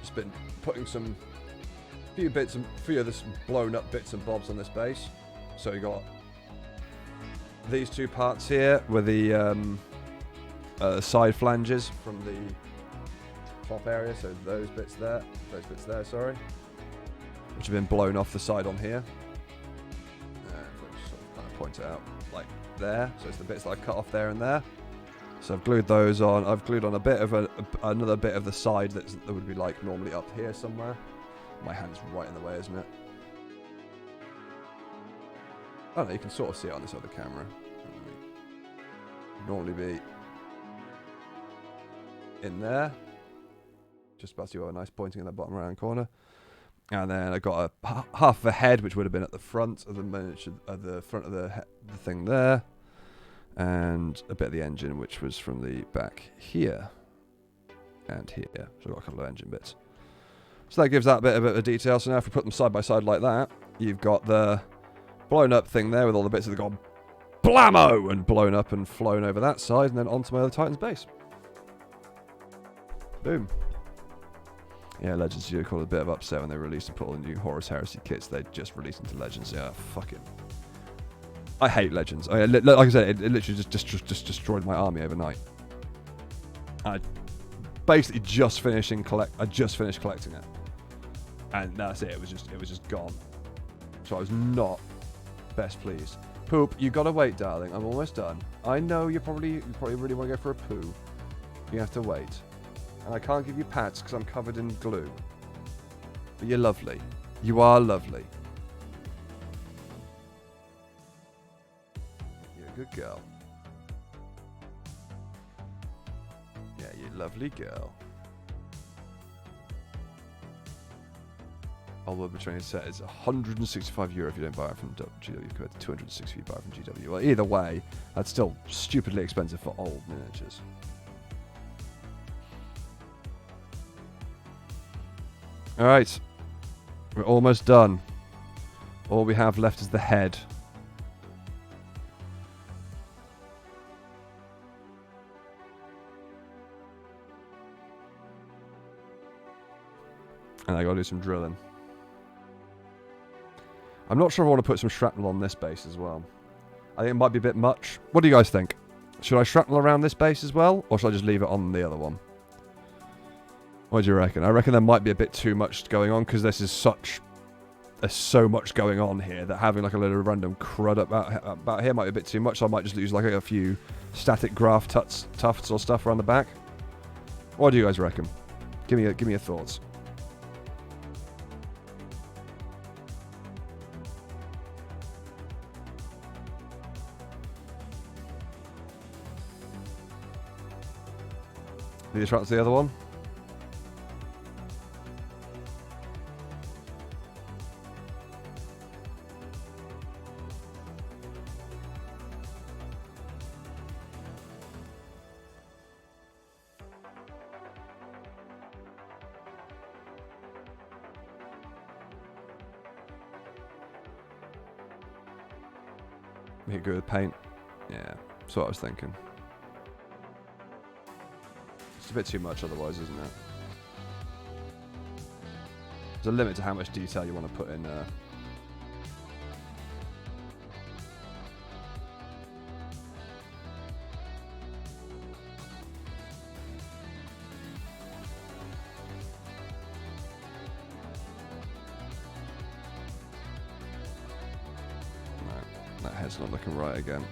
just been putting some... few of this blown up bits and bobs on this base. So we got... these two parts here were the side flanges from the top area, so those bits there, sorry, which have been blown off the side on here. If I just sort of kind of point it out like there, so it's the bits that I cut off there and there. So I've glued those on. I've glued on a bit of another bit of the side that would be like normally up here somewhere. My hand's right in the way, isn't it? Oh no, you can sort of see it on this other camera. Normally be in there. Just about to do a nice pointing in the bottom right hand corner. And then I got a half of a head, which would have been at the front of the miniature, at the front of the thing there. And a bit of the engine, which was from the back here. And here. So I've got a couple of engine bits. So that gives that bit of detail. So now if we put them side by side like that, you've got the blown up thing there with all the bits that have gone blammo and blown up and flown over that side and then onto my other Titan's base. Boom. Yeah, Legends do call it a bit of upset when they released and put all the new Horus Heresy kits they just released into Legends. Yeah, fucking... I hate Legends. Like I said, it literally just destroyed my army overnight. I basically just finished collecting it. And that's it. It was just gone. So I was not best pleased. Poop, you gotta wait, darling. I'm almost done. I know you probably really want to go for a poo. You have to wait. And I can't give you pats because I'm covered in glue. But you're lovely. You are lovely. You're a good girl. Yeah, you're a lovely girl. Although the training set is €165 if you don't buy it from GW, compared to 260 if you buy it from GW. Well, either way, that's still stupidly expensive for old miniatures. Alright, we're almost done. All we have left is the head. And I gotta do some drilling. I'm not sure if I want to put some shrapnel on this base as well. I think it might be a bit much. What do you guys think? Should I shrapnel around this base as well? Or should I just leave it on the other one? What do you reckon? I reckon there might be a bit too much going on because there's so much going on here that having like a little random crud about here might be a bit too much. So I might just use like a few static graft tufts or stuff around the back. What do you guys reckon? Give me your thoughts. Did you try to the other one? Make it good with paint. Yeah, that's what I was thinking. It's a bit too much otherwise, isn't it? There's a limit to how much detail you want to put in there. No, that head's not looking right again.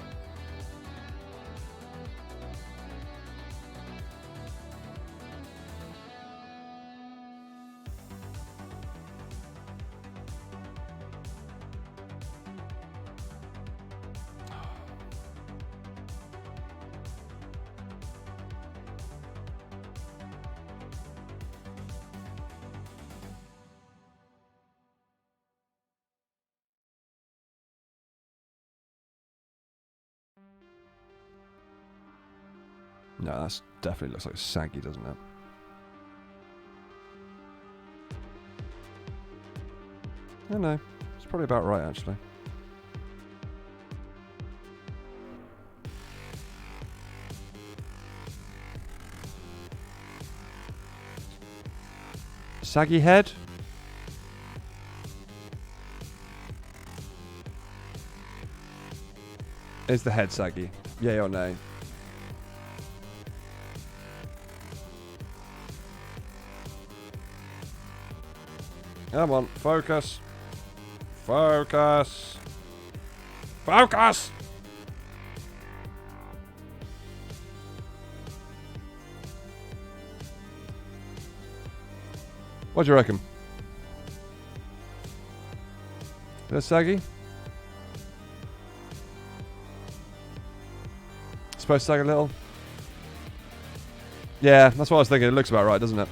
No, that definitely looks like saggy, doesn't it? I don't know. It's probably about right, actually. Saggy head? Is the head saggy? Yay or nay? Come on, focus. Focus. Focus! What do you reckon? Is that saggy? Supposed to sag a little? Yeah, that's what I was thinking. It looks about right, doesn't it?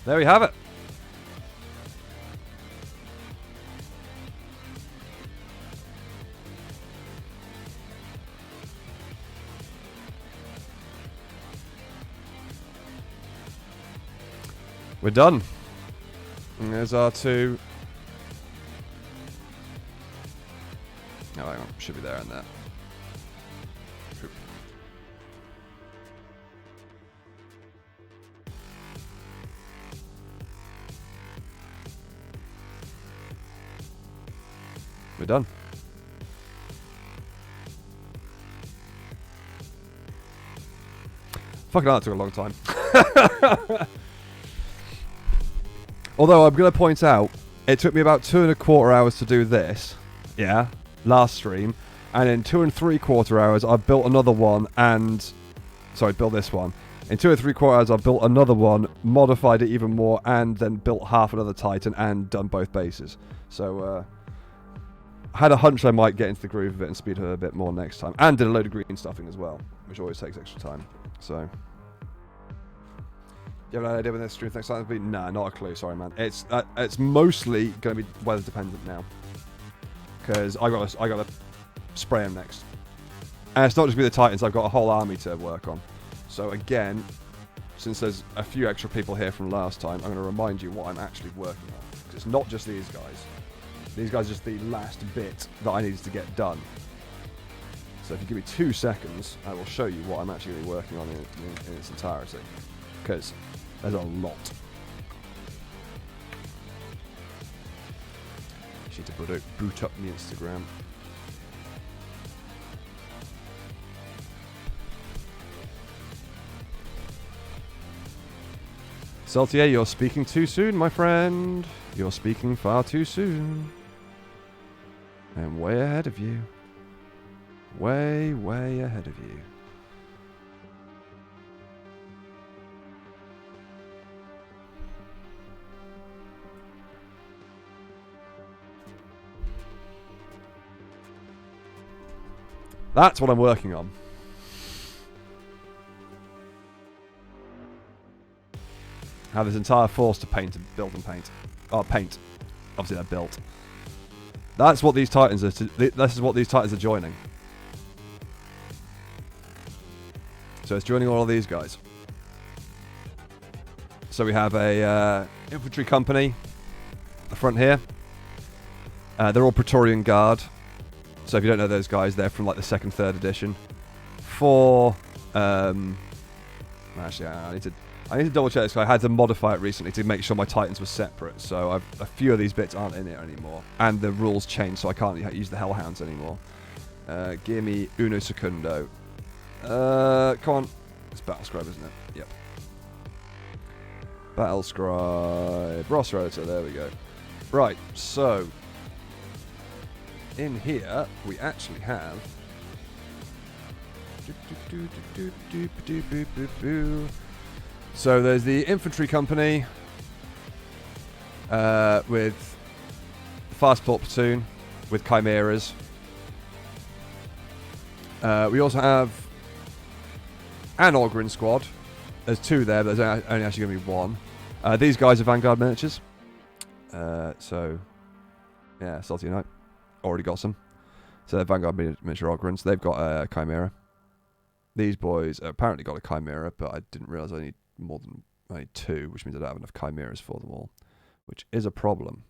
There we have it. We're done. And there's our two. Oh, hang on. Should be there and there. We're done. Fucking hell, that took a long time. Although I'm going to point out, it took me about 2¼ hours to do this. Yeah, last stream. And in 2¾ hours, I built another one and... Sorry, built this one. In 2¾ hours, I built another one, modified it even more, and then built half another Titan and done both bases. So, I had a hunch I might get into the groove of it and speed her a bit more next time. And did a load of green stuffing as well, which always takes extra time. So... You have an idea when this stream next time will be? Nah, not a clue. Sorry, man. It's mostly going to be weather dependent now, because I got to spray them next, and it's not just be the Titans. I've got a whole army to work on. So again, since there's a few extra people here from last time, I'm going to remind you what I'm actually working on. Because it's not just these guys. These guys are just the last bit that I needed to get done. So if you give me 2 seconds, I will show you what I'm actually going to be working on in its entirety. Because there's a lot. Just need to boot up the Instagram. Saltier, you're speaking too soon, my friend. You're speaking far too soon. I'm way ahead of you. Way, way ahead of you. That's what I'm working on. I have this entire force to paint and build and paint. Oh, paint. Obviously they're built. That's what these Titans are. This is what these Titans are joining. So it's joining all of these guys. So we have a infantry company at the front here. They're all Praetorian Guard. So if you don't know those guys, they're from like the 2nd, 3rd edition. Actually, I need to double check this. I had to modify it recently to make sure my Titans were separate. So a few of these bits aren't in it anymore, and the rules changed, so I can't use the Hellhounds anymore. Give me uno secundo. Come on, it's Battle Scribe, isn't it? Yep. Battle Scribe, Ross Rotor. There we go. Right, so in here we actually have. So there's the infantry company with the fast port platoon with chimeras. We also have an Ogryn squad. There's 2 there, but there's only actually going to be 1. These guys are Vanguard miniatures. So yeah, Salty Knight already got some. So they're Vanguard miniature Ogryns. They've got a chimera. These boys apparently got a chimera, but I didn't realise I need I need 2, which means I don't have enough chimeras for them all, which is a problem.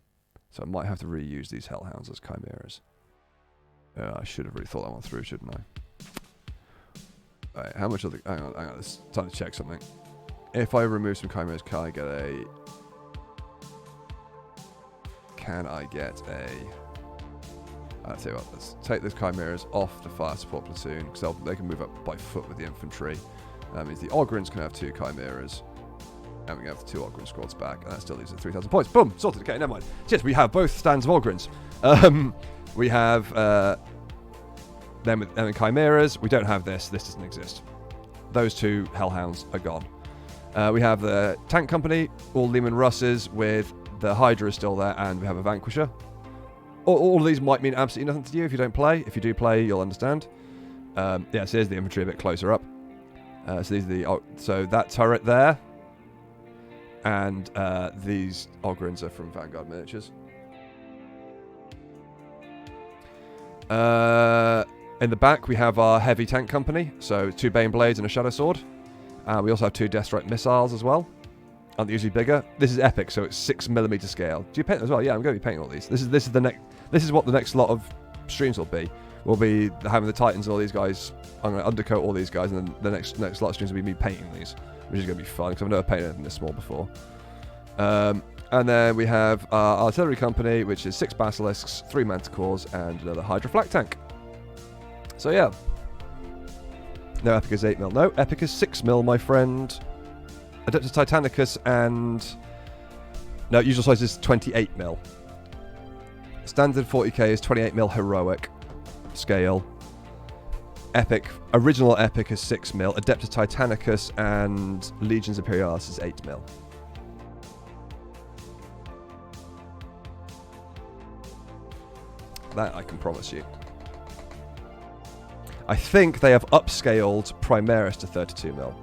So I might have to reuse these Hellhounds as chimeras. I should have really thought that one through, shouldn't I? Alright, how much of the... Hang on, it's time to check something. If I remove some chimeras, can I get a... I'll tell you what, let's take those chimeras off the fire support platoon, because they can move up by foot with the infantry. That means the Ogryns can have 2 chimeras, and we can have the 2 Ogryn squads back, and that still leaves us 3,000 points. Boom! Sorted. Okay, never mind. Yes, we have both stands of Ogryns. We have them with chimeras. We don't have this. This doesn't exist. Those 2 Hellhounds are gone. We have the tank company, all Lehman Russes, with the Hydra is still there, and we have a Vanquisher. All of these might mean absolutely nothing to you if you don't play. If you do play, you'll understand. So here's the infantry a bit closer up. So these are so that turret there, and these Ogryns are from Vanguard miniatures. In the back we have our heavy tank company, so 2 Bane Blades and a Shadow Sword. We also have 2 Deathstrike missiles as well. Aren't they usually bigger? This is epic, so it's 6mm scale. Do you paint as well? Yeah, I'm going to be painting all these. This is what the next lot of streams will be. We'll be having the Titans and all these guys. I'm going to undercoat all these guys, and then the next lot of streams will be me painting these, which is going to be fun because I've never painted anything this small before. And then we have our artillery company, which is 6 Basilisks, 3 Manticores, and another Hydra flak tank. So yeah. No, Epic is 8mm. No, Epic is 6mm, my friend. Adeptus Titanicus and... No, usual size is 28mm. Standard 40k is 28mm heroic scale. Epic, original Epic is 6mm. Adeptus Titanicus and Legions Imperialis is 8mm. That I can promise you. I think they have upscaled Primaris to 32mm.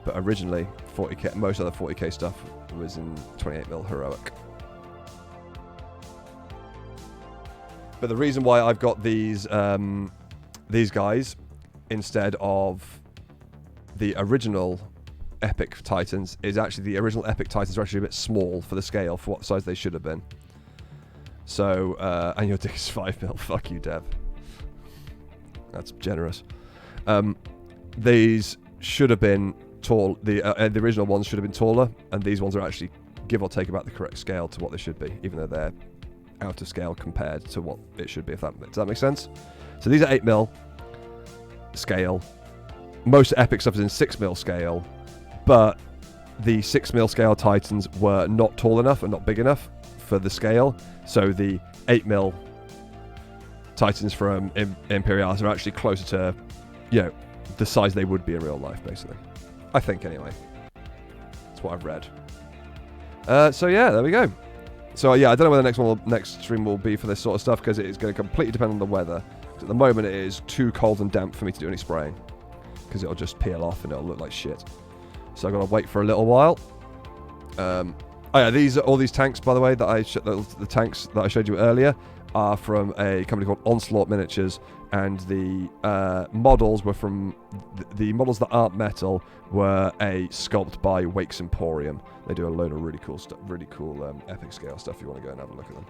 But originally, 40k, most of the 40k stuff was in 28mm heroic. But the reason why I've got these guys instead of the original Epic Titans is actually the original Epic Titans are actually a bit small for the scale for what size they should have been. So, and your dick is 5mm. Fuck you, Dev. That's generous. These should have been tall. The original ones should have been taller, and these ones are actually, give or take, about the correct scale to what they should be, even though they're out of scale compared to what it should be. Does that make sense? So these are 8mm scale. Most Epic stuff is in 6mm scale, but the 6mm scale Titans were not tall enough and not big enough for the scale. So the 8mm Titans from Imperialis are actually closer to, the size they would be in real life, basically. I think, anyway. That's what I've read. So yeah, there we go. So yeah, I don't know where the next stream will be for this sort of stuff, because it is going to completely depend on the weather. At the moment, it is too cold and damp for me to do any spraying, because it'll just peel off and it'll look like shit. So I've got to wait for a little while. Oh yeah, all these tanks, by the way, that the tanks that I showed you earlier are from a company called Onslaught Miniatures, and the models were from the models that aren't metal were a sculpt by Wakes Emporium. They do a load of really cool stuff, really cool epic scale stuff. If you want to go and have a look at them.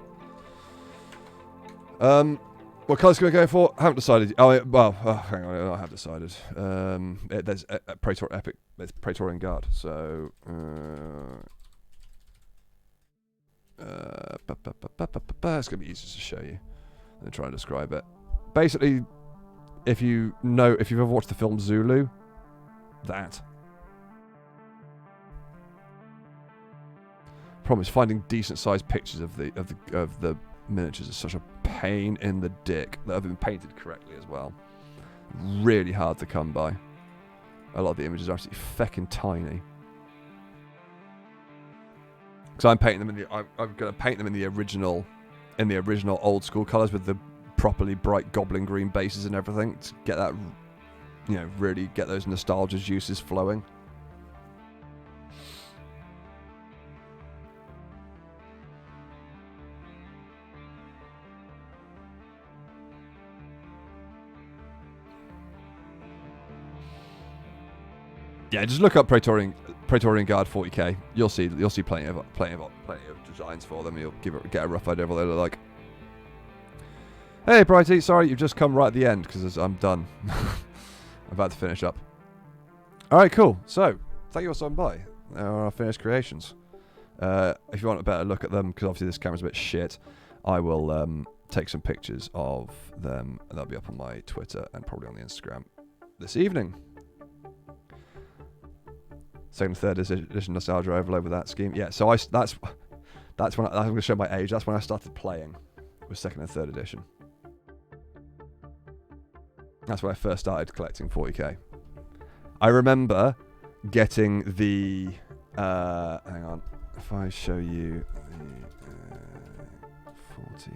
What colours can we go for? Haven't decided. Hang on, I have decided. There's Praetor Epic. There's Praetorian Guard. So, it's gonna be easier to show you than try and describe it. Basically, if you've ever watched the film Zulu, that. Problem is finding decent sized pictures of the miniatures is such a pain in the dick that have been painted correctly as well. Really hard to come by. A lot of the images are absolutely feckin' tiny. Because I'm painting them I'm gonna paint them in the original old school colours with the properly bright goblin green bases and everything to get that, really get those nostalgia juices flowing. Yeah, just look up Praetorian Guard 40k. You'll see plenty of designs for them. You'll get a rough idea of what they look like. Hey, Brighty, sorry you've just come right at the end because I'm done. I'm about to finish up. All right, cool. So thank you for stopping by. There are our finished creations. If you want a better look at them, because obviously this camera's a bit shit, I will take some pictures of them, and they'll be up on my Twitter and probably on the Instagram this evening. Second and third edition nostalgia overload with that scheme. Yeah, so that's when I'm going to show my age. That's when I started playing. Was second and third edition. That's when I first started collecting 40k. I remember getting the. Hang on, if I show you the 40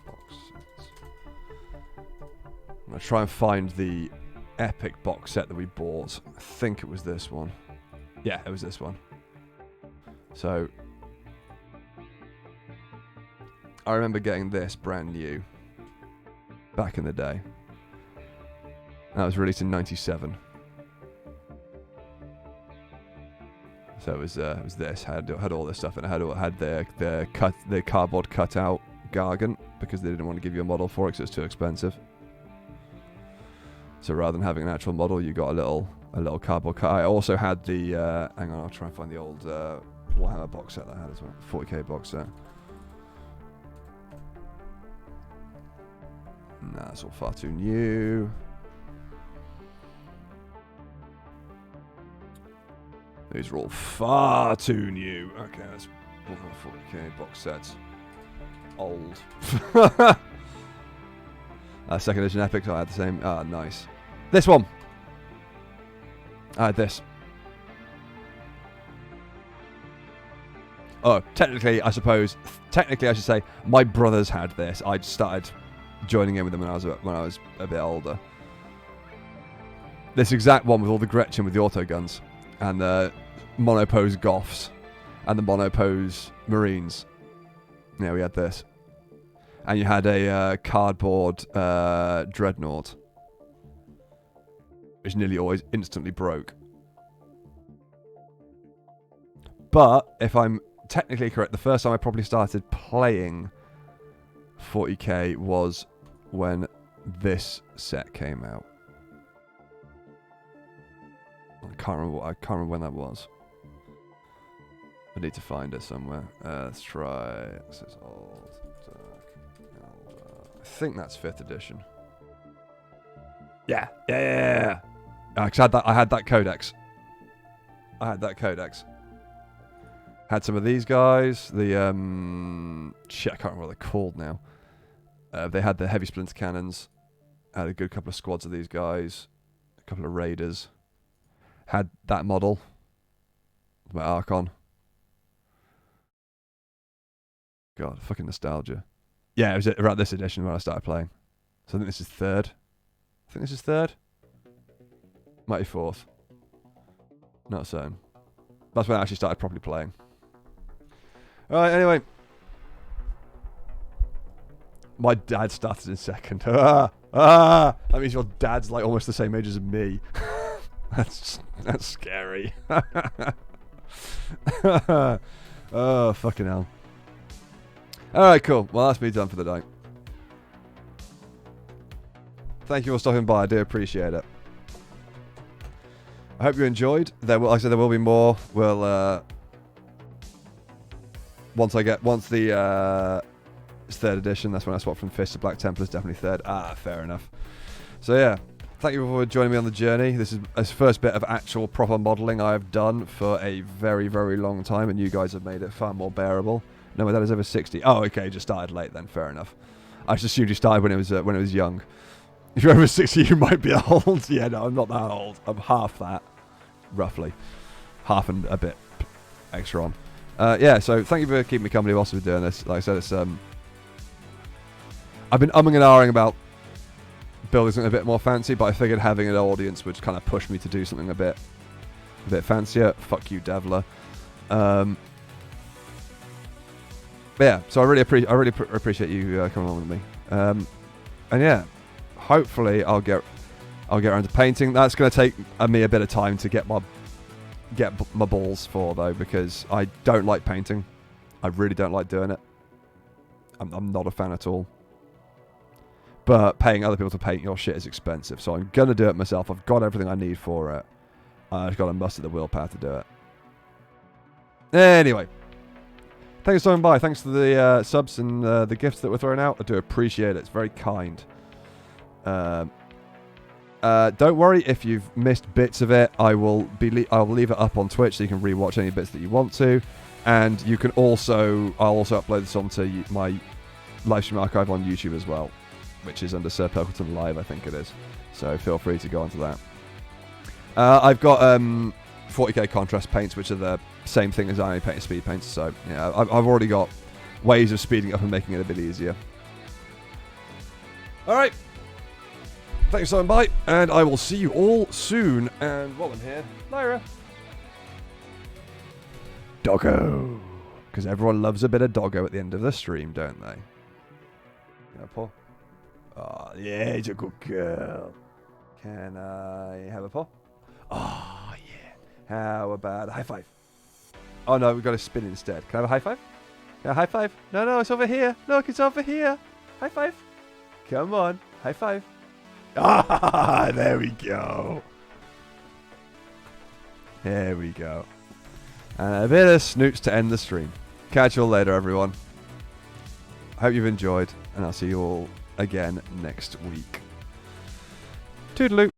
box sets. I'm going to try and find the Epic box set that we bought. I think it was this one. Yeah, it was this one. So I remember getting this brand new back in the day. That was released in '97. So it was this had all this stuff, and it had the cardboard cutout Gargant because they didn't want to give you a model for it because it was too expensive. So rather than having an actual model, you got a little cardboard cut. I also had the hang on, I'll try and find the old Warhammer box set that I had as well. 40k box set. Nah, it's all far too new. These are all far too new. Okay, that's 40k box sets. Old. Second edition Epic, so I had the same. Ah, nice. This one. I had this. Oh, technically, I should say, my brothers had this. I started joining in with them when I was a bit older. This exact one with all the Gretchen with the auto guns, and the monopose Goths, and the monopose Marines. Yeah, we had this. And you had a cardboard Dreadnought, which nearly always instantly broke. But if I'm technically correct, the first time I probably started playing 40k was when this set came out. I can't remember when that was. I need to find it somewhere. Let's try. This is old. I think that's 5th edition. Yeah. I had that codex. Had some of these guys. The shit, I can't remember what they're called now. They had the heavy splinter cannons. Had a good couple of squads of these guys. A couple of raiders. Had that model. My Archon. God, fucking nostalgia. Yeah, it was around this edition when I started playing. So I think this is third. Might be 4th. Not certain. That's when I actually started properly playing. Alright, anyway. My dad started in 2nd. That means your dad's like almost the same age as me. That's scary. Oh, fucking hell. All right, cool. Well, that's me done for the night. Thank you for stopping by. I do appreciate it. I hope you enjoyed. Like I said, there will be more. We'll once the it's 3rd edition. That's when I swap from Fist to Black Templars. Definitely 3rd. Ah, fair enough. So yeah, thank you for joining me on the journey. This is the first bit of actual proper modelling I've done for a very, very long time, and you guys have made it far more bearable. No, my dad is over 60. Oh, okay, just started late then. Fair enough. I just assumed you started when it was young. If you're over 60, you might be old. Yeah, no, I'm not that old. I'm half that, roughly. Half and a bit extra on. Yeah, so thank you for keeping me company whilst we're doing this. Like I said, it's I've been umming and ahhing about building something a bit more fancy, but I figured having an audience would kind of push me to do something a bit fancier. Fuck you, Devler. But yeah, so I really appreciate you coming on with me. And yeah, hopefully I'll get around to painting. That's going to take me a bit of time to get my balls for, though, because I don't like painting. I really don't like doing it. I'm not a fan at all. But paying other people to paint your shit is expensive, so I'm going to do it myself. I've got everything I need for it. I've got to muster the willpower to do it. Anyway. Thanks for stopping by. Thanks for the subs and the gifts that were thrown out. I do appreciate it. It's very kind. Don't worry if you've missed bits of it. I'll leave it up on Twitch so you can rewatch any bits that you want to, and you can also I'll also upload this onto my livestream archive on YouTube as well, which is under Sir Pilkington Live, I think it is. So feel free to go onto that. I've got 40k contrast paints, which are the same thing as I painted speed paints. So yeah, I've already got ways of speeding up and making it a bit easier. All right. Thanks for stopping by, and I will see you all soon. And while I'm here, Lyra. Doggo. Because everyone loves a bit of doggo at the end of the stream, don't they? You know, Paul? Oh, yeah, he's a good girl. Can I have a paw? Oh, yeah. How about a high five? Oh, no, we've got to spin instead. Can I have a high five? Yeah, high five. No, it's over here. Look, it's over here. High five. Come on. High five. Ah, there we go. There we go. And a bit of snoots to end the stream. Catch you all later, everyone. Hope you've enjoyed, and I'll see you all again next week. Toodaloo.